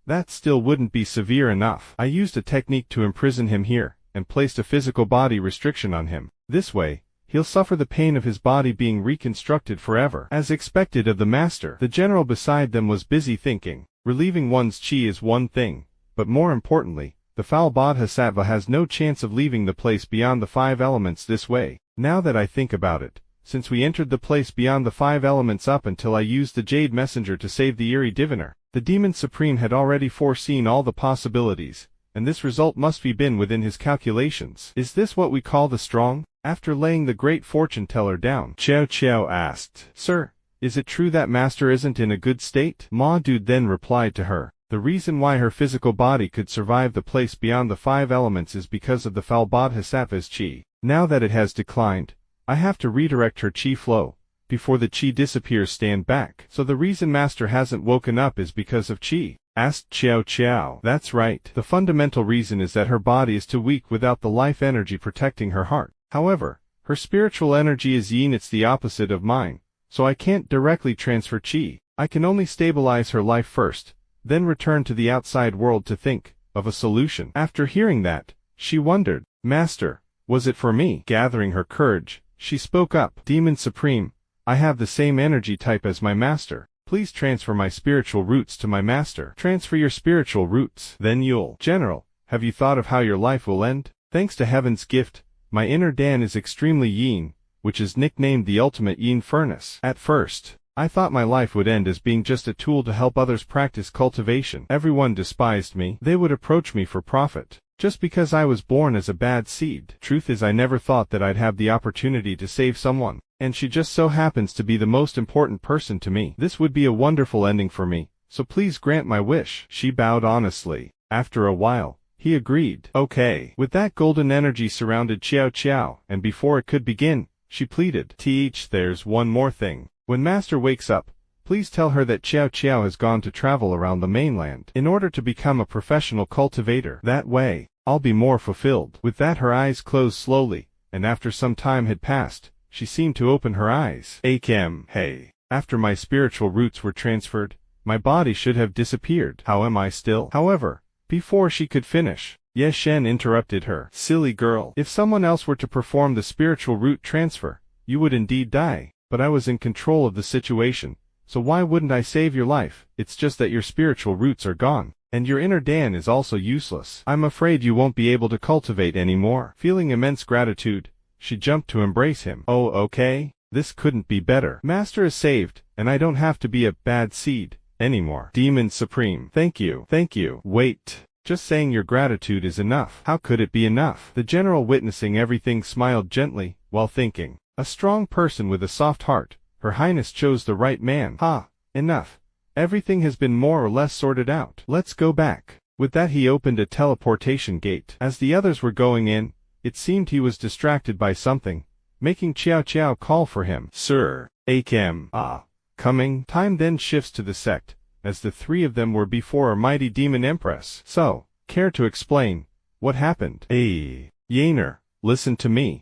That still wouldn't be severe enough. I used a technique to imprison him here, and placed a physical body restriction on him. This way, he'll suffer the pain of his body being reconstructed forever." As expected of the master, the general beside them was busy thinking. Relieving one's chi is one thing, but more importantly, the foul Bodhisattva has no chance of leaving the place beyond the 5 elements this way. Now that I think about it, since we entered the place beyond the 5 elements up until I used the Jade Messenger to save the Eerie Diviner, the Demon Supreme had already foreseen all the possibilities, and this result must be been within his calculations. Is this what we call the strong? After laying the great fortune teller down, Qiao Qiao asked, "Sir, is it true that master isn't in a good state?" Ma Dude then replied to her, "The reason why her physical body could survive the place beyond the 5 elements is because of the foul Bodhisattva's chi. Now that it has declined, I have to redirect her chi flow. Before the chi disappears, stand back. So the reason master hasn't woken up is because of chi?" asked Qiao Qiao. "That's right. The fundamental reason is that her body is too weak without the life energy protecting her heart. However, her spiritual energy is yin. It's the opposite of mine, so I can't directly transfer chi. I can only stabilize her life first, then return to the outside world to think of a solution." After hearing that, she wondered, "Master, was it for me?" Gathering her courage, she spoke up, "Demon Supreme, I have the same energy type as my master. Please transfer my spiritual roots to my master." "Transfer your spiritual roots? Then you'll..." "General, have you thought of how your life will end? Thanks to heaven's gift, my inner Dan is extremely yin, which is nicknamed the ultimate yin furnace. At first, I thought my life would end as being just a tool to help others practice cultivation. Everyone despised me. They would approach me for profit, just because I was born as a bad seed. Truth is, I never thought that I'd have the opportunity to save someone, and she just so happens to be the most important person to me. This would be a wonderful ending for me, so please grant my wish." She bowed honestly. After a while, he agreed. "Okay." With that, golden energy surrounded Qiao Qiao, and before it could begin, she pleaded, "There's one more thing. When Master wakes up, please tell her that Xiao Xiao has gone to travel around the mainland in order to become a professional cultivator. That way, I'll be more fulfilled." With that her eyes closed slowly, and after some time had passed, she seemed to open her eyes. Hey. After my spiritual roots were transferred, my body should have disappeared. How am I still? However, before she could finish, Ye Shen interrupted her. "Silly girl, if someone else were to perform the spiritual root transfer, you would indeed die. But I was in control of the situation, so why wouldn't I save your life? It's just that your spiritual roots are gone, and your inner Dan is also useless. I'm afraid you won't be able to cultivate anymore." Feeling immense gratitude, she jumped to embrace him. "Oh, okay. This couldn't be better. Master is saved, and I don't have to be a bad seed anymore. Demon Supreme. Thank you. Wait. Just saying your gratitude is enough." How could it be enough? The general, witnessing everything, smiled gently, while thinking, "A strong person with a soft heart. Her Highness chose the right man." Enough. Everything has been more or less sorted out. Let's go back. With that he opened a teleportation gate. As the others were going in, it seemed he was distracted by something, making Xiao Xiao call for him. "Sir, coming." Time then shifts to the sect, as the three of them were before our mighty demon Empress. "So, care to explain what happened?" Yaner, listen to me.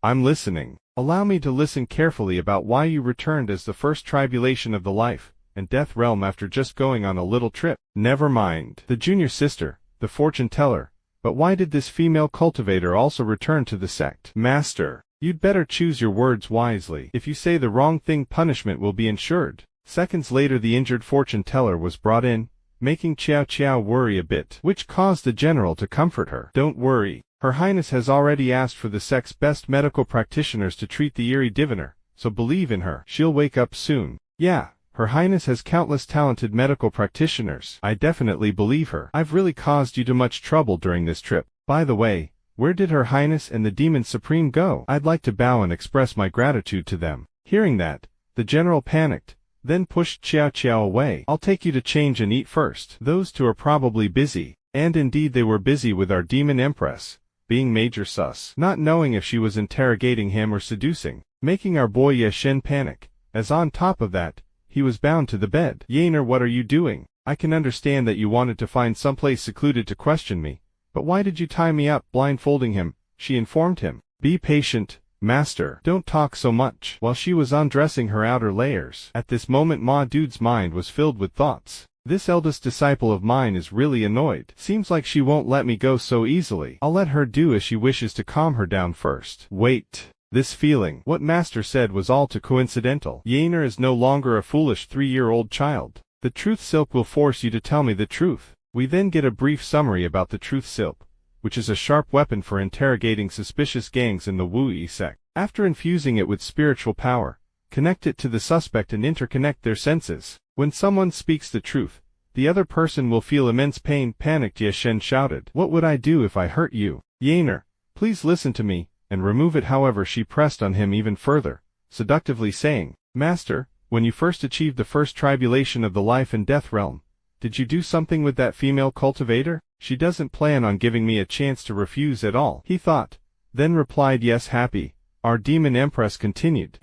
I'm listening. Allow me to listen carefully about why you returned as the first tribulation of the life and death realm after just going on a little trip. Never mind the junior sister, the fortune teller, but why did this female cultivator also return to the sect? Master, you'd better choose your words wisely. If you say the wrong thing, punishment will be ensured. Seconds later the injured fortune teller was brought in, making Xiao Xiao worry a bit, which caused the general to comfort her. "Don't worry. Her Highness has already asked for the sect's best medical practitioners to treat the eerie diviner, so believe in her. She'll wake up soon." "Yeah, Her Highness has countless talented medical practitioners. I definitely believe her. I've really caused you too much trouble during this trip. By the way, where did Her Highness and the Demon Supreme go? I'd like to bow and express my gratitude to them." Hearing that, the general panicked, then pushed Xiao Xiao away. "I'll take you to change and eat first. Those two are probably busy." And indeed they were busy with our demon Empress, being major sus, not knowing if she was interrogating him or seducing, making our boy Ye Shen panic, as on top of that, he was bound to the bed. "Yaner, what are you doing? I can understand that you wanted to find someplace secluded to question me, but why did you tie me up?" Blindfolding him, she informed him. "Be patient, Master. Don't talk so much." While she was undressing her outer layers, at this moment Ma Dude's mind was filled with thoughts. This eldest disciple of mine is really annoyed. Seems like she won't let me go so easily. I'll let her do as she wishes to calm her down first. Wait. This feeling, what Master said was all too coincidental. Yaner is no longer a foolish 3-year-old child. The truth silk will force you to tell me the truth. We then get a brief summary about the truth silk, which is a sharp weapon for interrogating suspicious gangs in the Wu Yi sect. After infusing it with spiritual power, connect it to the suspect and interconnect their senses. When someone speaks the truth, the other person will feel immense pain. Panicked Ye Shen shouted. "What would I do if I hurt you? Yaner, please listen to me, and remove it." However, she pressed on him even further, seductively saying, "Master, when you first achieved the first tribulation of the life and death realm, did you do something with that female cultivator? She doesn't plan on giving me a chance to refuse at all." He thought, then replied, "Yes, happy." Our demon Empress continued.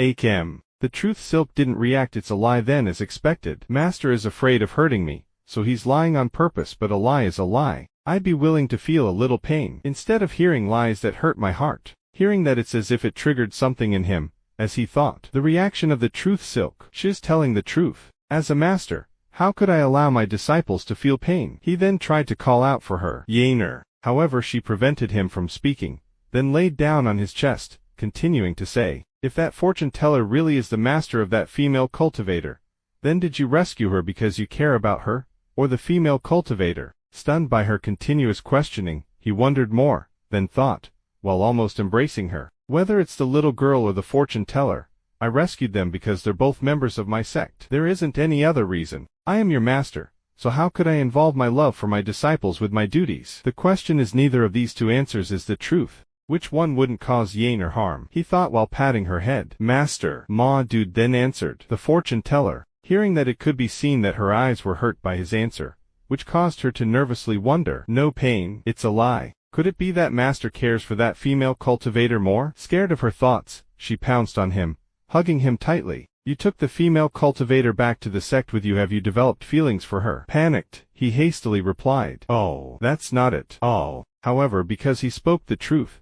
The truth silk didn't react. "It's a lie then, as expected. Master is afraid of hurting me, so he's lying on purpose, but a lie is a lie. I'd be willing to feel a little pain, instead of hearing lies that hurt my heart." Hearing that, it's as if it triggered something in him, as he thought. The reaction of the truth silk. She's telling the truth. As a master, how could I allow my disciples to feel pain? He then tried to call out for her. Yaner. However, she prevented him from speaking, then laid down on his chest, continuing to say, "If that fortune teller really is the master of that female cultivator, then did you rescue her because you care about her, or the female cultivator?" Stunned by her continuous questioning, he wondered more, then thought, while almost embracing her, "Whether it's the little girl or the fortune teller, I rescued them because they're both members of my sect. There isn't any other reason. I am your master, so how could I involve my love for my disciples with my duties? The question is, neither of these two answers is the truth. Which one wouldn't cause Yaner harm?" he thought while patting her head. "Master," Ma Dude then answered. The fortune teller, hearing that, it could be seen that her eyes were hurt by his answer, which caused her to nervously wonder. "No pain. It's a lie. Could it be that Master cares for that female cultivator more?" Scared of her thoughts, she pounced on him, hugging him tightly. You took the female cultivator back to the sect with you. Have you developed feelings for her? Panicked, he hastily replied, "Oh, that's not it." Oh. However, because he spoke the truth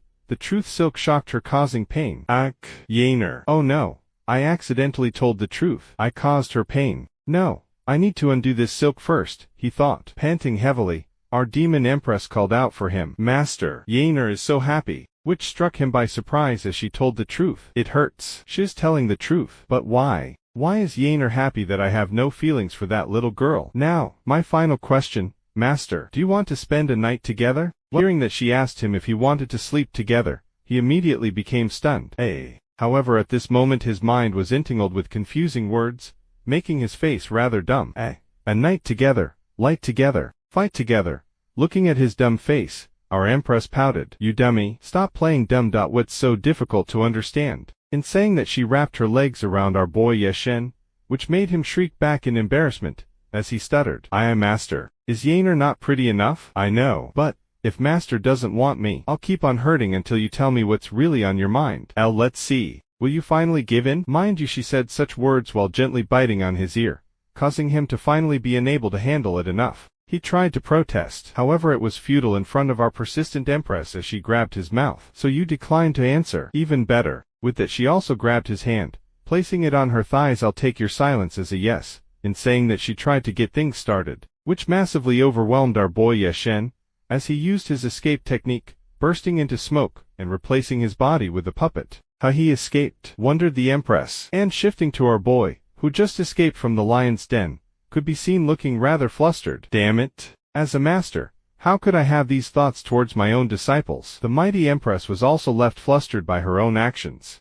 silk shocked her, causing pain. Ach, Yaner. Oh no, I accidentally told the truth. I caused her pain. No, I need to undo this silk first, he thought. Panting heavily, our demon Empress called out for him. Master, Yaner is so happy. Which struck him by surprise as she told the truth. It hurts. She's telling the truth. But why? Why is Yaner happy that I have no feelings for that little girl? Now, my final question, Master. Do you want to spend a night together? Hearing that she asked him if he wanted to sleep together, he immediately became stunned. However, at this moment his mind was entangled with confusing words, making his face rather dumb. A night together, light together, fight together. Looking at his dumb face, our Empress pouted. You dummy, stop playing dumb. What's so difficult to understand? In saying that, she wrapped her legs around our boy Yeshen, which made him shriek back in embarrassment, as he stuttered. I am Master. Is Yaner not pretty enough? I know, but if Master doesn't want me, I'll keep on hurting until you tell me what's really on your mind. Let's see. Will you finally give in? Mind you, she said such words while gently biting on his ear, causing him to finally be unable to handle it enough. He tried to protest, however it was futile in front of our persistent Empress as she grabbed his mouth. So you declined to answer? Even better. With that, she also grabbed his hand, placing it on her thighs. I'll take your silence as a yes. In saying that, she tried to get things started, which massively overwhelmed our boy Yeshen, as he used his escape technique, bursting into smoke and replacing his body with a puppet. How he escaped, wondered the Empress, and shifting to our boy, who just escaped from the lion's den, could be seen looking rather flustered. Damn it. As a master, how could I have these thoughts towards my own disciples? The mighty Empress was also left flustered by her own actions.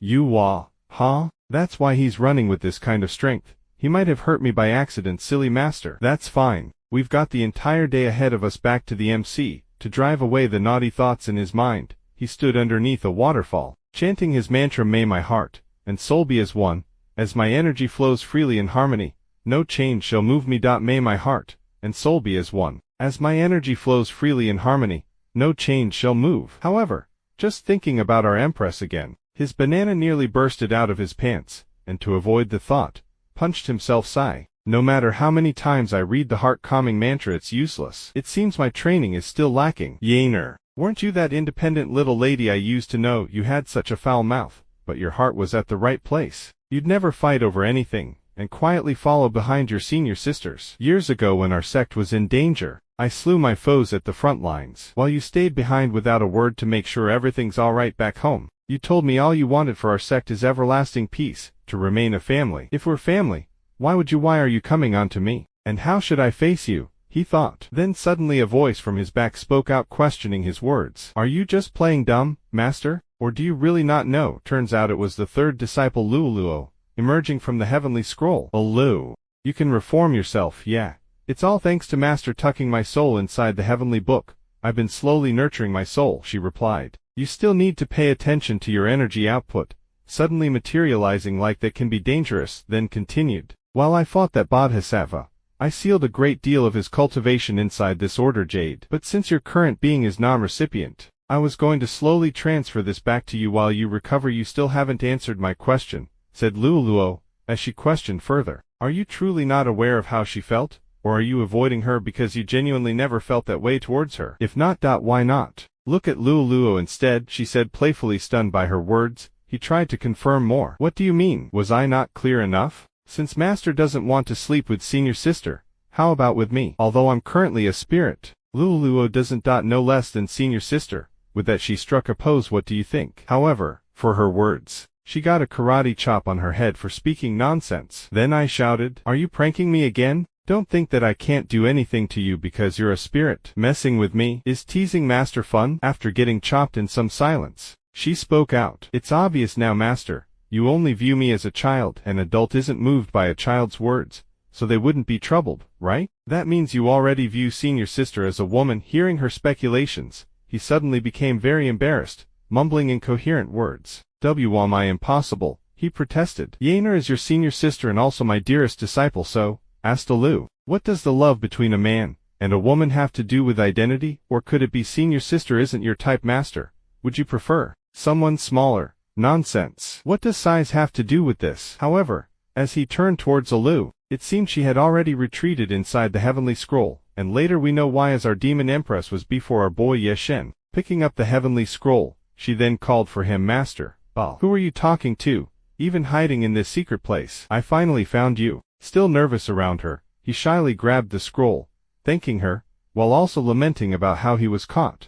Huh? That's why he's running with this kind of strength. He might have hurt me by accident, silly master. That's fine. We've got the entire day ahead of us back to the MC, to drive away the naughty thoughts in his mind. He stood underneath a waterfall, chanting his mantra, may my heart and soul be as one, as my energy flows freely in harmony. No change shall move me. May my heart and soul be as one, as my energy flows freely in harmony. No change shall move. However, just thinking about our Empress again, his banana nearly bursted out of his pants, and to avoid the thought, punched himself. Sigh. No matter how many times I read the heart-calming mantra, it's useless. It seems my training is still lacking. Yaner, weren't you that independent little lady I used to know? You had such a foul mouth, but your heart was at the right place. You'd never fight over anything, and quietly follow behind your senior sisters. Years ago, when our sect was in danger, I slew my foes at the front lines, while you stayed behind without a word to make sure everything's alright back home. You told me all you wanted for our sect is everlasting peace, to remain a family. If we're family, why are you coming on to me? And how should I face you? He thought. Then suddenly a voice from his back spoke out, questioning his words. Are you just playing dumb, master? Or do you really not know? Turns out it was the third disciple, Luluo, emerging from the heavenly scroll. Oh Lu, you can reform yourself, yeah. It's all thanks to Master tucking my soul inside the heavenly book. I've been slowly nurturing my soul, she replied. You still need to pay attention to your energy output. Suddenly materializing like that can be dangerous, then continued. While I fought that Bodhisattva, I sealed a great deal of his cultivation inside this order jade. But since your current being is non-recipient, I was going to slowly transfer this back to you while you recover. You still haven't answered my question, said Luluo, as she questioned further. Are you truly not aware of how she felt? Or are you avoiding her because you genuinely never felt that way towards her? If not, why not? Look at Luluo instead, she said playfully, stunned by her words. He tried to confirm more. What do you mean? Was I not clear enough? Since Master doesn't want to sleep with senior sister, how about with me? Although I'm currently a spirit, Luluo doesn't no less than senior sister. With that, she struck a pose. What do you think? However, for her words, she got a karate chop on her head for speaking nonsense. Then I shouted, are you pranking me again? Don't think that I can't do anything to you because you're a spirit. Messing with me? Is teasing Master fun? After getting chopped in some silence, she spoke out. It's obvious now, Master. You only view me as a child. An adult isn't moved by a child's words, so they wouldn't be troubled, right? That means you already view senior sister as a woman. Hearing her speculations, he suddenly became very embarrassed, mumbling incoherent words. Am I impossible? He protested. Yaner is your senior sister and also my dearest disciple, so, asked Alu, what does the love between a man and a woman have to do with identity? Or could it be senior sister isn't your type, Master? Would you prefer someone smaller? Nonsense. What does size have to do with this? However, As he turned towards Alu, it seemed she had already retreated inside the heavenly scroll, and later we know why, as our demon empress was before our boy Yeshen. Picking up the heavenly scroll, she then called for him. Master, who are you talking to, even hiding in this secret place? I finally found you. Still nervous around her, he shyly grabbed the scroll, thanking her, while also lamenting about how he was caught.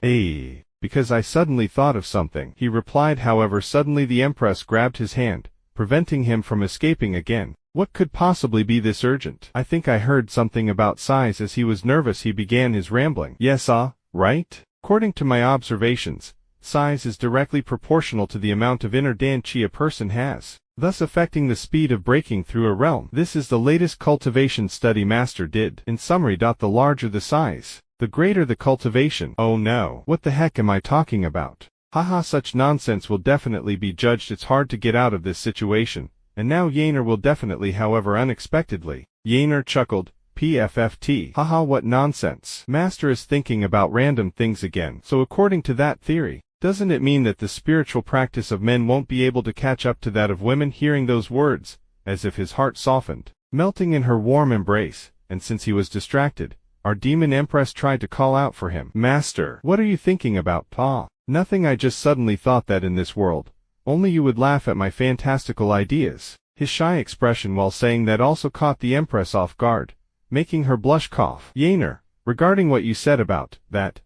Because I suddenly thought of something, he replied. However, suddenly the Empress grabbed his hand, preventing him from escaping again. What could possibly be this urgent? I think I heard something about size. As he was nervous, he began his rambling. Yes, right? According to my observations, size is directly proportional to the amount of inner Dan Qi a person has, thus affecting the speed of breaking through a realm. This is the latest cultivation study Master did. In summary, the larger the size, the greater the cultivation. Oh no. What the heck am I talking about? Haha, such nonsense will definitely be judged. It's hard to get out of this situation, and now Yaner will definitely, however unexpectedly. Yaner chuckled. PFFT. Haha, what nonsense. Master is thinking about random things again. So according to that theory, doesn't it mean that the spiritual practice of men won't be able to catch up to that of women? Hearing those words, as if his heart softened, melting in her warm embrace, and since he was distracted, our demon empress tried to call out for him. Master, what are you thinking about, Pa? Nothing, I just suddenly thought that in this world, only you would laugh at my fantastical ideas. His shy expression while saying that also caught the empress off guard, making her blush. Cough. Yaner, regarding what you said about that,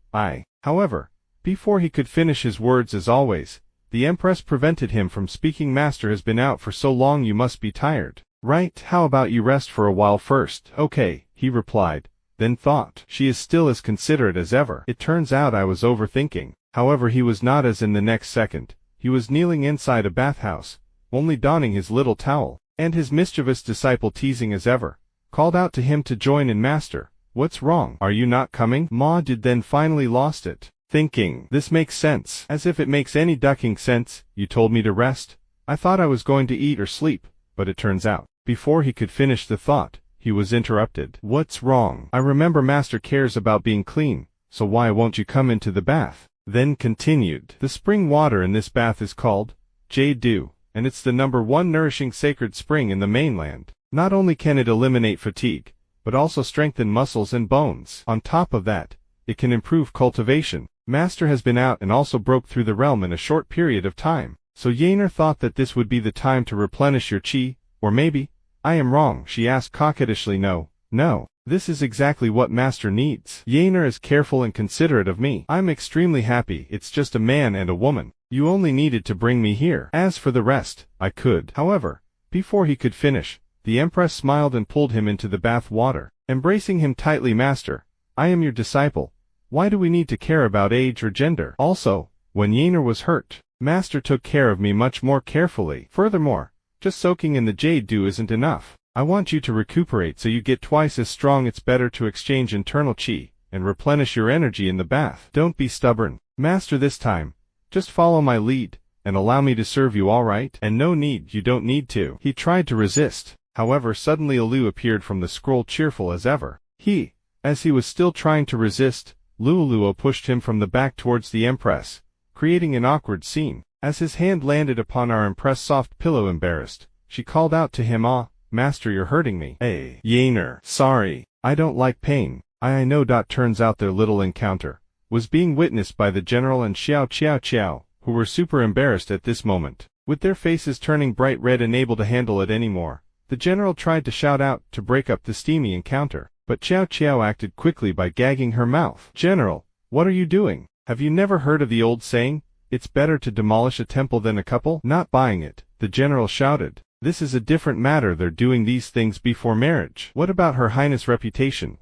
however, before he could finish his words, as always, the Empress prevented him from speaking. Master has been out for so long, you must be tired. Right, how about you rest for a while first? Okay, he replied, then thought, she is still as considerate as ever. It turns out I was overthinking. However, he was not, as in the next second, he was kneeling inside a bathhouse, only donning his little towel, and his mischievous disciple, teasing as ever, called out to him to join in. Master, what's wrong? Are you not coming? Ma did, then finally lost it, thinking, this makes sense. As if it makes any ducking sense. You told me to rest. I thought I was going to eat or sleep, but it turns out, before he could finish the thought, he was interrupted. What's wrong? I remember Master cares about being clean, so why won't you come into the bath? Then continued, the spring water in this bath is called Jade Dew, and it's the #1 nourishing sacred spring in the mainland. Not only can it eliminate fatigue, but also strengthen muscles and bones. On top of that, it can improve cultivation. Master has been out and also broke through the realm in a short period of time, so Yaner thought that this would be the time to replenish your chi, or maybe, I am wrong, she asked coquettishly. No, this is exactly what Master needs. Yaner is careful and considerate of me. I'm extremely happy. It's just a man and a woman. You only needed to bring me here. As for the rest, I could. However, before he could finish, the Empress smiled and pulled him into the bath water, embracing him tightly. Master, I am your disciple. Why do we need to care about age or gender? Also, when Yaner was hurt, Master took care of me much more carefully. Furthermore, just soaking in the jade dew isn't enough. I want you to recuperate so you get twice as strong. It's better to exchange internal chi and replenish your energy in the bath. Don't be stubborn, Master, this time. Just follow my lead and allow me to serve you, all right? And no need, you don't need to. He tried to resist. However, suddenly Alu appeared from the scroll, cheerful as ever. As he was still trying to resist, Luluo pushed him from the back towards the Empress, creating an awkward scene. As his hand landed upon our Empress' soft pillow, embarrassed, she called out to him, Master, you're hurting me. Hey, Yaner, sorry, I don't like pain. I know. Turns out their little encounter was being witnessed by the general and Xiao, who were super embarrassed at this moment. With their faces turning bright red, unable to handle it anymore, the general tried to shout out to break up the steamy encounter, but Xiao acted quickly by gagging her mouth. General, what are you doing? Have you never heard of the old saying, it's better to demolish a temple than a couple? Not buying it, the general shouted. This is a different matter. They're doing these things before marriage. What about Her Highness' reputation?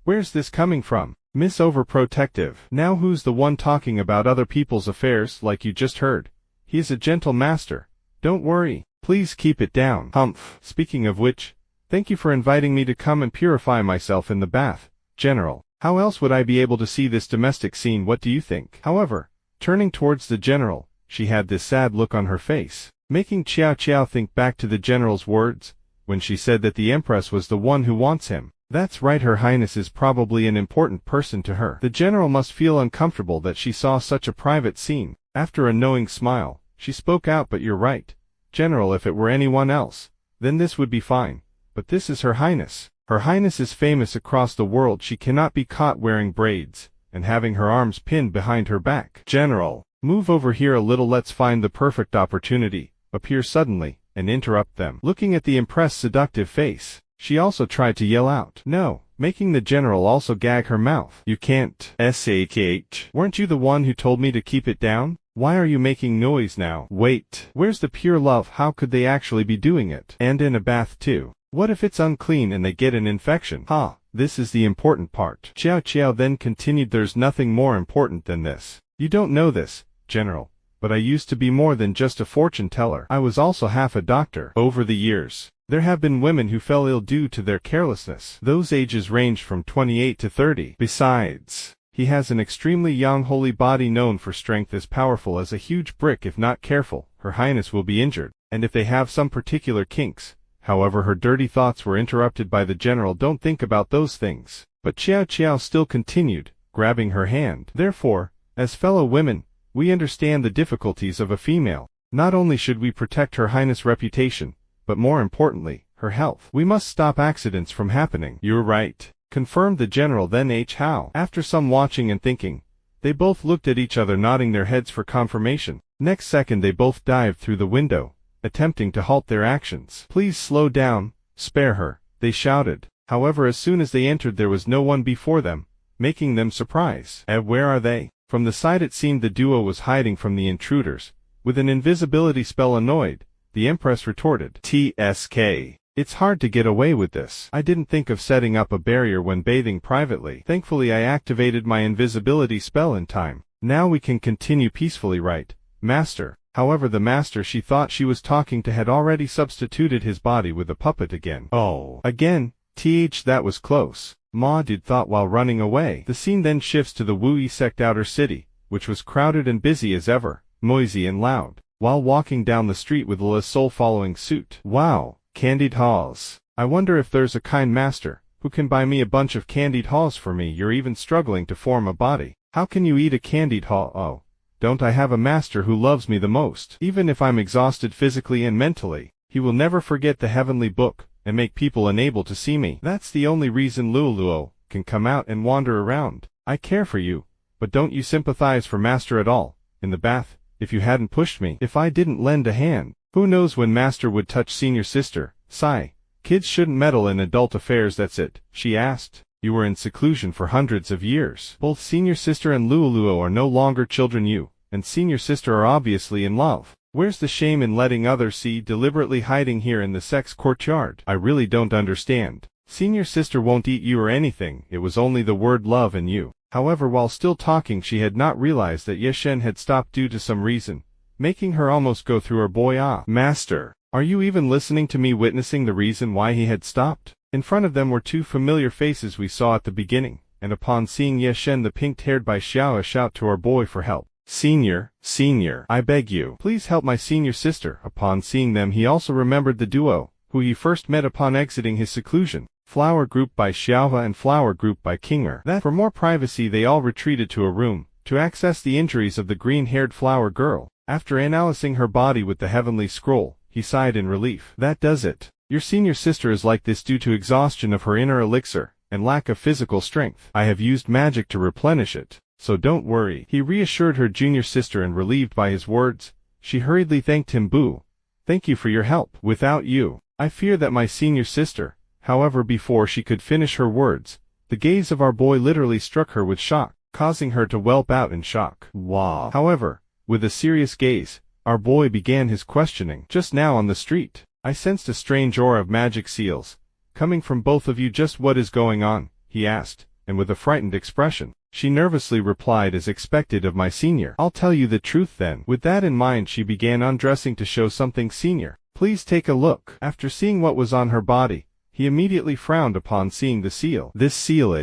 Where's this coming from? Miss Overprotective. Now who's the one talking about other people's affairs like you just heard? He is a gentle master. Don't worry. Please keep it down. Humph. Speaking of which, thank you for inviting me to come and purify myself in the bath, General. How else would I be able to see this domestic scene? What do you think? However, turning towards the general, she had this sad look on her face, making Xiao think back to the general's words, when she said that the Empress was the one who wants him. That's right, Her Highness is probably an important person to her. The general must feel uncomfortable that she saw such a private scene. After a knowing smile, she spoke out, but you're right, General, if it were anyone else, then this would be fine. But this is Her Highness. Her Highness is famous across the world. She cannot be caught wearing braids and having her arms pinned behind her back. General, move over here a little. Let's find the perfect opportunity, appear suddenly, and interrupt them. Looking at the Empress' seductive face, she also tried to yell out, "No," making the general also gag her mouth. "You can't, shh. Weren't you the one who told me to keep it down? Why are you making noise now? Wait, where's the pure love? How could they actually be doing it? And in a bath too. What if it's unclean and they get an infection? Ha, this is the important part." Xiao Qiao then continued, "There's nothing more important than this. You don't know this, General, but I used to be more than just a fortune teller. I was also half a doctor. Over the years, there have been women who fell ill due to their carelessness. Those ages ranged from 28 to 30. Besides, he has an extremely young holy body known for strength as powerful as a huge brick. If not careful, Her Highness will be injured. And if they have some particular kinks." However, her dirty thoughts were interrupted by the general. "Don't think about those things." But Xiao Qiao still continued, grabbing her hand. "Therefore, as fellow women, we understand the difficulties of a female. Not only should we protect Her Highness' reputation, but more importantly, her health. We must stop accidents from happening." "You're right," confirmed the general. Then how? After some watching and thinking, they both looked at each other, nodding their heads for confirmation. Next second they both dived through the window, attempting to halt their actions. "Please slow down, spare her," they shouted. However, as soon as they entered there was no one before them, making them surprise. Where are they?" From the side it seemed the duo was hiding from the intruders. With an invisibility spell, annoyed, the Empress retorted, "TSK. It's hard to get away with this. I didn't think of setting up a barrier when bathing privately. Thankfully I activated my invisibility spell in time. Now we can continue peacefully, right, Master?" However, the master she thought she was talking to had already substituted his body with a puppet again. "Oh, again? That was close," Ma Dude thought while running away. The scene then shifts to the Wu sect outer city, which was crowded and busy as ever, noisy and loud. While walking down the street with Le Soul following suit. "Wow, candied haws. I wonder if there's a kind master who can buy me a bunch of candied haws for me. You're even struggling to form a body. How can you eat a candied haw? Oh, don't I have a master who loves me the most? Even if I'm exhausted physically and mentally, he will never forget the heavenly book and make people unable to see me. That's the only reason Luoluo can come out and wander around. I care for you, but don't you sympathize for Master at all? In the bath, if you hadn't pushed me, if I didn't lend a hand, who knows when Master would touch senior sister? Sigh. Kids shouldn't meddle in adult affairs, that's it," she asked. "You were in seclusion for hundreds of years. Both senior sister and Luoluo are no longer children. You and senior sister are obviously in love. Where's the shame in letting others see, deliberately hiding here in the sex courtyard? I really don't understand. Senior sister won't eat you or anything. It was only the word love and you." However, while still talking she had not realized that Yeshen had stopped due to some reason, making her almost go through her boy. "Ah, Master, are you even listening to me?" Witnessing the reason why he had stopped, in front of them were two familiar faces we saw at the beginning, and upon seeing Yeshen the pink-haired Bai Xiao shout to our boy for help. Senior, I beg you, please help my senior sister." Upon seeing them he also remembered the duo, who he first met upon exiting his seclusion. Flower Group by Xiaohua and Flower Group by Kinger. That for more privacy they all retreated to a room, to access the injuries of the green-haired flower girl. After analyzing her body with the heavenly scroll, he sighed in relief. "That does it. Your senior sister is like this due to exhaustion of her inner elixir, and lack of physical strength. I have used magic to replenish it, so don't worry," he reassured her junior sister, and relieved by his words, she hurriedly thanked him. "Boo. Thank you for your help. Without you, I fear that my senior sister..." However, before she could finish her words, the gaze of our boy literally struck her with shock, causing her to whelp out in shock. "Wow." However, with a serious gaze, our boy began his questioning. "Just now on the street, I sensed a strange aura of magic seals coming from both of you. Just what is going on?" he asked, and with a frightened expression, she nervously replied, "As expected of my senior." "I'll tell you the truth then." With that in mind she began undressing to show something. "Senior, please take a look." After seeing what was on her body, he immediately frowned upon seeing the seal. "This seal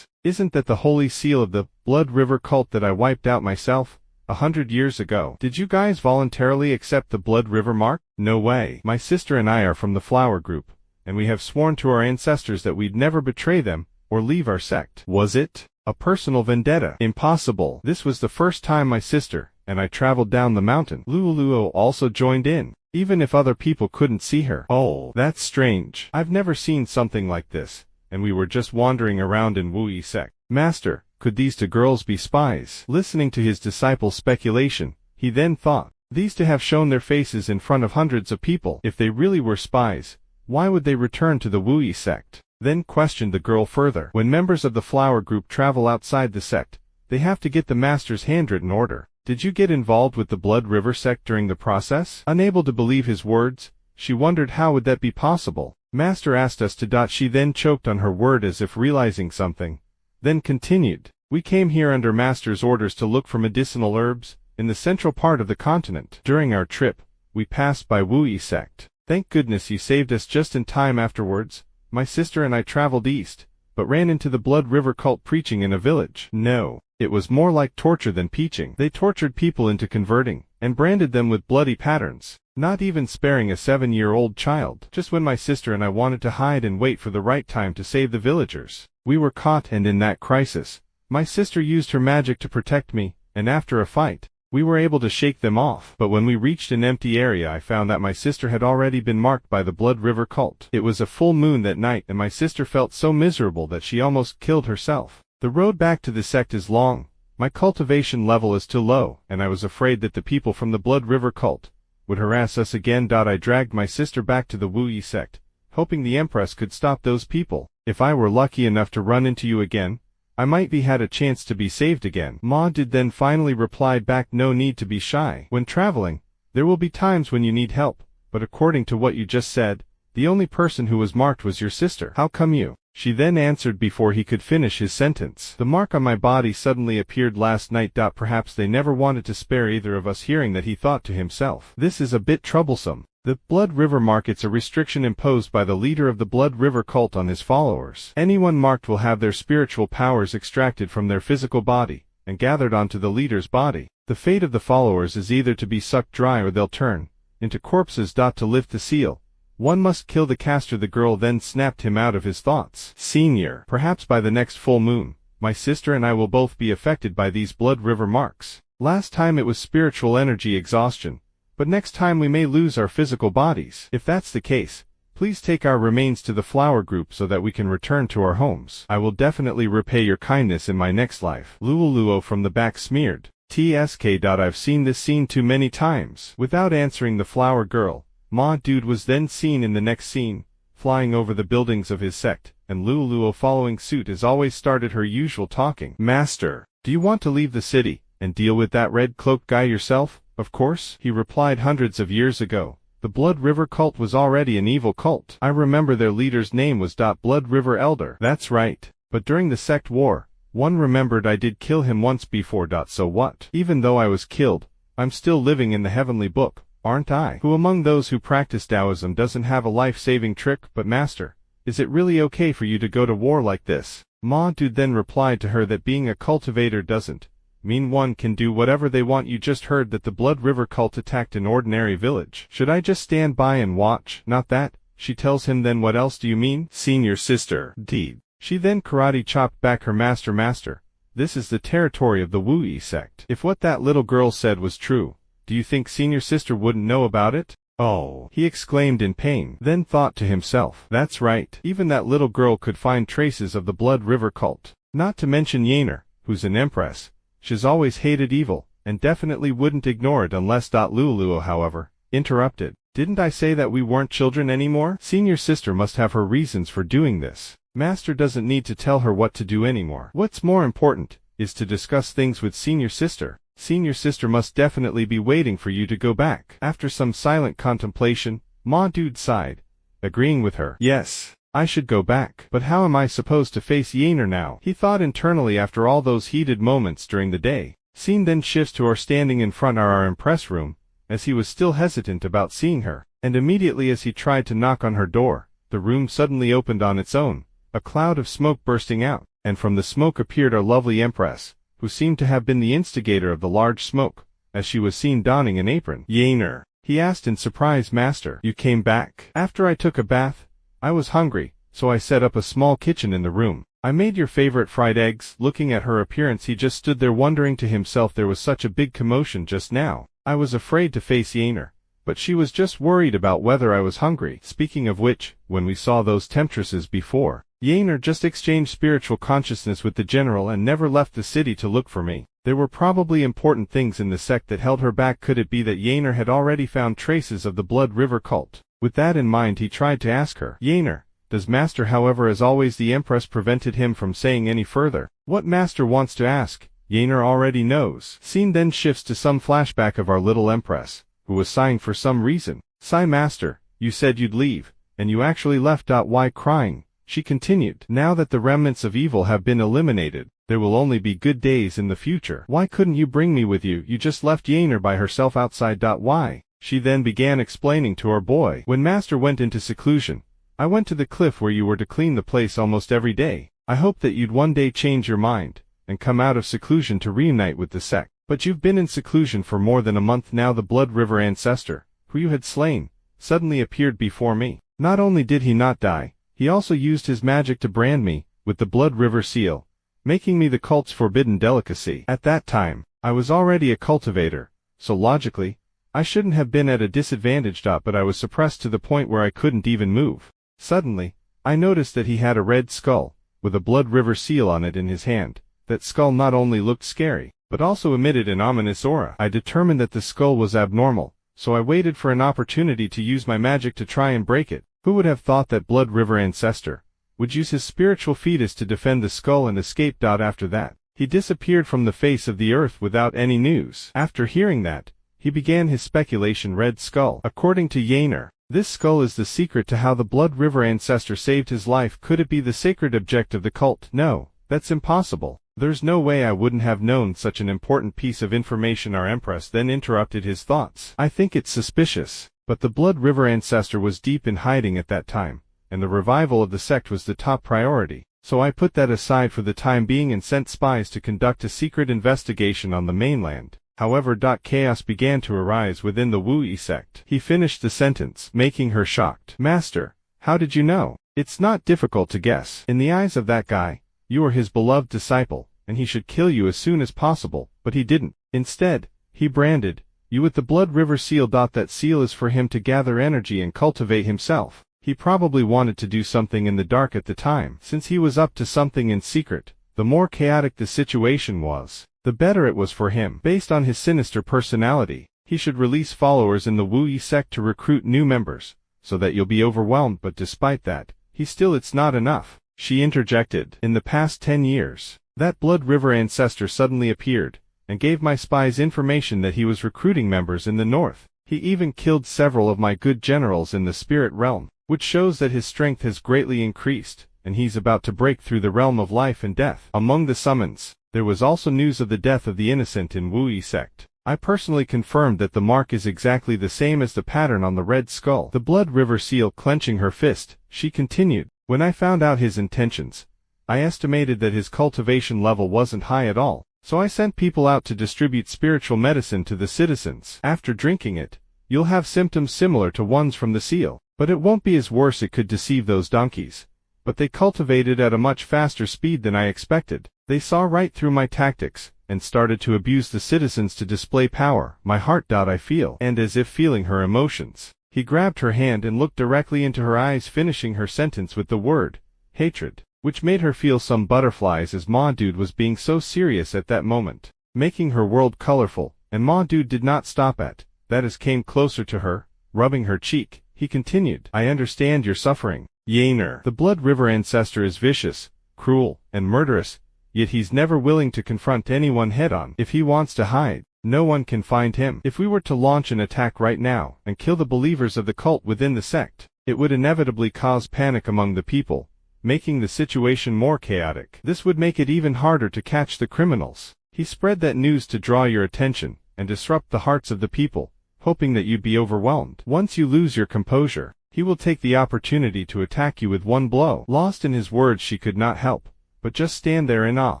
isn't that the holy seal of the Blood River cult that I wiped out myself 100 years ago? Did you guys voluntarily accept the Blood River mark?" "No way. My sister and I are from the Flower Group, and we have sworn to our ancestors that we'd never betray them or leave our sect." "Was it a personal vendetta?" "Impossible. This was the first time my sister and I traveled down the mountain." Luoluo also joined in. even if other people couldn't see her. Oh, that's strange. I've never seen something like this, and we were just wandering around in Wu Yi sect. Master, could these two girls be spies? Listening to his disciple's speculation, he then thought, these two have shown their faces in front of hundreds of people. If they really were spies, why would they return to the Wu Yi sect? Then questioned the girl further. When members of the flower group travel outside the sect, they have to get the master's handwritten order. Did you get involved with the Blood River sect during the process? Unable to believe his words, she wondered how would that be possible. Master asked us to. She then choked on her word as if realizing something, then continued. We came here under Master's orders to look for medicinal herbs in the central part of the continent. During our trip, we passed by Wu Yi sect. Thank goodness you saved us just in time. Afterwards, my sister and I traveled east, but ran into the Blood River cult preaching in a village. No, it was more like torture than preaching. They tortured people into converting, and branded them with bloody patterns, not even sparing a 7-year-old child. Just when my sister and I wanted to hide and wait for the right time to save the villagers, we were caught, and in that crisis, my sister used her magic to protect me, and after a fight, we were able to shake them off. But when we reached an empty area, I found that my sister had already been marked by the Blood River cult. It was a full moon that night, and my sister felt so miserable that she almost killed herself. The road back to the sect is long, my cultivation level is too low, and I was afraid that the people from the Blood River cult would harass us again. I dragged my sister back to the Wu Yi sect, hoping the Empress could stop those people. If I were lucky enough to run into you again, I might be had a chance to be saved again. Ma did then finally replied back, no need to be shy. When traveling, there will be times when you need help, but according to what you just said, the only person who was marked was your sister. How come you? She then answered before he could finish his sentence. The mark on my body suddenly appeared last night. Perhaps they never wanted to spare either of us. Hearing that, he thought to himself, this is a bit troublesome. The Blood River mark, it's a restriction imposed by the leader of the Blood River cult on his followers. Anyone marked will have their spiritual powers extracted from their physical body, and gathered onto the leader's body. The fate of the followers is either to be sucked dry or they'll turn into corpses. To lift the seal, one must kill the caster. The girl then snapped him out of his thoughts. Senior, perhaps by the next full moon, my sister and I will both be affected by these Blood River marks. Last time it was spiritual energy exhaustion, but next time we may lose our physical bodies. If that's the case, please take our remains to the flower group so that we can return to our homes. I will definitely repay your kindness in my next life. Luoluo from the back smeared. TSK. I've seen this scene too many times. Without answering the flower girl, Ma Dude was then seen in the next scene, flying over the buildings of his sect, and Luoluo following suit as always started her usual talking. Master, do you want to leave the city and deal with that red-cloaked guy yourself? Of course, he replied. Hundreds of years ago, the Blood River cult was already an evil cult. I remember their leader's name was Blood River Elder. That's right, but during the sect war, one remembered I did kill him once before. So what? Even though I was killed, I'm still living in the heavenly book, aren't I? Who among those who practice Taoism doesn't have a life-saving trick? But master, is it really okay for you to go to war like this? Ma Dude then replied to her that being a cultivator doesn't mean one can do whatever they want. You just heard that the Blood River cult attacked an ordinary village. Should I just stand by and watch? Not that, she tells him. Then what else do you mean? Senior sister. Deed. She then karate chopped back her master. This is the territory of the Wu Yi sect. If what that little girl said was true, do you think senior sister wouldn't know about it? Oh, he exclaimed in pain, then thought to himself, that's right, even that little girl could find traces of the Blood River cult. Not to mention Yaner, who's an empress. She's always hated evil, and definitely wouldn't ignore it unless. Luoluo, however, interrupted. Didn't I say that we weren't children anymore? Senior sister must have her reasons for doing this. Master doesn't need to tell her what to do anymore. What's more important is to discuss things with senior sister. Senior sister must definitely be waiting for you to go back. After some silent contemplation, Ma Dude sighed, agreeing with her. Yes, I should go back. But how am I supposed to face Yaner now? He thought internally after all those heated moments during the day. Scene then shifts to our standing in front of our Empress room, as he was still hesitant about seeing her, and immediately as he tried to knock on her door, the room suddenly opened on its own, a cloud of smoke bursting out, and from the smoke appeared our lovely Empress, who seemed to have been the instigator of the large smoke, as she was seen donning an apron. Yaner, he asked in surprise. Master, you came back? After I took a bath, I was hungry, so I set up a small kitchen in the room. I made your favorite fried eggs. Looking at her appearance, he just stood there wondering to himself, there was such a big commotion just now. I was afraid to face Yaner, but she was just worried about whether I was hungry. Speaking of which, when we saw those temptresses before, Yaner just exchanged spiritual consciousness with the general and never left the city to look for me. There were probably important things in the sect that held her back. Could it be that Yaner had already found traces of the Blood River cult? With that in mind, he tried to ask her. Yaner, does Master? However, as always, the Empress prevented him from saying any further. What Master wants to ask, Yaner already knows. Scene then shifts to some flashback of our little Empress, who was sighing for some reason. Sigh, Master, you said you'd leave, and you actually left. Why crying? She continued. Now that the remnants of evil have been eliminated, there will only be good days in the future. Why couldn't you bring me with you? You just left Yaner by herself outside. Why? She then began explaining to our boy. When Master went into seclusion, I went to the cliff where you were to clean the place almost every day. I hoped that you'd one day change your mind and come out of seclusion to reunite with the sect. But you've been in seclusion for more than a month now. The Blood River ancestor, who you had slain, suddenly appeared before me. Not only did he not die, he also used his magic to brand me with the Blood River seal, making me the cult's forbidden delicacy. At that time, I was already a cultivator, so logically, I shouldn't have been at a disadvantage. But I was suppressed to the point where I couldn't even move. Suddenly, I noticed that he had a red skull, with a Blood River seal on it in his hand. That skull not only looked scary, but also emitted an ominous aura. I determined that the skull was abnormal, so I waited for an opportunity to use my magic to try and break it. Who would have thought that Blood River ancestor would use his spiritual fetus to defend the skull and escape? After that, he disappeared from the face of the earth without any news. After hearing that, he began his speculation. Red skull. According to Yaner, this skull is the secret to how the Blood River ancestor saved his life. Could it be the sacred object of the cult? No, that's impossible. There's no way I wouldn't have known such an important piece of information. Our Empress then interrupted his thoughts. I think it's suspicious, but the Blood River ancestor was deep in hiding at that time, and the revival of the sect was the top priority. So I put that aside for the time being and sent spies to conduct a secret investigation on the mainland. However, chaos began to arise within the Wu-Yi sect. He finished the sentence, making her shocked. Master, how did you know? It's not difficult to guess. In the eyes of that guy, you are his beloved disciple, and he should kill you as soon as possible, but he didn't. Instead, he branded you with the Blood River seal. That seal is for him to gather energy and cultivate himself. He probably wanted to do something in the dark at the time. Since he was up to something in secret, the more chaotic the situation was, the better it was for him. Based on his sinister personality, he should release followers in the Wu-Yi sect to recruit new members, so that you'll be overwhelmed. But despite that, it's not enough. She interjected. In the past 10 years, that Blood River ancestor suddenly appeared, and gave my spies information that he was recruiting members in the north. He even killed several of my good generals in the spirit realm, which shows that his strength has greatly increased, and he's about to break through the realm of life and death. Among the summons, there was also news of the death of the innocent in Wu-Yi sect. I personally confirmed that the mark is exactly the same as the pattern on the red skull. The Blood River seal. Clenching her fist, she continued. When I found out his intentions, I estimated that his cultivation level wasn't high at all, so I sent people out to distribute spiritual medicine to the citizens. After drinking it, you'll have symptoms similar to ones from the seal, but it won't be as worse. It could deceive those donkeys, but they cultivated at a much faster speed than I expected. They saw right through my tactics, and started to abuse the citizens to display power. My heart. I feel. And as if feeling her emotions, he grabbed her hand and looked directly into her eyes, finishing her sentence with the word, hatred, which made her feel some butterflies as Ma Dude was being so serious at that moment, making her world colorful, and Ma Dude did not stop at that as came closer to her, rubbing her cheek. He continued, I understand your suffering, Yaner. The Blood River ancestor is vicious, cruel, and murderous, yet he's never willing to confront anyone head-on. If he wants to hide, no one can find him. If we were to launch an attack right now and kill the believers of the cult within the sect, it would inevitably cause panic among the people, making the situation more chaotic. This would make it even harder to catch the criminals. He spread that news to draw your attention and disrupt the hearts of the people, hoping that you'd be overwhelmed. Once you lose your composure, he will take the opportunity to attack you with one blow. Lost in his words, she could not help but just stand there in awe,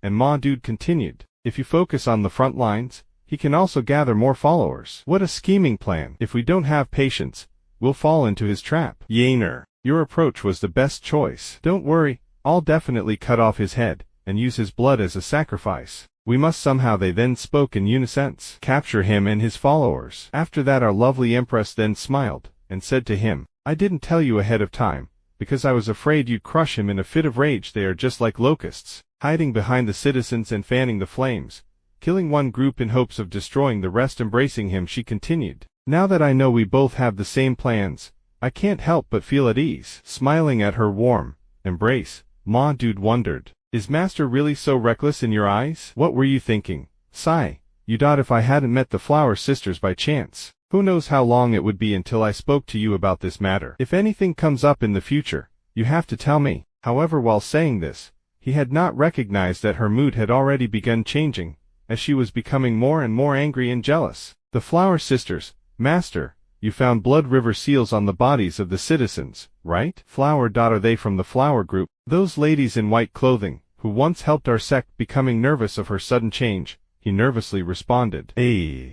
and Ma Dude continued, if you focus on the front lines, he can also gather more followers. What a scheming plan. If we don't have patience, we'll fall into his trap. Yaner, your approach was the best choice. Don't worry, I'll definitely cut off his head, and use his blood as a sacrifice. We must somehow, they then spoke in unison, capture him and his followers. After that our lovely Empress then smiled, and said to him, I didn't tell you ahead of time, because I was afraid you'd crush him in a fit of rage. They are just like locusts, hiding behind the citizens and fanning the flames, killing one group in hopes of destroying the rest. Embracing him, she continued, now that I know we both have the same plans, I can't help but feel at ease. Smiling at her warm embrace, Ma Dude wondered, is Master really so reckless in your eyes? What were you thinking? Sigh, you thought if I hadn't met the Flower Sisters by chance, who knows how long it would be until I spoke to you about this matter. If anything comes up in the future, you have to tell me. However, while saying this, he had not recognized that her mood had already begun changing, as she was becoming more and more angry and jealous. The Flower Sisters, Master, you found Blood River seals on the bodies of the citizens, right? Flower. Are they from the Flower Group? Those ladies in white clothing, who once helped our sect? Becoming nervous of her sudden change, he nervously responded,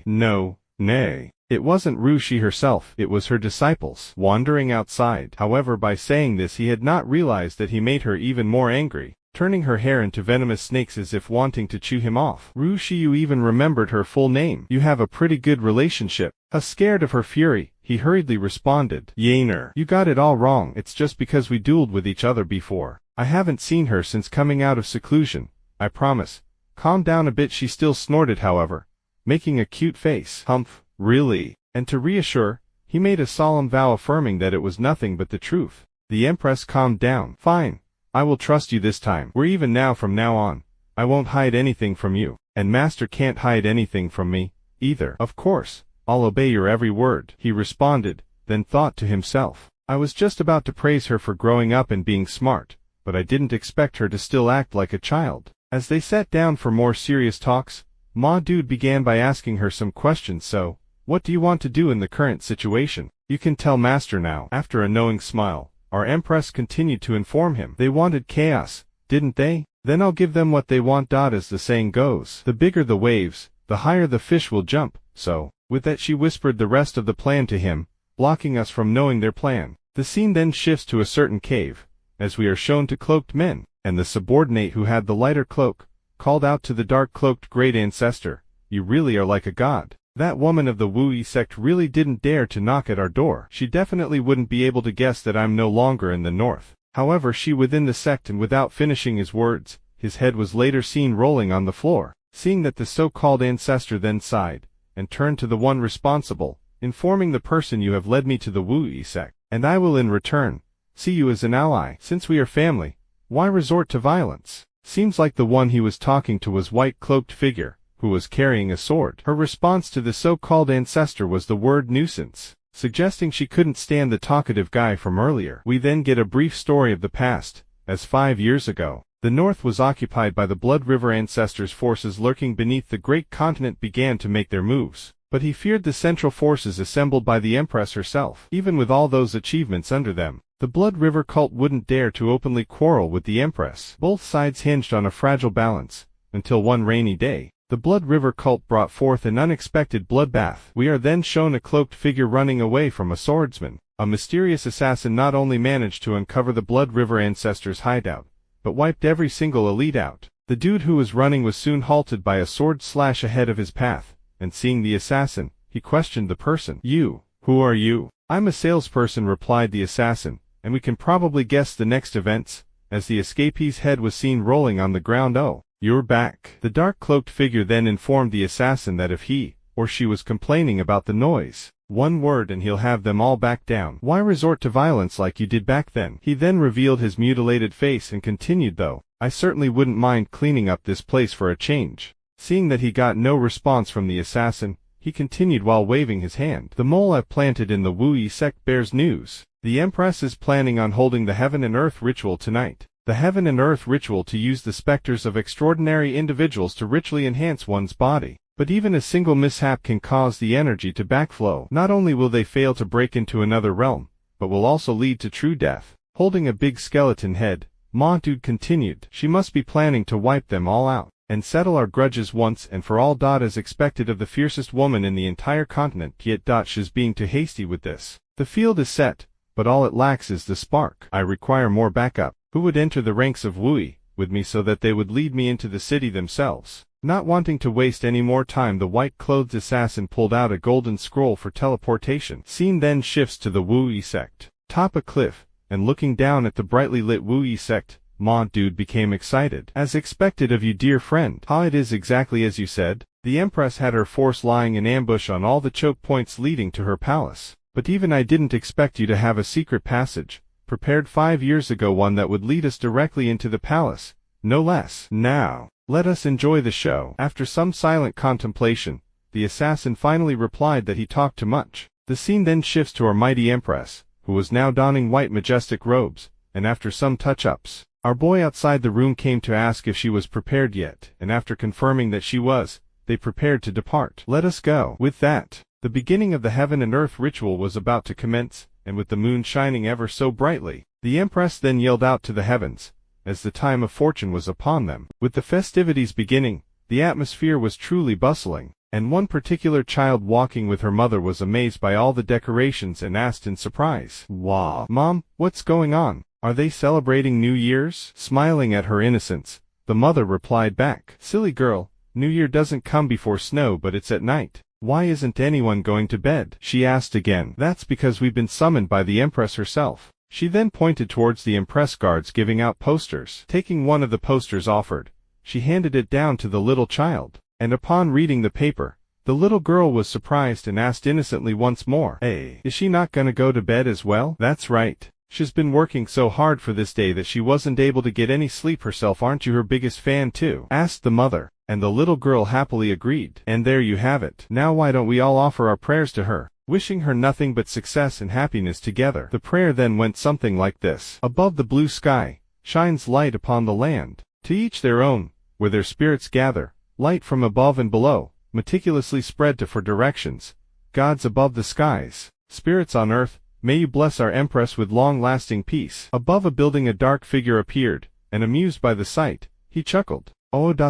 no, nay. It wasn't Rushi herself, it was her disciples, wandering outside. However, by saying this he had not realized that he made her even more angry, turning her hair into venomous snakes as if wanting to chew him off. Rushi, you even remembered her full name. You have a pretty good relationship. Scared of her fury, he hurriedly responded, Yaner, you got it all wrong. It's just because we dueled with each other before. I haven't seen her since coming out of seclusion, I promise. Calm down a bit. She still snorted, however, making a cute face. Humph, really? And to reassure, he made a solemn vow affirming that it was nothing but the truth. The Empress calmed down. Fine, I will trust you this time. We're even now. From now on, I won't hide anything from you, and Master can't hide anything from me, either. Of course, I'll obey your every word, he responded, then thought to himself, I was just about to praise her for growing up and being smart, but I didn't expect her to still act like a child. As they sat down for more serious talks, Ma Dude began by asking her some questions. So, what do you want to do in the current situation? You can tell Master now. After a knowing smile, our Empress continued to inform him. They wanted chaos, didn't they? Then I'll give them what they want. As the saying goes, the bigger the waves, the higher the fish will jump. So, with that she whispered the rest of the plan to him, blocking us from knowing their plan. The scene then shifts to a certain cave, as we are shown to cloaked men, and the subordinate who had the lighter cloak, called out to the dark-cloaked great ancestor, you really are like a god. That woman of the Wu sect really didn't dare to knock at our door. She definitely wouldn't be able to guess that I'm no longer in the north. However, she within the sect. And without finishing his words, his head was later seen rolling on the floor. Seeing that, the so-called ancestor then sighed, and turned to the one responsible, informing the person, you have led me to the Wu sect, and I will in return see you as an ally. Since we are family, why resort to violence? Seems like the one he was talking to was white-cloaked figure, who was carrying a sword. Her response to the so-called ancestor was the word nuisance, suggesting she couldn't stand the talkative guy from earlier. We then get a brief story of the past, as 5 years ago, the north was occupied by the Blood River ancestors. Forces lurking beneath the great continent began to make their moves, but he feared the central forces assembled by the Empress herself. Even with all those achievements under them, the Blood River cult wouldn't dare to openly quarrel with the Empress. Both sides hinged on a fragile balance, until one rainy day, the Blood River cult brought forth an unexpected bloodbath. We are then shown a cloaked figure running away from a swordsman. A mysterious assassin not only managed to uncover the Blood River ancestors' hideout, but wiped every single elite out. The dude who was running was soon halted by a sword slash ahead of his path, and seeing the assassin, he questioned the person. You, who are you? I'm a salesperson, replied the assassin, and we can probably guess the next events, as the escapee's head was seen rolling on the ground. Oh, you're back. The dark-cloaked figure then informed the assassin that if he or she was complaining about the noise, one word and he'll have them all back down. Why resort to violence like you did back then? He then revealed his mutilated face and continued, though, I certainly wouldn't mind cleaning up this place for a change. Seeing that he got no response from the assassin, he continued while waving his hand. The mole I've planted in the Wu sect bears news. The Empress is planning on holding the Heaven and Earth ritual tonight. The Heaven and Earth ritual to use the specters of extraordinary individuals to richly enhance one's body. But even a single mishap can cause the energy to backflow. Not only will they fail to break into another realm, but will also lead to true death. Holding a big skeleton head, Ma Dude continued, she must be planning to wipe them all out, and settle our grudges once and for all. As expected of the fiercest woman in the entire continent, yet she's being too hasty with this. The field is set, but all it lacks is the spark. I require more backup. Who would enter the ranks of Wu with me so that they would lead me into the city themselves? Not wanting to waste any more time, the white-clothed assassin pulled out a golden scroll for teleportation. Scene then shifts to the Wu-Yi sect. Top a cliff, and looking down at the brightly lit Wu-Yi sect, Ma Dude became excited. As expected of you, dear friend. It is exactly as you said. The Empress had her force lying in ambush on all the choke points leading to her palace. But even I didn't expect you to have a secret passage, prepared 5 years ago, one that would lead us directly into the palace, no less. Now, let us enjoy the show. After some silent contemplation, the assassin finally replied that he talked too much. The scene then shifts to our mighty Empress, who was now donning white majestic robes, and after some touch-ups, our boy outside the room came to ask if she was prepared yet, and after confirming that she was, they prepared to depart. Let us go. With that, the beginning of the heaven and earth ritual was about to commence, and with the moon shining ever so brightly, the Empress then yelled out to the heavens, as the time of fortune was upon them. With the festivities beginning, the atmosphere was truly bustling, and one particular child walking with her mother was amazed by all the decorations and asked in surprise, "Wow, Mom, what's going on? Are they celebrating New Year's?" Smiling at her innocence, the mother replied back, "Silly girl, New Year doesn't come before snow, but it's at night. Why isn't anyone going to bed?" She asked again. "That's because we've been summoned by the Empress herself." She then pointed towards the Empress guards giving out posters. Taking one of the posters offered, she handed it down to the little child, and upon reading the paper, the little girl was surprised and asked innocently once more, "Hey, is she not gonna go to bed as well?" "That's right. She's been working so hard for this day that she wasn't able to get any sleep herself. Aren't you her biggest fan too?" asked the mother, and the little girl happily agreed. "And there you have it. Now why don't we all offer our prayers to her, wishing her nothing but success and happiness together." The prayer then went something like this: "Above the blue sky, shines light upon the land. To each their own, where their spirits gather, light from above and below, meticulously spread to 4 directions. Gods above the skies, spirits on earth, may you bless our Empress with long-lasting peace." Above a building a dark figure appeared, and amused by the sight, he chuckled.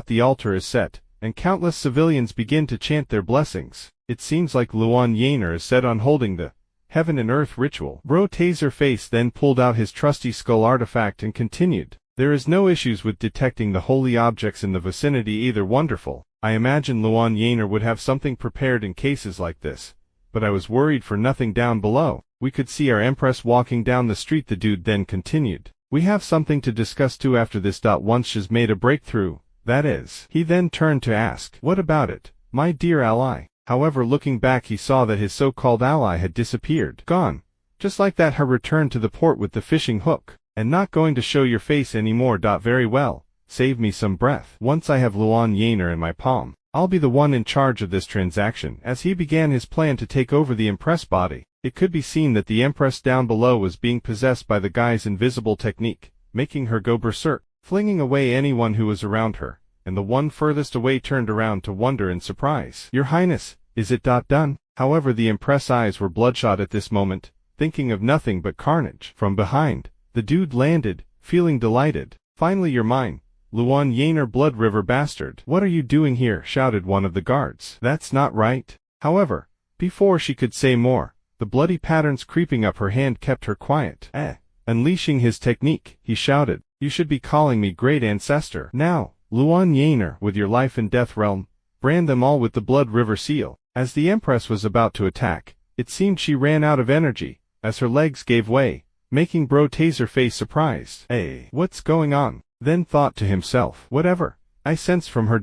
The altar is set, and countless civilians begin to chant their blessings. It seems like Luan Yaner is set on holding the heaven and earth ritual. Bro Taserface then pulled out his trusty skull artifact and continued, "There is no issues with detecting the holy objects in the vicinity either. Wonderful. I imagine Luan Yaner would have something prepared in cases like this. But I was worried for nothing down below. We could see our Empress walking down the street." The dude then continued, "We have something to discuss too after this. Once she's made a breakthrough, that is." He then turned to ask, "What about it, my dear ally?" However, looking back, he saw that his so-called ally had disappeared. Gone. Just like that. Her returned to the port with the fishing hook. "And not going to show your face anymore. Very well. Save me some breath. Once I have Luan Yaner in my palm, I'll be the one in charge of this transaction." As he began his plan to take over the Empress body, it could be seen that the Empress down below was being possessed by the guy's invisible technique, making her go berserk, flinging away anyone who was around her, and the one furthest away turned around to wonder in surprise. "Your Highness, is it done?" However, the Empress eyes were bloodshot at this moment, thinking of nothing but carnage. From behind, the dude landed, feeling delighted. "Finally you're mine, Luan Yaner, Blood River bastard." "What are you doing here?" shouted one of the guards. "That's not right." However, before she could say more, the bloody patterns creeping up her hand kept her quiet. Unleashing his technique, he shouted, "You should be calling me Great Ancestor. Now, Luan Yaner, with your life and death realm, brand them all with the Blood River seal." As the Empress was about to attack, it seemed she ran out of energy, as her legs gave way, making Bro Taserface surprised. "Hey, what's going on?" Then thought to himself, "Whatever I sense from her.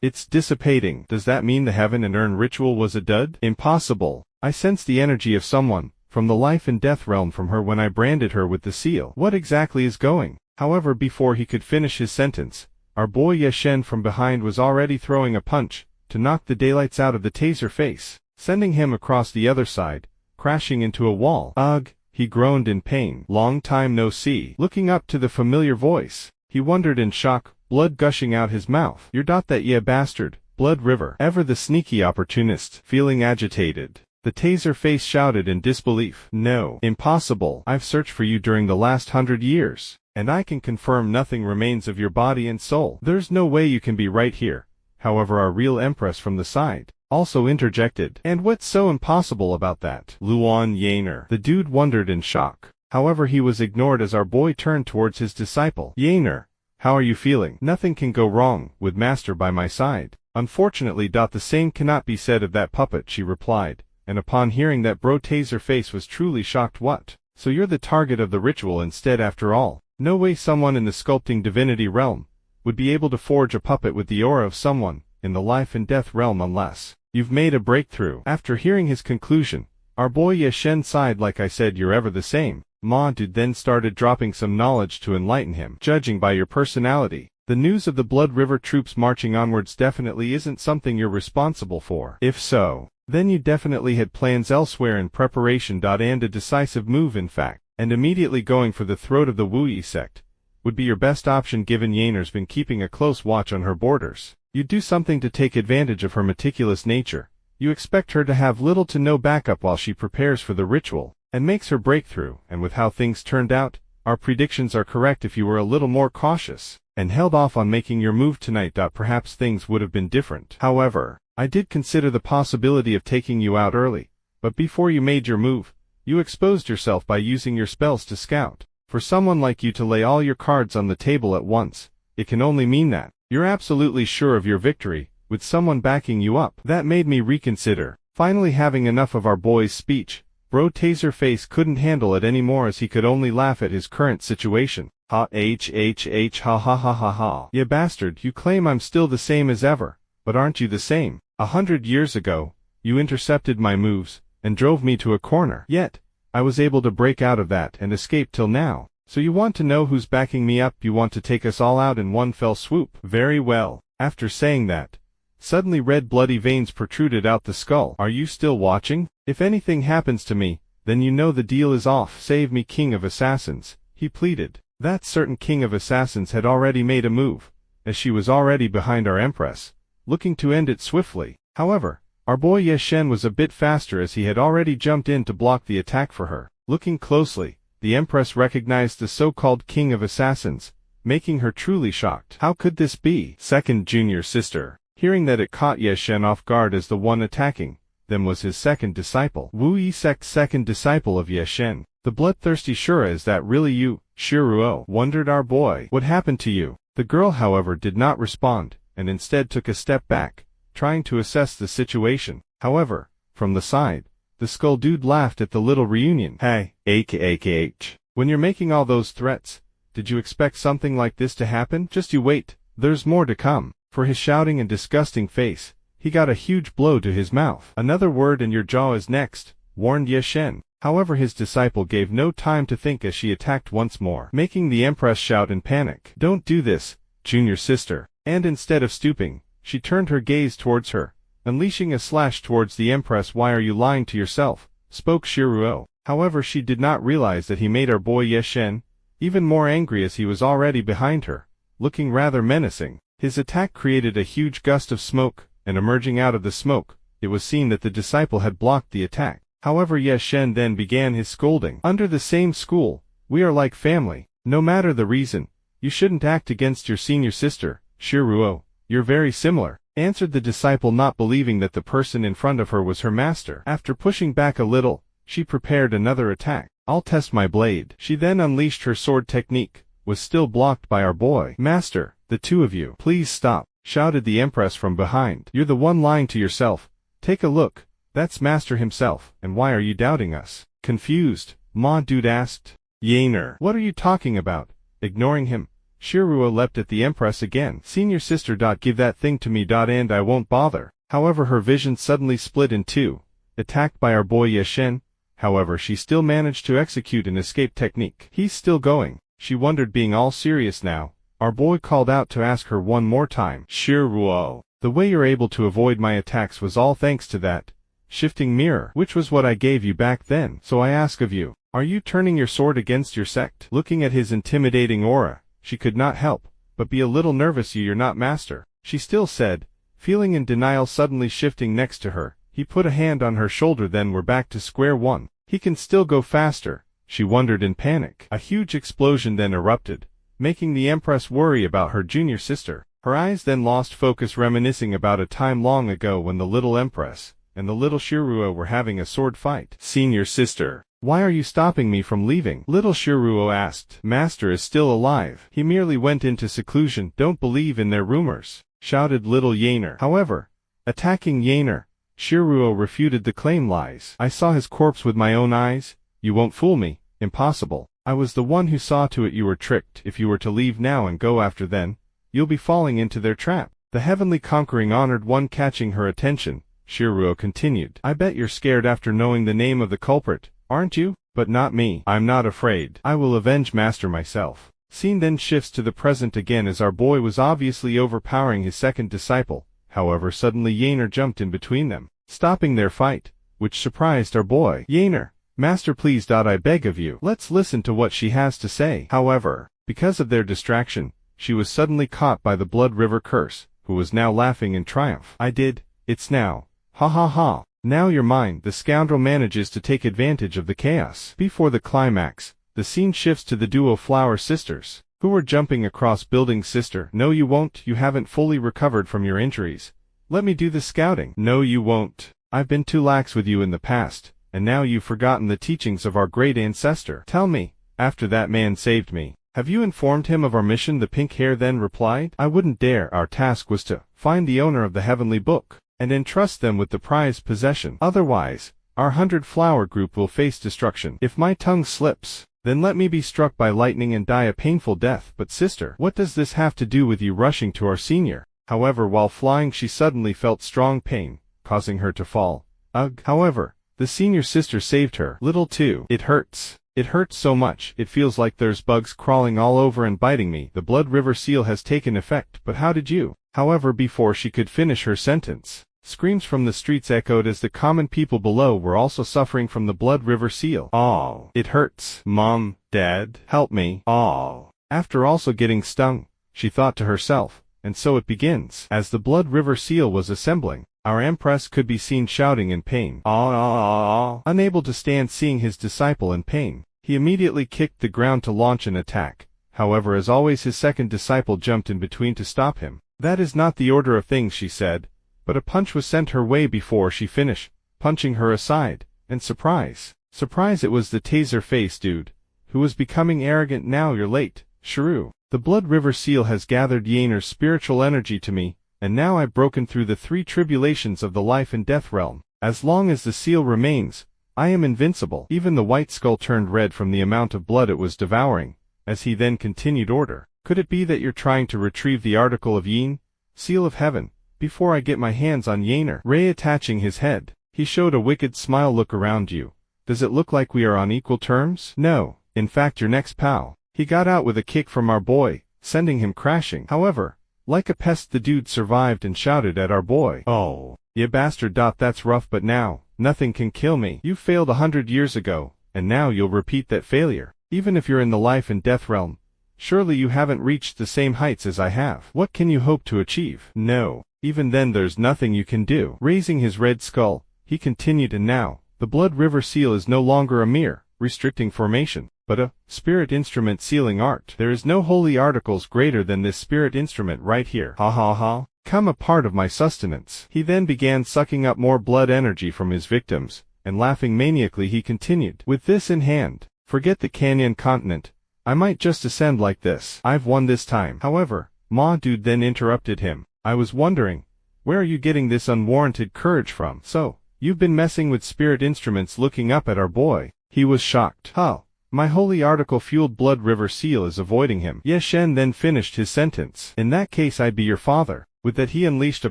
It's dissipating. Does that mean the heaven and earth ritual was a dud? Impossible. I sense the energy of someone from the life and death realm from her when I branded her with the seal. What exactly is going?" However, before he could finish his sentence, our boy Yashen from behind was already throwing a punch to knock the daylights out of the Taserface, sending him across the other side, crashing into a wall. "Ugh," he groaned in pain. "Long time no see." Looking up to the familiar voice, he wondered in shock, blood gushing out his mouth. "You're that bastard, Blood River." Ever the sneaky opportunist. Feeling agitated, the Taserface shouted in disbelief, "No, impossible. I've searched for you during the last 100 years, and I can confirm nothing remains of your body and soul. There's no way you can be right here." However, our real Empress from the side also interjected, "And what's so impossible about that, Luan Yaner?" The dude wondered in shock. However, he was ignored as our boy turned towards his disciple. "Yaner, How are you feeling? Nothing can go wrong, with Master by my side. Unfortunately, the same cannot be said of that puppet, she replied, and upon hearing that bro Taserface was truly shocked. What? So you're the target of the ritual instead after all? No way someone in the sculpting divinity realm would be able to forge a puppet with the aura of someone in the life and death realm unless you've made a breakthrough. After hearing his conclusion, our boy Ye Shen sighed. Like I said, you're ever the same. Ma Dude then started dropping some knowledge to enlighten him. Judging by your personality, the news of the Blood River troops marching onwards definitely isn't something you're responsible for. If so, then you definitely had plans elsewhere in preparation. And a decisive move in fact, and immediately going for the throat of the Wu Yi sect would be your best option, given Yaner's been keeping a close watch on her borders. You do something to take advantage of her meticulous nature. You expect her to have little to no backup while she prepares for the ritual and makes her breakthrough, and with how things turned out, our predictions are correct. If you were a little more cautious and held off on making your move tonight, perhaps things would have been different. However, I did consider the possibility of taking you out early, but before you made your move, you exposed yourself by using your spells to scout. For someone like you to lay all your cards on the table at once, it can only mean that you're absolutely sure of your victory, with someone backing you up. That made me reconsider. Finally, having enough of our boy's speech, bro Taserface couldn't handle it anymore, as he could only laugh at his current situation. Ha ha ha ha ha ha. Ya bastard, you claim I'm still the same as ever, but aren't you the same? 100 years ago, you intercepted my moves and drove me to a corner. Yet, I was able to break out of that and escape till now. So you want to know who's backing me up? You want to take us all out in one fell swoop? Very well. After saying that, suddenly red bloody veins protruded out the skull. Are you still watching? If anything happens to me, then you know the deal is off. Save me, King of Assassins, he pleaded. That certain King of Assassins had already made a move, as she was already behind our Empress, looking to end it swiftly. However, our boy Ye Shen was a bit faster, as he had already jumped in to block the attack for her. Looking closely, the Empress recognized the so-called King of Assassins, making her truly shocked. How could this be? Second junior sister. Hearing that, it caught Ye Shen off guard, as the one attacking them was his second disciple. Wu Yi sect, second disciple of Ye Shen. The bloodthirsty Shura. Is that really you, Shiruo? Wondered our boy. What happened to you? The girl, however, did not respond, and instead took a step back, trying to assess the situation. However, from the side, the skull dude laughed at the little reunion. Hey, AKH. When you're making all those threats, did you expect something like this to happen? Just you wait, there's more to come. For his shouting and disgusting face, he got a huge blow to his mouth. Another word and your jaw is next, warned Ye Shen. However, his disciple gave no time to think, as she attacked once more, making the Empress shout in panic. Don't do this, junior sister. And instead of stooping, she turned her gaze towards her, unleashing a slash towards the Empress. Why are you lying to yourself? Spoke Shiruo. However, she did not realize that he made our boy Ye Shen even more angry, as he was already behind her, looking rather menacing. His attack created a huge gust of smoke, and emerging out of the smoke, it was seen that the disciple had blocked the attack. However, Ye Shen then began his scolding. Under the same school, we are like family. No matter the reason, you shouldn't act against your senior sister, Shiruo. You're very similar, answered the disciple, not believing that the person in front of her was her master. After pushing back a little, she prepared another attack. I'll test my blade. She then unleashed her sword technique, was still blocked by our boy. Master, the two of you, please stop, shouted the Empress from behind. You're the one lying to yourself. Take a look. That's Master himself. And why are you doubting us? Confused, Ma Dude asked. Yaner, what are you talking about? Ignoring him, Shiruo leapt at the Empress again. Senior sister. Give that thing to me. And I won't bother. However, her vision suddenly split in two, attacked by our boy Ye Shen. However, she still managed to execute an escape technique. He's still going, she wondered. Being all serious now, our boy called out to ask her one more time. Shiruo, the way you're able to avoid my attacks was all thanks to that shifting mirror, which was what I gave you back then. So I ask of you, are you turning your sword against your sect? Looking at his intimidating aura, she could not help but be a little nervous. You're not master, she still said, feeling in denial. Suddenly shifting next to her, he put a hand on her shoulder. Then we're back to square one. He can still go faster, she wondered in panic. A huge explosion then erupted, making the Empress worry about her junior sister. Her eyes then lost focus, reminiscing about a time long ago when the little Empress and the little Shiruo were having a sword fight. Senior sister, why are you stopping me from leaving? Little Shiruo asked. Master is still alive. He merely went into seclusion. Don't believe in their rumors, shouted little Yaner. However, attacking Yaner, Shiruo refuted the claim. Lies. I saw his corpse with my own eyes. You won't fool me. Impossible. I was the one who saw to it you were tricked. If you were to leave now and go after then, you'll be falling into their trap. The heavenly conquering honored one catching her attention, Shiruo continued. I bet you're scared after knowing the name of the culprit, aren't you? But not me. I'm not afraid. I will avenge Master myself. Scene then shifts to the present again as our boy was obviously overpowering his second disciple. However, suddenly Yaner jumped in between them, stopping their fight, which surprised our boy. Yaner, Master, please. I beg of you. Let's listen to what she has to say. However, because of their distraction, she was suddenly caught by the Blood River curse, who was now laughing in triumph. I did. It's now. Ha ha ha. Now you're mine. The scoundrel manages to take advantage of the chaos. Before the climax, the scene shifts to the duo Flower Sisters, who were jumping across buildings. Sister, no you won't. You haven't fully recovered from your injuries. Let me do the scouting. No you won't. I've been too lax with you in the past, and now you've forgotten the teachings of our great ancestor. Tell me, after that man saved me, have you informed him of our mission? The pink hair then replied. I wouldn't dare. Our task was to find the owner of the heavenly book, and entrust them with the prized possession. Otherwise, our 100-flower group will face destruction. If my tongue slips, then let me be struck by lightning and die a painful death. But sister, what does this have to do with you rushing to our senior? However, while flying she suddenly felt strong pain, causing her to fall. Ugh. However, the senior sister saved her. Little too. It hurts. It hurts so much. It feels like there's bugs crawling all over and biting me. The Blood River seal has taken effect. But how did you? However, before she could finish her sentence, screams from the streets echoed as the common people below were also suffering from the Blood River seal. Oh, it hurts. Mom, Dad, help me. Oh. After also getting stung, she thought to herself, and so it begins. As the Blood River seal was assembling, our Empress could be seen shouting in pain. Unable to stand seeing his disciple in pain, he immediately kicked the ground to launch an attack. However, as always, his second disciple jumped in between to stop him. That is not the order of things, she said, but a punch was sent her way before she finished, punching her aside, and surprise, it was the taser-face dude, who was becoming arrogant. Now you're late, Shrew. The Blood River seal has gathered Yaner's spiritual energy to me, and now I've broken through the 3 tribulations of the life and death realm. As long as the seal remains, I am invincible. Even the white skull turned red from the amount of blood it was devouring, as he then continued. Order. Could it be that you're trying to retrieve the article of Yin, seal of heaven, before I get my hands on Yaner? Ray attaching his head, he showed a wicked smile. Look around you. Does it look like we are on equal terms? No, in fact your next pal. He got out with a kick from our boy, sending him crashing. However, like a pest the dude survived and shouted at our boy. Oh, ya bastard. That's rough, but now, nothing can kill me. You failed 100 years ago, and now you'll repeat that failure. Even if you're in the life and death realm, surely you haven't reached the same heights as I have. What can you hope to achieve? No, even then there's nothing you can do. Raising his red skull, he continued. And now, the Blood River seal is no longer a mere, restricting formation, but a spirit instrument sealing art. There is no holy articles greater than this spirit instrument right here. Ha ha ha. Come a part of my sustenance. He then began sucking up more blood energy from his victims, and laughing maniacally he continued. With this in hand, forget the Canyon continent. I might just ascend like this. I've won this time. However, Ma Dude then interrupted him. I was wondering, where are you getting this unwarranted courage from? So, you've been messing with spirit instruments? Looking up at our boy, he was shocked. Huh. My holy article-fueled Blood River seal is avoiding him. Ye Shen then finished his sentence. In that case I'd be your father. With that he unleashed a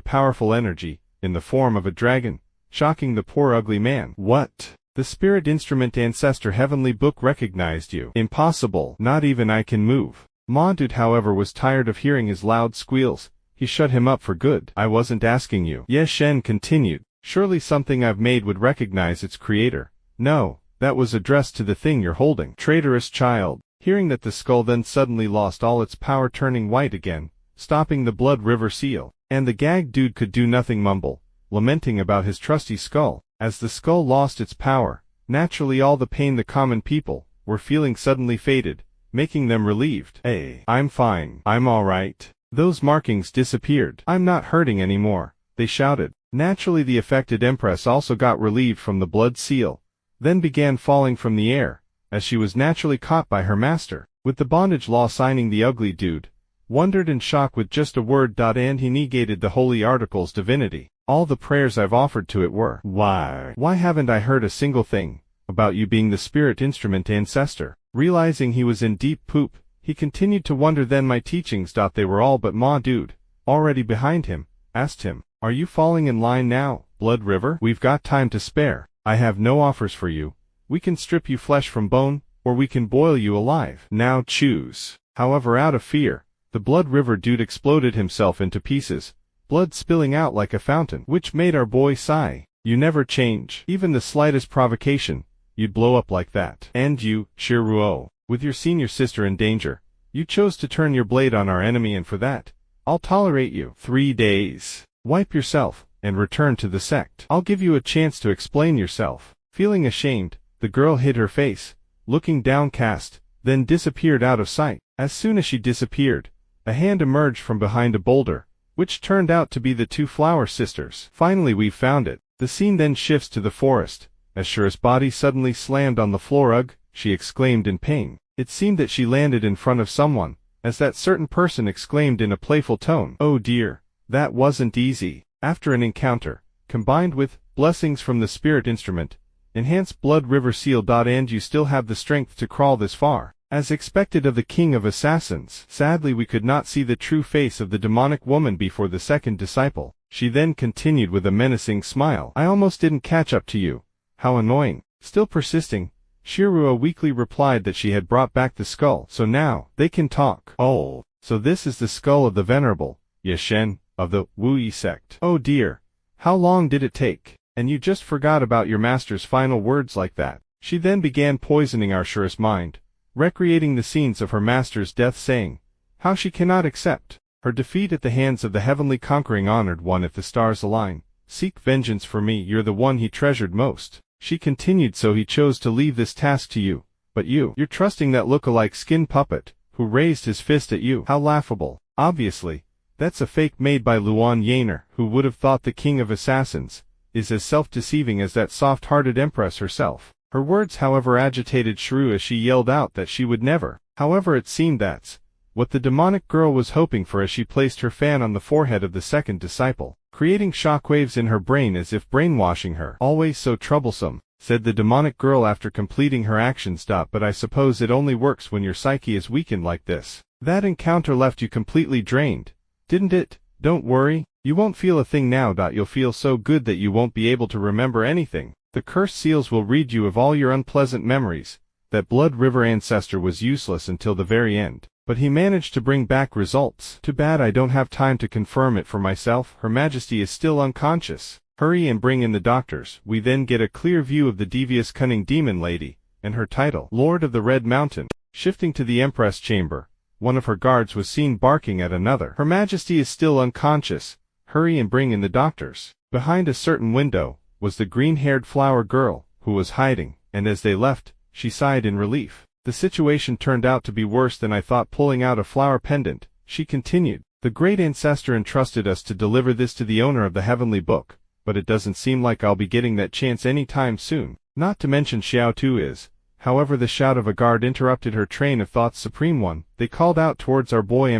powerful energy, in the form of a dragon, shocking the poor ugly man. What? The spirit instrument ancestor heavenly book recognized you. Impossible. Not even I can move. Maudud however was tired of hearing his loud squeals. He shut him up for good. I wasn't asking you. Ye Shen continued. Surely something I've made would recognize its creator. No. That was addressed to the thing you're holding. Traitorous child. Hearing that, the skull then suddenly lost all its power, turning white again, stopping the Blood River seal. And the gagged dude could do nothing, mumble, lamenting about his trusty skull. As the skull lost its power, naturally all the pain the common people were feeling suddenly faded, making them relieved. Hey, I'm fine. I'm alright. Those markings disappeared. I'm not hurting anymore, they shouted. Naturally, the affected Empress also got relieved from the blood seal, then began falling from the air, as she was naturally caught by her master. With the bondage law signing, the ugly dude wondered in shock with just a word, and he negated the holy article's divinity. All the prayers I've offered to it were, why haven't I heard a single thing about you being the spirit instrument ancestor? Realizing he was in deep poop, he continued to wonder. Then my teachings, they were all but Ma dude, already behind him, asked him, are you falling in line now, Blood River? We've got time to spare. I have no offers for you. We can strip you flesh from bone, or we can boil you alive. Now choose. However, out of fear, the Blood River dude exploded himself into pieces, blood spilling out like a fountain, which made our boy sigh. You never change. Even the slightest provocation, you'd blow up like that. And you, Shiruo, with your senior sister in danger, you chose to turn your blade on our enemy, and for that, I'll tolerate you. 3 days. Wipe yourself, and return to the sect. I'll give you a chance to explain yourself. Feeling ashamed, the girl hid her face, looking downcast, then disappeared out of sight. As soon as she disappeared, a hand emerged from behind a boulder, which turned out to be the 2 flower sisters. Finally, we've found it. The scene then shifts to the forest, as Shura's body suddenly slammed on the floor. Ugh, she exclaimed in pain. It seemed that she landed in front of someone, as that certain person exclaimed in a playful tone, oh dear, that wasn't easy. After an encounter, combined with blessings from the spirit instrument, enhanced Blood River seal. And you still have the strength to crawl this far. As expected of the king of assassins. Sadly, we could not see the true face of the demonic woman before the second disciple. She then continued with a menacing smile. I almost didn't catch up to you. How annoying. Still persisting, Shiruo weakly replied that she had brought back the skull. So now, they can talk. Oh, so this is the skull of the venerable Yeshen of the Wuyi sect. Oh dear. How long did it take? And you just forgot about your master's final words like that. She then began poisoning Arshura's mind, recreating the scenes of her master's death, saying how she cannot accept her defeat at the hands of the heavenly conquering honored one. If the stars align, seek vengeance for me. You're the one he treasured most. She continued, so he chose to leave this task to you. But you're trusting that look-alike skin puppet, who raised his fist at you. How laughable. Obviously, that's a fake made by Luan Yaner. Who would have thought the king of assassins is as self-deceiving as that soft-hearted empress herself. Her words, however, agitated Shrew as she yelled out that she would never. However, it seemed that's what the demonic girl was hoping for as she placed her fan on the forehead of the second disciple, creating shockwaves in her brain as if brainwashing her. Always so troublesome, said the demonic girl after completing her actions. But I suppose it only works when your psyche is weakened like this. That encounter left you completely drained, didn't it? Don't worry, you won't feel a thing now. You'll feel so good that you won't be able to remember anything. The cursed seals will rid you of all your unpleasant memories. That Blood River ancestor was useless until the very end, but he managed to bring back results. Too bad I don't have time to confirm it for myself. Her Majesty is still unconscious. Hurry and bring in the doctors. We then get a clear view of the devious cunning demon lady, and her title, Lord of the Red Mountain. Shifting to the Empress chamber, one of her guards was seen barking at another. Her Majesty is still unconscious. Hurry and bring in the doctors. Behind a certain window was the green-haired flower girl, who was hiding, and as they left, she sighed in relief. The situation turned out to be worse than I thought. Pulling out a flower pendant, she continued, the great ancestor entrusted us to deliver this to the owner of the heavenly book, but it doesn't seem like I'll be getting that chance anytime soon. Not to mention Xiao Tu is. However, the shout of a guard interrupted her train of thoughts. Supreme One, they called out towards our boy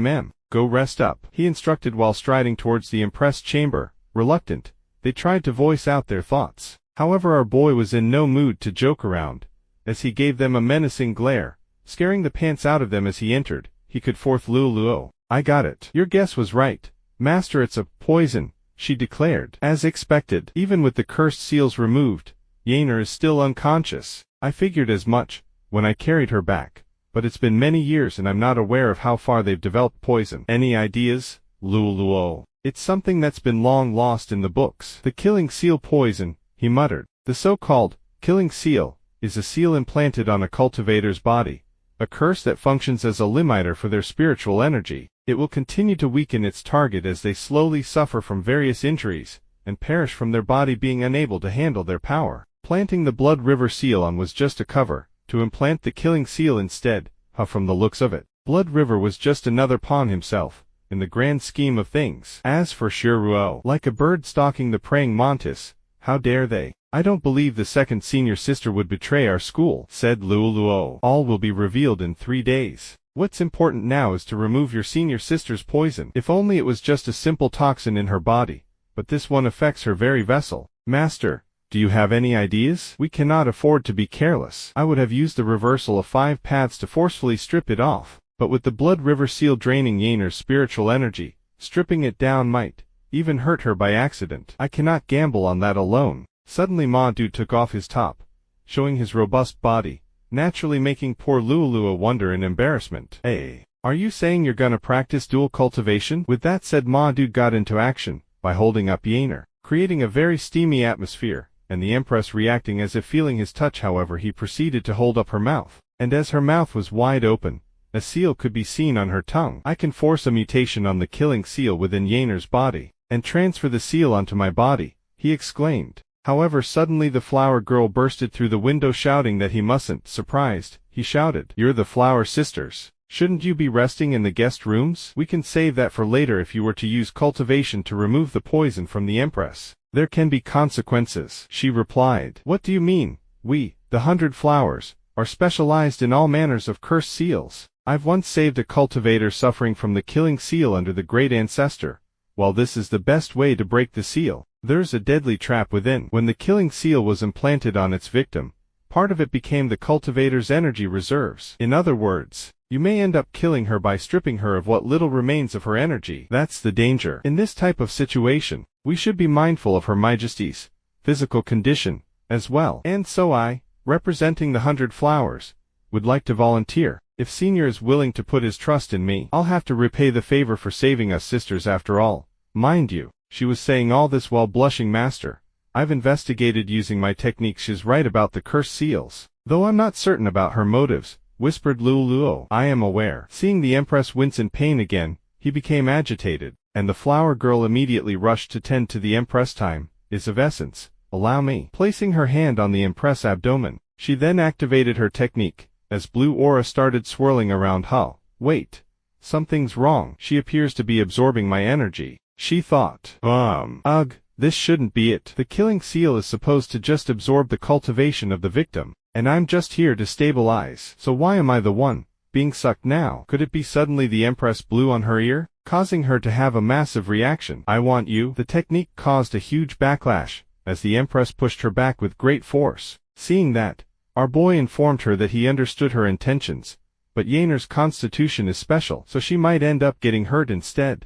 Go rest up, he instructed while striding towards the Empress chamber. Reluctant, they tried to voice out their thoughts. However, our boy was in no mood to joke around, as he gave them a menacing glare, scaring the pants out of them as he entered. He could forth Luo. I got it. Your guess was right, Master. It's a poison, she declared. As expected, even with the cursed seals removed, Yaner is still unconscious. I figured as much when I carried her back, but it's been many years and I'm not aware of how far they've developed poison. Any ideas, Luo? It's something that's been long lost in the books. The killing seal poison, he muttered. The so-called killing seal is a seal implanted on a cultivator's body, a curse that functions as a limiter for their spiritual energy. It will continue to weaken its target as they slowly suffer from various injuries, and perish from their body being unable to handle their power. Planting the Blood River seal on was just a cover, to implant the killing seal instead. From the looks of it, Blood River was just another pawn himself, in the grand scheme of things. As for Shiruo, like a bird stalking the praying mantis, how dare they? I don't believe the second senior sister would betray our school, said Luoluo. All will be revealed in 3 days. What's important now is to remove your senior sister's poison. If only it was just a simple toxin in her body, but this one affects her very vessel. Master, do you have any ideas? We cannot afford to be careless. I would have used the reversal of 5 paths to forcefully strip it off, but with the blood river seal draining Yener's spiritual energy, stripping it down might even hurt her by accident. I cannot gamble on that alone. Suddenly Ma Du took off his top, showing his robust body, naturally making poor Luoluo wonder in embarrassment. Hey, are you saying you're gonna practice dual cultivation? With that said, Ma Du got into action by holding up Yener, creating a very steamy atmosphere, and the Empress reacting as if feeling his touch. However, he proceeded to hold up her mouth, and as her mouth was wide open, a seal could be seen on her tongue. I can force a mutation on the killing seal within Yener's body, and transfer the seal onto my body, he exclaimed. However, suddenly the flower girl bursted through the window shouting that he mustn't. Surprised, he shouted, "You're the flower sisters. Shouldn't you be resting in the guest rooms? We can save that for later. If you were to use cultivation to remove the poison from the Empress, there can be consequences," she replied. "What do you mean? We, the 100 Flowers, are specialized in all manners of cursed seals. I've once saved a cultivator suffering from the killing seal under the great ancestor. While this is the best way to break the seal, there's a deadly trap within." When the killing seal was implanted on its victim, part of it became the cultivator's energy reserves. In other words, you may end up killing her by stripping her of what little remains of her energy. That's the danger. In this type of situation, we should be mindful of Her Majesty's physical condition as well. And so I, representing the 100 Flowers, would like to volunteer. If Senior is willing to put his trust in me, I'll have to repay the favor for saving us sisters after all. Mind you, she was saying all this while blushing. Master, I've investigated using my technique. She's right about the cursed seals, though I'm not certain about her motives, whispered Luoluo. I am aware. Seeing the Empress wince in pain again, he became agitated, and the flower girl immediately rushed to tend to the Empress. Time is of essence. Allow me. Placing her hand on the Empress' abdomen, she then activated her technique, as blue aura started swirling around her. Wait. Something's wrong. She appears to be absorbing my energy, she thought. Ugh, this shouldn't be it. The killing seal is supposed to just absorb the cultivation of the victim, and I'm just here to stabilize. So why am I the one being sucked now? Could it be suddenly the Empress blew on her ear, causing her to have a massive reaction? I want you. The technique caused a huge backlash, as the Empress pushed her back with great force. Seeing that, our boy informed her that he understood her intentions, but Yener's constitution is special, so she might end up getting hurt instead.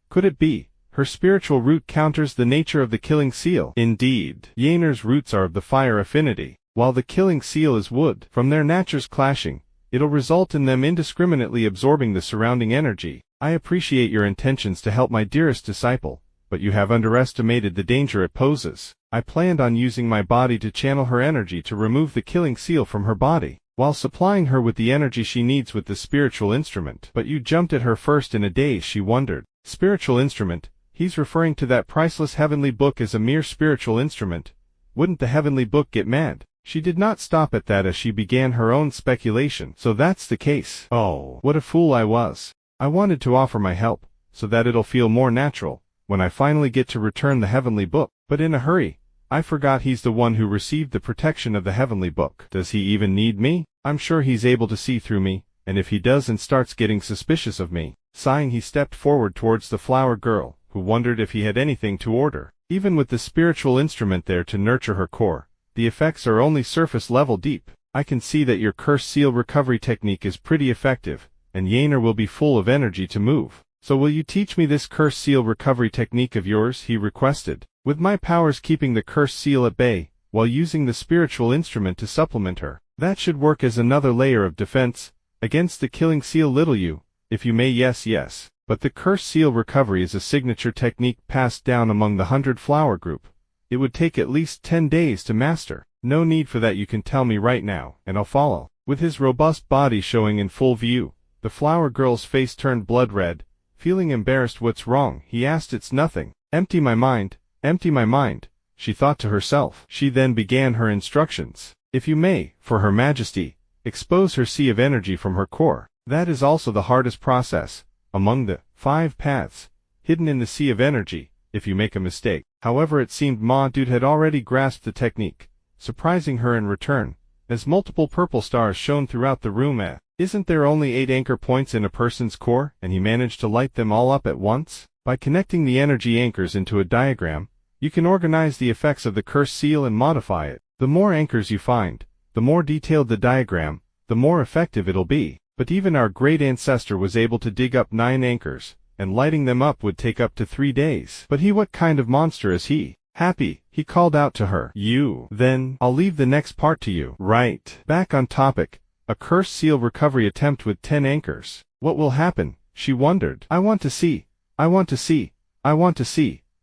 Could it be her spiritual root counters the nature of the killing seal? Indeed, Yener's roots are of the fire affinity, while the killing seal is wood. From their natures clashing, it'll result in them indiscriminately absorbing the surrounding energy. I appreciate your intentions to help my dearest disciple, but you have underestimated the danger it poses. I planned on using my body to channel her energy to remove the killing seal from her body, while supplying her with the energy she needs with the spiritual instrument. But you jumped at her first in a daze. She wondered. Spiritual instrument? He's referring to that priceless heavenly book as a mere spiritual instrument. Wouldn't the heavenly book get mad? She did not stop at that as she began her own speculation. So that's the case. Oh, what a fool I was. I wanted to offer my help, so that it'll feel more natural when I finally get to return the heavenly book. But in a hurry, I forgot he's the one who received the protection of the heavenly book. Does he even need me? I'm sure he's able to see through me, and if he does and starts getting suspicious of me. Sighing, he stepped forward towards the flower girl, who wondered if he had anything to order. Even with the spiritual instrument there to nurture her core, the effects are only surface level deep. I can see that your cursed seal recovery technique is pretty effective, and Yener will be full of energy to move. So will you teach me this cursed seal recovery technique of yours? He requested, with my powers keeping the cursed seal at bay, while using the spiritual instrument to supplement her. That should work as another layer of defense against the killing seal. Little you, if you may. Yes. But the cursed seal recovery is a signature technique passed down among the 100 Flower group. It would take at least 10 days to master. No need for that. You can tell me right now, and I'll follow. With his robust body showing in full view, the flower girl's face turned blood red. Feeling embarrassed. What's wrong? He asked. It's nothing. Empty my mind, she thought to herself. She then began her instructions. If you may, for Her Majesty, expose her sea of energy from her core. That is also the hardest process among the 5 paths, hidden in the sea of energy, if you make a mistake. However, it seemed Ma Dude had already grasped the technique, surprising her in return, as multiple purple stars shone throughout the room. Isn't there only 8 anchor points in a person's core, and he managed to light them all up at once? By connecting the energy anchors into a diagram, you can organize the effects of the curse seal and modify it. The more anchors you find, the more detailed the diagram, the more effective it'll be. But even our great ancestor was able to dig up 9 anchors, and lighting them up would take up to 3 days. But what kind of monster is he? Happy, he called out to her. Then, I'll leave the next part to you. Right. Back on topic, a curse seal recovery attempt with 10 anchors. What will happen? She wondered. I want to see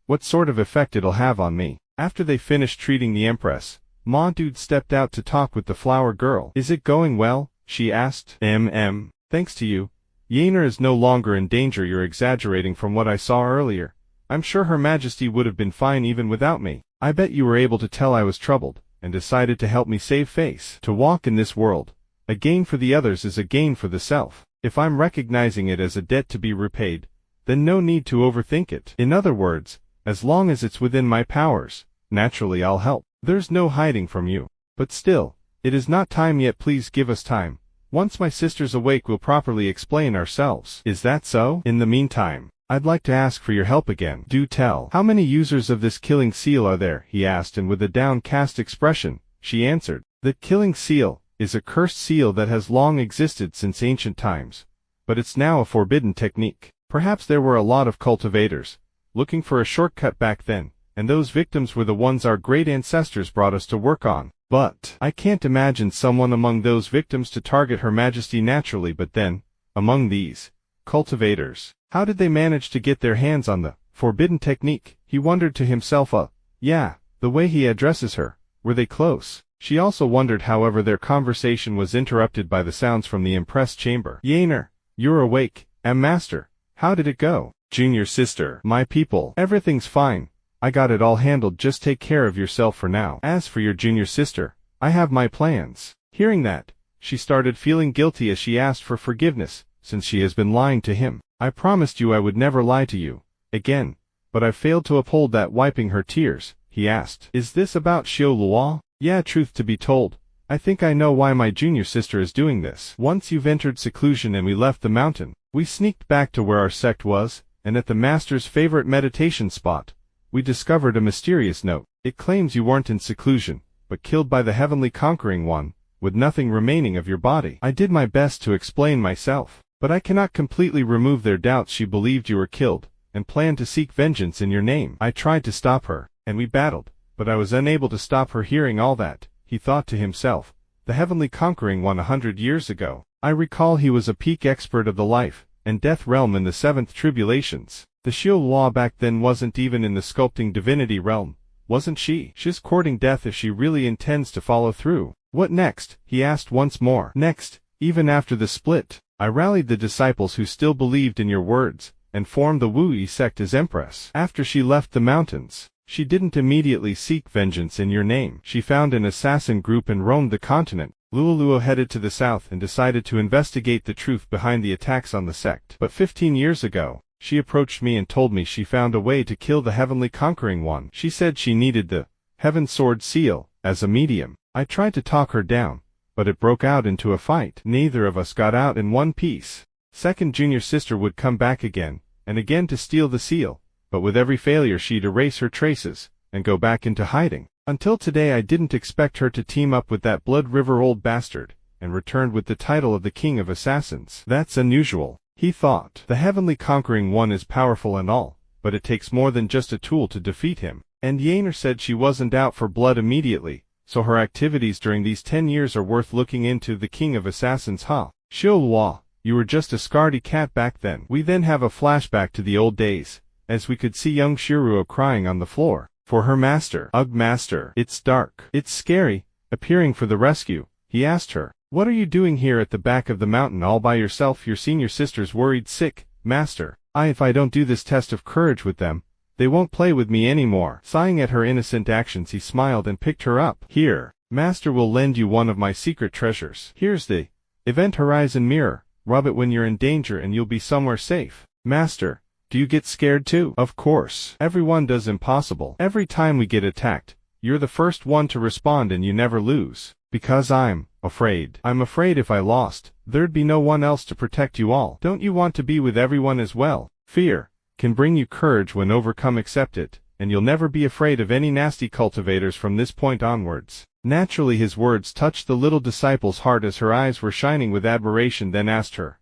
what sort of effect it'll have on me. After they finished treating the Empress, Ma Dude stepped out to talk with the flower girl. Is it going well? She asked. Thanks to you, Yaner is no longer in danger. You're exaggerating from what I saw earlier. I'm sure Her Majesty would have been fine even without me. I bet you were able to tell I was troubled, and decided to help me save face. To walk in this world, a gain for the others is a gain for the self. If I'm recognizing it as a debt to be repaid, then no need to overthink it. In other words, as long as it's within my powers, naturally I'll help. There's no hiding from you. But still, it is not time yet. Please give us time. Once my sister's awake, we'll properly explain ourselves. Is that so? In the meantime, I'd like to ask for your help again. Do tell. How many users of this killing seal are there? He asked, and with a downcast expression, she answered. The killing seal is a cursed seal that has long existed since ancient times, but it's now a forbidden technique. Perhaps there were a lot of cultivators looking for a shortcut back then, and those victims were the ones our great ancestors brought us to work on. But I can't imagine someone among those victims to target Her Majesty naturally. But then, among these cultivators, how did they manage to get their hands on the forbidden technique? He wondered to himself. Yeah, the way he addresses her. Were they close? She also wondered. However, their conversation was interrupted by the sounds from the Empress chamber. Yaner, you're awake. Master, how did it go? Junior sister, my people, everything's fine. I got it all handled. Just take care of yourself for now. As for your junior sister, I have my plans. Hearing that, she started feeling guilty as she asked for forgiveness, since she has been lying to him. I promised you I would never lie to you again, but I failed to uphold that. Wiping her tears, he asked. Is this about Xiao Luo? Yeah, truth to be told, I think I know why my junior sister is doing this. Once you've entered seclusion and we left the mountain, we sneaked back to where our sect was, and at the master's favorite meditation spot, we discovered a mysterious note. It claims you weren't in seclusion, but killed by the Heavenly Conquering One, with nothing remaining of your body. I did my best to explain myself, but I cannot completely remove their doubts. She believed you were killed, and planned to seek vengeance in your name. I tried to stop her, and we battled, but I was unable to stop her. Hearing all that, he thought to himself, the Heavenly Conquering One 100 years ago. I recall he was a peak expert of the life and death realm in the 7th tribulations. The Xiao Luo back then wasn't even in the sculpting divinity realm, wasn't she? She's courting death if she really intends to follow through. What next? He asked once more. Next, even after the split, I rallied the disciples who still believed in your words, and formed the Wu Yi sect as Empress. After she left the mountains, she didn't immediately seek vengeance in your name. She found an assassin group and roamed the continent. Luoluo headed to the south and decided to investigate the truth behind the attacks on the sect. But 15 years ago, she approached me and told me she found a way to kill the Heavenly Conquering One. She said she needed the Heaven Sword Seal as a medium. I tried to talk her down, but it broke out into a fight. Neither of us got out in one piece. Second junior sister would come back again, and again to steal the seal, but with every failure she'd erase her traces, and go back into hiding. Until today I didn't expect her to team up with that Blood River old bastard, and returned with the title of the King of Assassins. That's unusual, he thought. The Heavenly Conquering One is powerful and all, but it takes more than just a tool to defeat him. And Yaner said she wasn't out for blood immediately, so her activities during these 10 years are worth looking into. The King of Assassins, huh? Xiao Luo, you were just a scaredy cat back then. We then have a flashback to the old days, as we could see young Shiruo crying on the floor for her master. Ugh, master, it's dark. It's scary, appearing for the rescue. He asked her, what are you doing here at the back of the mountain all by yourself? Your senior sister's worried sick, master. If I don't do this test of courage with them, they won't play with me anymore. Sighing at her innocent actions, he smiled and picked her up. Here, master will lend you one of my secret treasures. Here's the Event Horizon Mirror. Rub it when you're in danger and you'll be somewhere safe. Master, do you get scared too? Of course. Everyone does. Impossible. Every time we get attacked, you're the first one to respond and you never lose. Because I'm afraid. I'm afraid if I lost, there'd be no one else to protect you all. Don't you want to be with everyone as well? Fear can bring you courage when overcome. Accept it, and you'll never be afraid of any nasty cultivators from this point onwards. Naturally his words touched the little disciple's heart as her eyes were shining with admiration. Then asked her,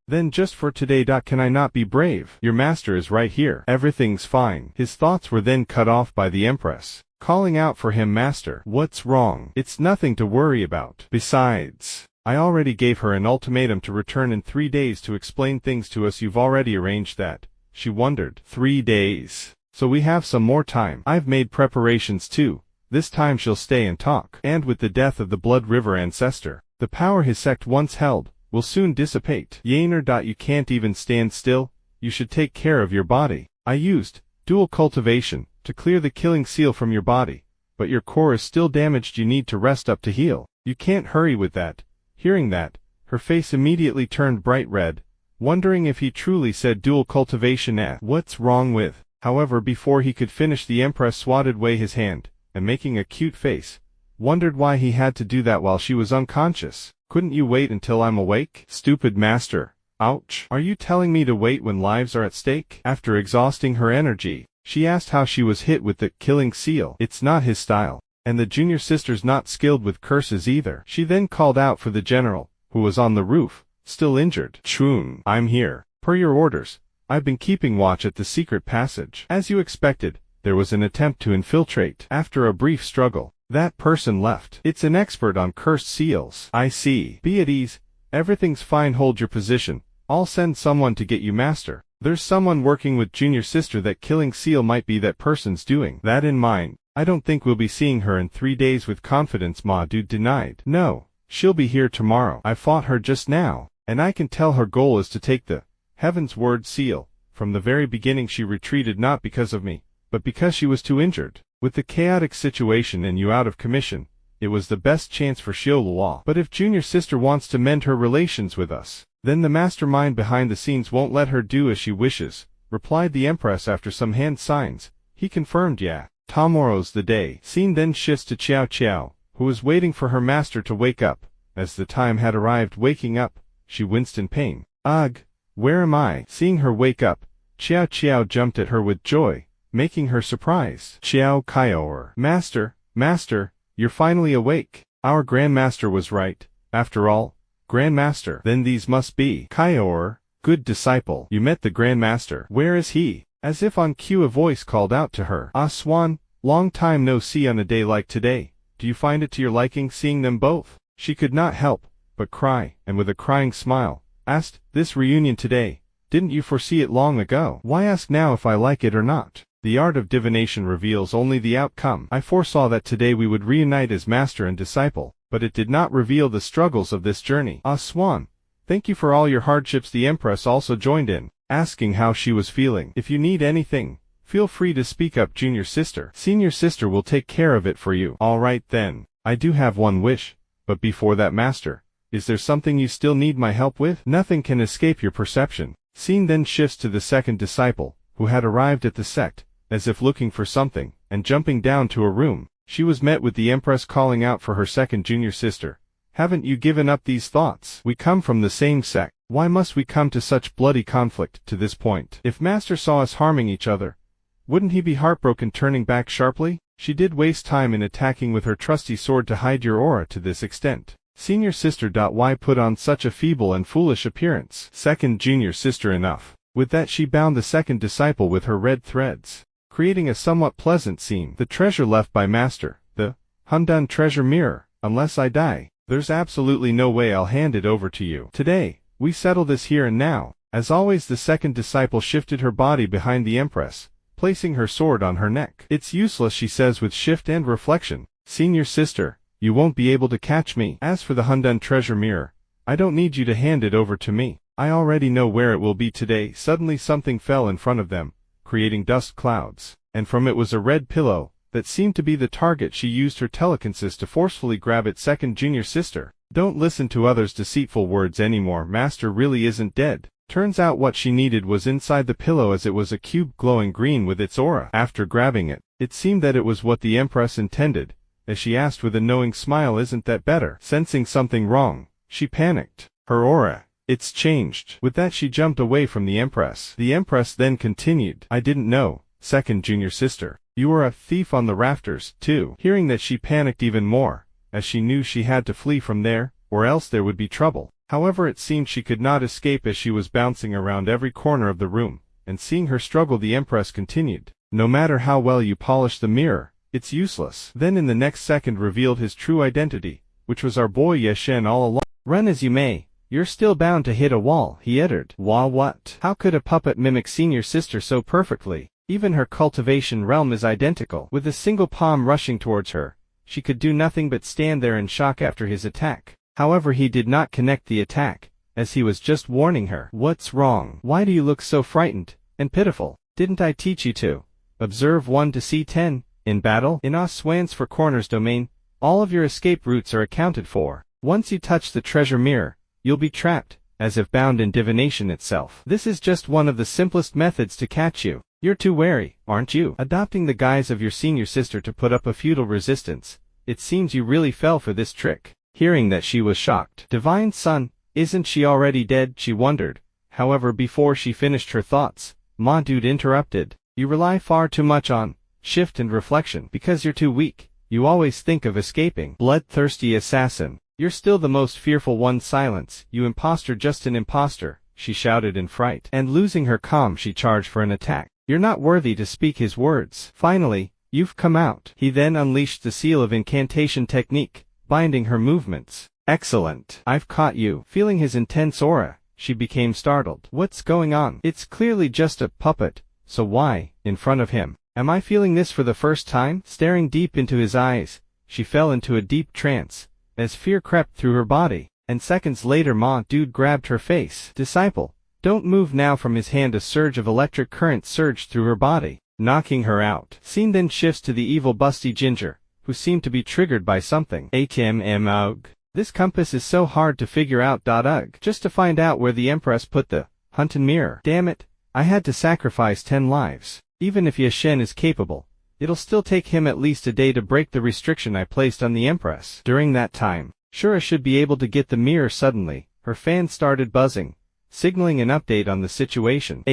then just for today, can I not be brave? Your master is right here. Everything's fine. His thoughts were then cut off by the Empress, calling out for him. Master, what's wrong? It's nothing to worry about. Besides, I already gave her an ultimatum to return in 3 days to explain things to us. You've already arranged that? She wondered. 3 days. So we have some more time. I've made preparations too. This time she'll stay and talk. And with the death of the Blood River ancestor, the power his sect once held will soon dissipate. Yaner. You can't even stand still. You should take care of your body. I used dual cultivation to clear the killing seal from your body, but your core is still damaged. You need to rest up to heal. You can't hurry with that. Hearing that, her face immediately turned bright red, wondering if he truly said dual cultivation. What's wrong with? However, before he could finish, the Empress swatted away his hand, and making a cute face, wondered why he had to do that while she was unconscious. Couldn't you wait until I'm awake? Stupid master. Ouch. Are you telling me to wait when lives are at stake? After exhausting her energy, she asked how she was hit with the killing seal. It's not his style, and the junior sister's not skilled with curses either. She then called out for the general, who was on the roof, still injured. Chun, I'm here. Per your orders, I've been keeping watch at the secret passage. As you expected, there was an attempt to infiltrate. After a brief struggle, that person left. It's an expert on cursed seals. I see. Be at ease. Everything's fine. Hold your position. I'll send someone to get you, master. There's someone working with junior sister. That killing seal might be that person's doing. That in mind, I don't think we'll be seeing her in 3 days. With confidence, Ma Du denied. No, she'll be here tomorrow. I fought her just now, and I can tell her goal is to take the Heaven's Word seal. From the very beginning she retreated not because of me, but because she was too injured. With the chaotic situation and you out of commission, it was the best chance for Xiaolua. But if junior sister wants to mend her relations with us, then the mastermind behind the scenes won't let her do as she wishes, replied the Empress after some hand signs. He confirmed. Yeah. Tomorrow's the day. Scene then shifts to Qiao Qiao, who was waiting for her master to wake up. As the time had arrived waking up, she winced in pain. Ugh, where am I? Seeing her wake up, Qiao Qiao jumped at her with joy, making her surprised. Qiao Kaior. Master, you're finally awake. Our Grandmaster was right. After all, Grandmaster. Then these must be Kaior, good disciple. You met the Grandmaster. Where is he? As if on cue a voice called out to her. Ah Swan, long time no see on a day like today. Do you find it to your liking seeing them both? She could not help but cry, and with a crying smile, asked, this reunion today, didn't you foresee it long ago? Why ask now if I like it or not? The art of divination reveals only the outcome. I foresaw that today we would reunite as master and disciple, but it did not reveal the struggles of this journey. Ah Swan, thank you for all your hardships. The Empress also joined in, asking how she was feeling. If you need anything, feel free to speak up, junior sister. Senior sister will take care of it for you. All right then, I do have one wish, but before that, master, is there something you still need my help with? Nothing can escape your perception. Scene then shifts to the second disciple, who had arrived at the sect, as if looking for something, and jumping down to a room. She was met with the Empress calling out for her second junior sister. Haven't you given up these thoughts? We come from the same sect. Why must we come to such bloody conflict to this point? If master saw us harming each other, wouldn't he be heartbroken? Turning back sharply, she did waste time in attacking with her trusty sword to hide your aura to this extent. Senior sister. Why put on such a feeble and foolish appearance? Second junior sister. Enough. With that she bound the second disciple with her red threads, creating a somewhat pleasant scene. The treasure left by master, the Hundan treasure mirror. Unless I die, there's absolutely no way I'll hand it over to you. Today, we settle this here and now. As always, the second disciple shifted her body behind the Empress, placing her sword on her neck. It's useless, she says with shift and reflection. Senior sister, you won't be able to catch me. As for the Hundan treasure mirror, I don't need you to hand it over to me. I already know where it will be today. Suddenly something fell in front of them, creating dust clouds, and from it was a red pillow that seemed to be the target. She used her telekinesis to forcefully grab it. Second junior sister, don't listen to others' deceitful words anymore. Master really isn't dead. Turns out what she needed was inside the pillow, as it was a cube glowing green with its aura. After grabbing it, it seemed that it was what the Empress intended, as she asked with a knowing smile, "Isn't that better?" Sensing something wrong, she panicked. Her aura, it's changed. With that she jumped away from the Empress. The Empress then continued, "I didn't know, second junior sister. You were a thief on the rafters, too." Hearing that, she panicked even more, as she knew she had to flee from there, or else there would be trouble. However, it seemed she could not escape, as she was bouncing around every corner of the room, and seeing her struggle, the Empress continued, "No matter how well you polish the mirror, it's useless." Then in the next second revealed his true identity, which was our boy Yeshen all along. "Run as you may, you're still bound to hit a wall," he uttered. "Wall what? How could a puppet mimic senior sister so perfectly? Even her cultivation realm is identical." With a single palm rushing towards her, she could do nothing but stand there in shock after his attack. However, he did not connect the attack, as he was just warning her. "What's wrong? Why do you look so frightened and pitiful? Didn't I teach you to observe 1 to see 10 in battle? In Oswan's for Corners domain, all of your escape routes are accounted for. Once you touch the treasure mirror, you'll be trapped, as if bound in divination itself. This is just one of the simplest methods to catch you. You're too wary, aren't you? Adopting the guise of your senior sister to put up a futile resistance, it seems you really fell for this trick." Hearing that, she was shocked. "Divine Son, isn't she already dead?" she wondered. However, before she finished her thoughts, Ma Dude interrupted. "You rely far too much on shift and reflection. Because you're too weak, you always think of escaping. Bloodthirsty assassin. You're still the most fearful one." "Silence, you imposter, just an imposter," she shouted in fright. And losing her calm, she charged for an attack. "You're not worthy to speak his words. Finally, you've come out." He then unleashed the seal of incantation technique, binding her movements. "Excellent. I've caught you." Feeling his intense aura, she became startled. "What's going on? It's clearly just a puppet, so why, in front of him, am I feeling this for the first time?" Staring deep into his eyes, she fell into a deep trance, as fear crept through her body, and seconds later Ma Dude grabbed her face. "Disciple, don't move now." From his hand, a surge of electric current surged through her body, knocking her out. Scene then shifts to the evil busty ginger, who seemed to be triggered by something. "Ugh. This compass is so hard to figure out. Ugh. Just to find out where the Empress put the hunting mirror. Damn it, I had to sacrifice 10 lives. Even if Yeshen is capable, it'll still take him at least a day to break the restriction I placed on the Empress. During that time, Shura should be able to get the mirror." Suddenly, her fan started buzzing, signaling an update on the situation.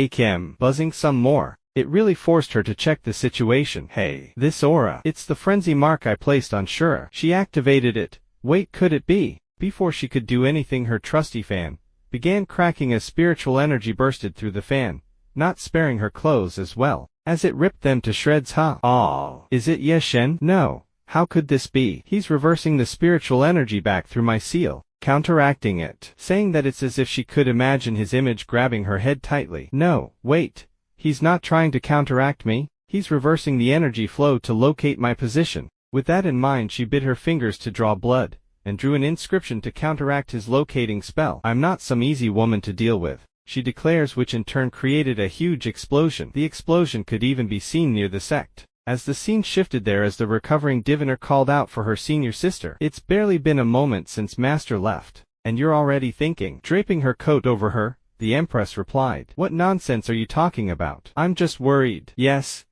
Buzzing some more. It really forced her to check the situation. "Hey, this aura. It's the frenzy mark I placed on Shura." She activated it. Wait, could it be? Before she could do anything, her trusty fan began cracking as spiritual energy bursted through the fan, not sparing her clothes as well, as it ripped them to shreds. Oh, is it Yeshen? No, how could this be? He's reversing the spiritual energy back through my seal, counteracting it. Saying that, it's as if she could imagine his image grabbing her head tightly. "No, wait. He's not trying to counteract me, he's reversing the energy flow to locate my position." With that in mind, she bit her fingers to draw blood, and drew an inscription to counteract his locating spell. "I'm not some easy woman to deal with," she declares, which in turn created a huge explosion. The explosion could even be seen near the sect. As the scene shifted there, as the recovering diviner called out for her senior sister. "It's barely been a moment since Master left, and you're already thinking." Draping her coat over her, the Empress replied. "What nonsense are you talking about? I'm just worried." Yes.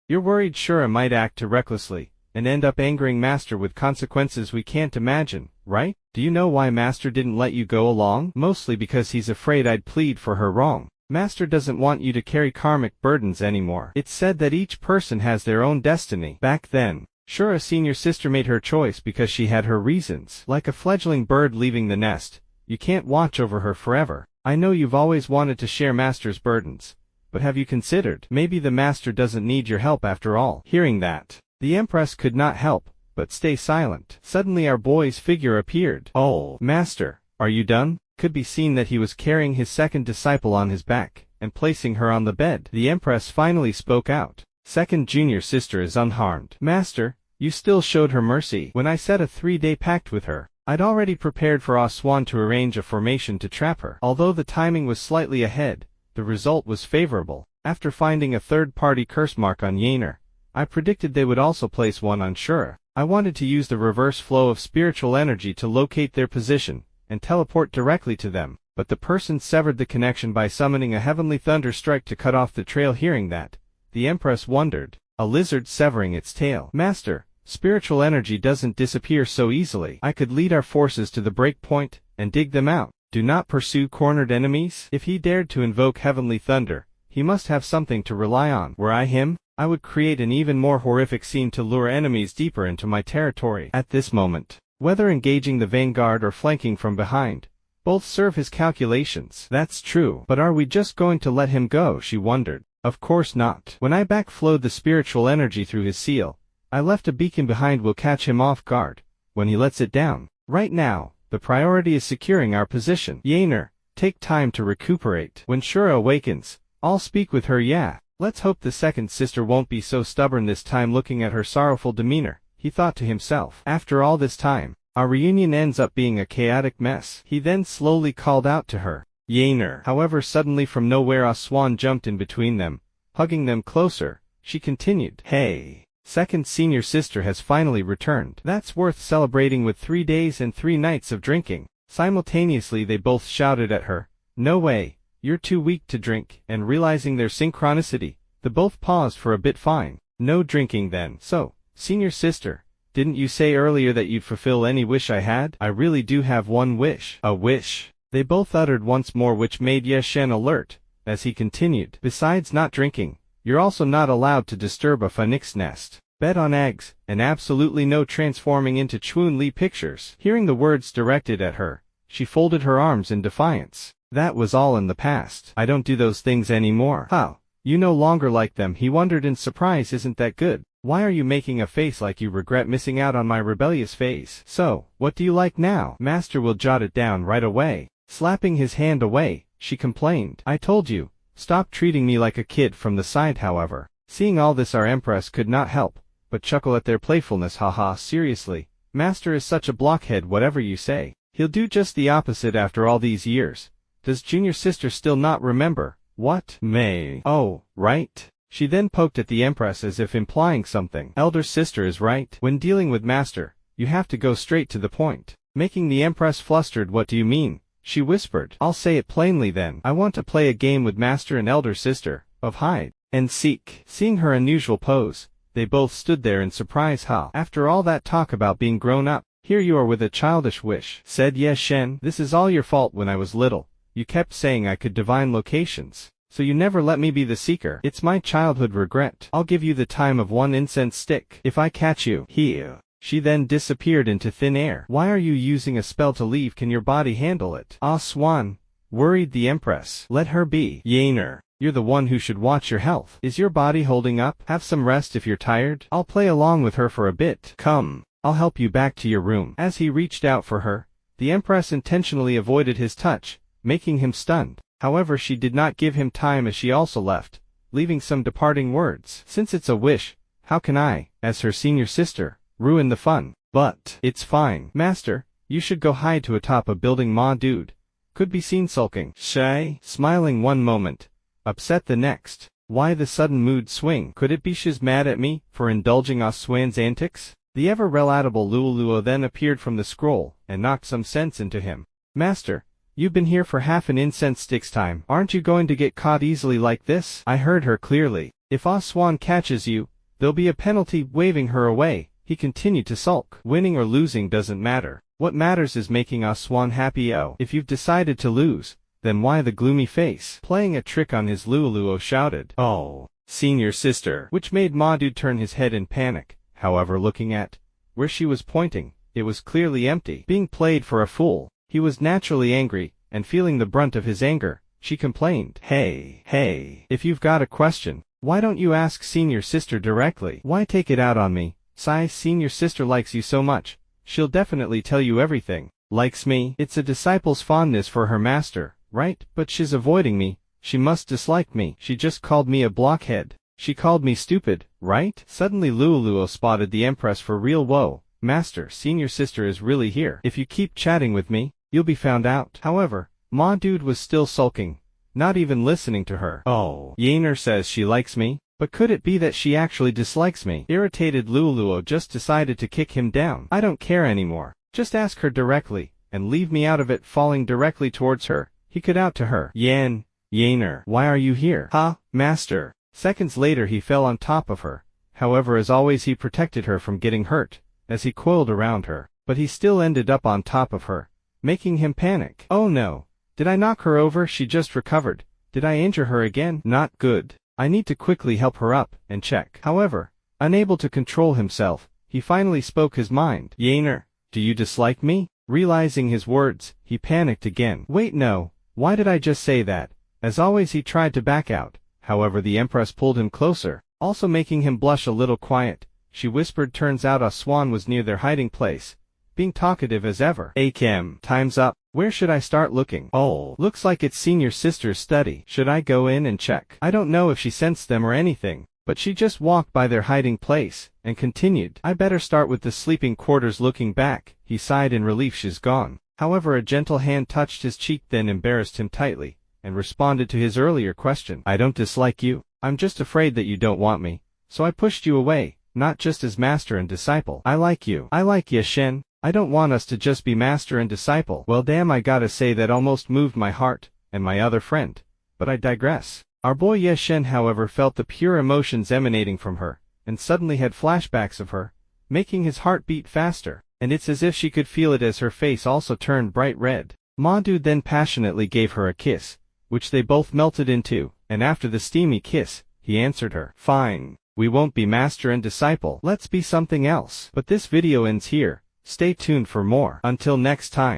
You're worried Shura might act too recklessly, and end up angering Master with consequences we can't imagine, right? Do you know why Master didn't let you go along? Mostly because he's afraid I'd plead for her wrong. Master doesn't want you to carry karmic burdens anymore. It's said that each person has their own destiny. Back then, Shura's senior sister made her choice because she had her reasons. Like a fledgling bird leaving the nest, you can't watch over her forever. I know you've always wanted to share Master's burdens, but have you considered maybe the Master doesn't need your help after all?" Hearing that, the Empress could not help but stay silent. Suddenly our boy's figure appeared. "Oh, Master, are you done?" Could be seen that he was carrying his second disciple on his back, and placing her on the bed. The Empress finally spoke out. "Second junior sister is unharmed. Master, you still showed her mercy. When I set a 3-day pact with her, I'd already prepared for Oswan to arrange a formation to trap her. Although the timing was slightly ahead, the result was favorable. After finding a third-party curse mark on Yaner, I predicted they would also place one on Shura. I wanted to use the reverse flow of spiritual energy to locate their position, and teleport directly to them. but the person severed the connection by summoning a heavenly thunder strike to cut off the trail. Hearing that, the Empress wondered. A lizard severing its tail. Master, spiritual energy doesn't disappear so easily. I could lead our forces to the break point and dig them out. Do not pursue cornered enemies. If he dared to invoke heavenly thunder, he must have something to rely on. Were I him, I would create an even more horrific scene to lure enemies deeper into my territory. At this moment, whether engaging the vanguard or flanking from behind, both serve his calculations. That's true. But are we just going to let him go? She wondered. Of course not. When I backflowed the spiritual energy through his seal, I left a beacon behind. Will catch him off guard when he lets it down. Right now, the priority is securing our position. Yaner, take time to recuperate. When Shura awakens, I'll speak with her. Yeah. Let's hope the second sister won't be so stubborn this time. Looking at her sorrowful demeanor, he thought to himself. After all this time, our reunion ends up being a chaotic mess. He then slowly called out to her. Yaner. However, suddenly from nowhere Aswan jumped in between them, hugging them closer. She continued. Hey. Second senior sister has finally returned. That's worth celebrating with 3 days and 3 nights of drinking. Simultaneously they both shouted at her. No way. You're too weak to drink. And realizing their synchronicity, the both paused for a bit. Fine. No drinking then. So, senior sister, didn't you say earlier that you'd fulfill any wish I had? I really do have one wish. A wish? They both uttered once more, which made Ye Shen alert, as he continued. Besides not drinking, you're also not allowed to disturb a phoenix nest, bet on eggs, and absolutely no transforming into Chun Li pictures. Hearing the words directed at her, she folded her arms in defiance. That was all in the past. I don't do those things anymore. How? You no longer like them? He wondered in surprise. Isn't that good? Why are you making a face like you regret missing out on my rebellious phase? So, what do you like now? Master will jot it down right away. Slapping his hand away, she complained. I told you, stop treating me like a kid. From the side, however, seeing all this, our Empress could not help but chuckle at their playfulness. Haha, seriously, Master is such a blockhead. Whatever you say, he'll do just the opposite after all these years. Does junior sister still not remember? What? May. Oh, right. She then poked at the Empress as if implying something. Elder sister is right. When dealing with Master, you have to go straight to the point. Making the Empress flustered. What do you mean? She whispered. I'll say it plainly then. I want to play a game with Master and elder sister, of hide and seek. Seeing her unusual pose, they both stood there in surprise. How? After all that talk about being grown up, here you are with a childish wish, said Ye Shen. This is all your fault. When I was little, you kept saying I could divine locations, so you never let me be the seeker. It's my childhood regret. I'll give you the time of 1 incense stick if I catch you. Here. She then disappeared into thin air. Why are you using a spell to leave? Can your body handle it? Ah, Swan, worried the Empress. Let her be. Yaner, you're the one who should watch your health. Is your body holding up? Have some rest if you're tired. I'll play along with her for a bit. Come, I'll help you back to your room. As he reached out for her, the Empress intentionally avoided his touch, making him stunned. However, she did not give him time as she also left, leaving some departing words. Since it's a wish, how can I, as her senior sister, ruin the fun? But it's fine. Master, you should go hide to atop a building. Ma dude could be seen sulking. Shy, smiling one moment, upset the next. Why the sudden mood swing? Could it be she's mad at me for indulging Oswan's antics? The ever-relatable Luoluo then appeared from the scroll and knocked some sense into him. Master, you've been here for half an incense stick's time. Aren't you going to get caught easily like this? I heard her clearly. If Oswan catches you, there'll be a penalty. Waving her away, he continued to sulk. Winning or losing doesn't matter. What matters is making Oswan happy. Oh, if you've decided to lose, then why the gloomy face? Playing a trick on his Luoluo shouted. Oh, senior sister. Which made Madude turn his head in panic. However, looking at where she was pointing, it was clearly empty. Being played for a fool, he was naturally angry, and feeling the brunt of his anger, she complained. Hey, if you've got a question, why don't you ask senior sister directly? Why take it out on me? Sigh, senior sister likes you so much, she'll definitely tell you everything. Likes me? It's a disciple's fondness for her master, right? But she's avoiding me. She must dislike me. She just called me a blockhead. She called me stupid, right? Suddenly Luoluo spotted the Empress for real. Whoa, master, senior sister is really here. If you keep chatting with me, you'll be found out. However, Ma Dude was still sulking, not even listening to her. Oh, Yaner says she likes me, but could it be that she actually dislikes me? Irritated Luoluo just decided to kick him down. I don't care anymore. Just ask her directly, and leave me out of it. Falling directly towards her, he could out to her. Yaner, why are you here? Huh, master. Seconds later he fell on top of her. However, as always he protected her from getting hurt, as he coiled around her. But he still ended up on top of her, making him panic. Oh no. Did I knock her over? She just recovered. Did I injure her again? Not good. I need to quickly help her up and check. However, unable to control himself, he finally spoke his mind. Yaner, do you dislike me? Realizing his words, he panicked again. Wait, no. Why did I just say that? As always he tried to back out. However, the Empress pulled him closer, also making him blush a little. Quiet. She whispered. Turns out a swan was near their hiding place, being talkative as ever. Akem, time's up. Where should I start looking? Oh, looks like it's senior sister's study. Should I go in and check? I don't know if she sensed them or anything, but she just walked by their hiding place, and continued. I better start with the sleeping quarters. Looking back, he sighed in relief. She's gone. However, a gentle hand touched his cheek, then embarrassed him tightly, and responded to his earlier question. I don't dislike you. I'm just afraid that you don't want me, so I pushed you away, not just as master and disciple. I like you. I like ya, Shen. I don't want us to just be master and disciple. Well damn, I gotta say that almost moved my heart, and my other friend. But I digress. Our boy Ye Shen, however, felt the pure emotions emanating from her, and suddenly had flashbacks of her, making his heart beat faster, and it's as if she could feel it as her face also turned bright red. Ma Dude then passionately gave her a kiss, which they both melted into, and after the steamy kiss, he answered her. Fine. We won't be master and disciple. Let's be something else. But this video ends here. Stay tuned for more. Until next time.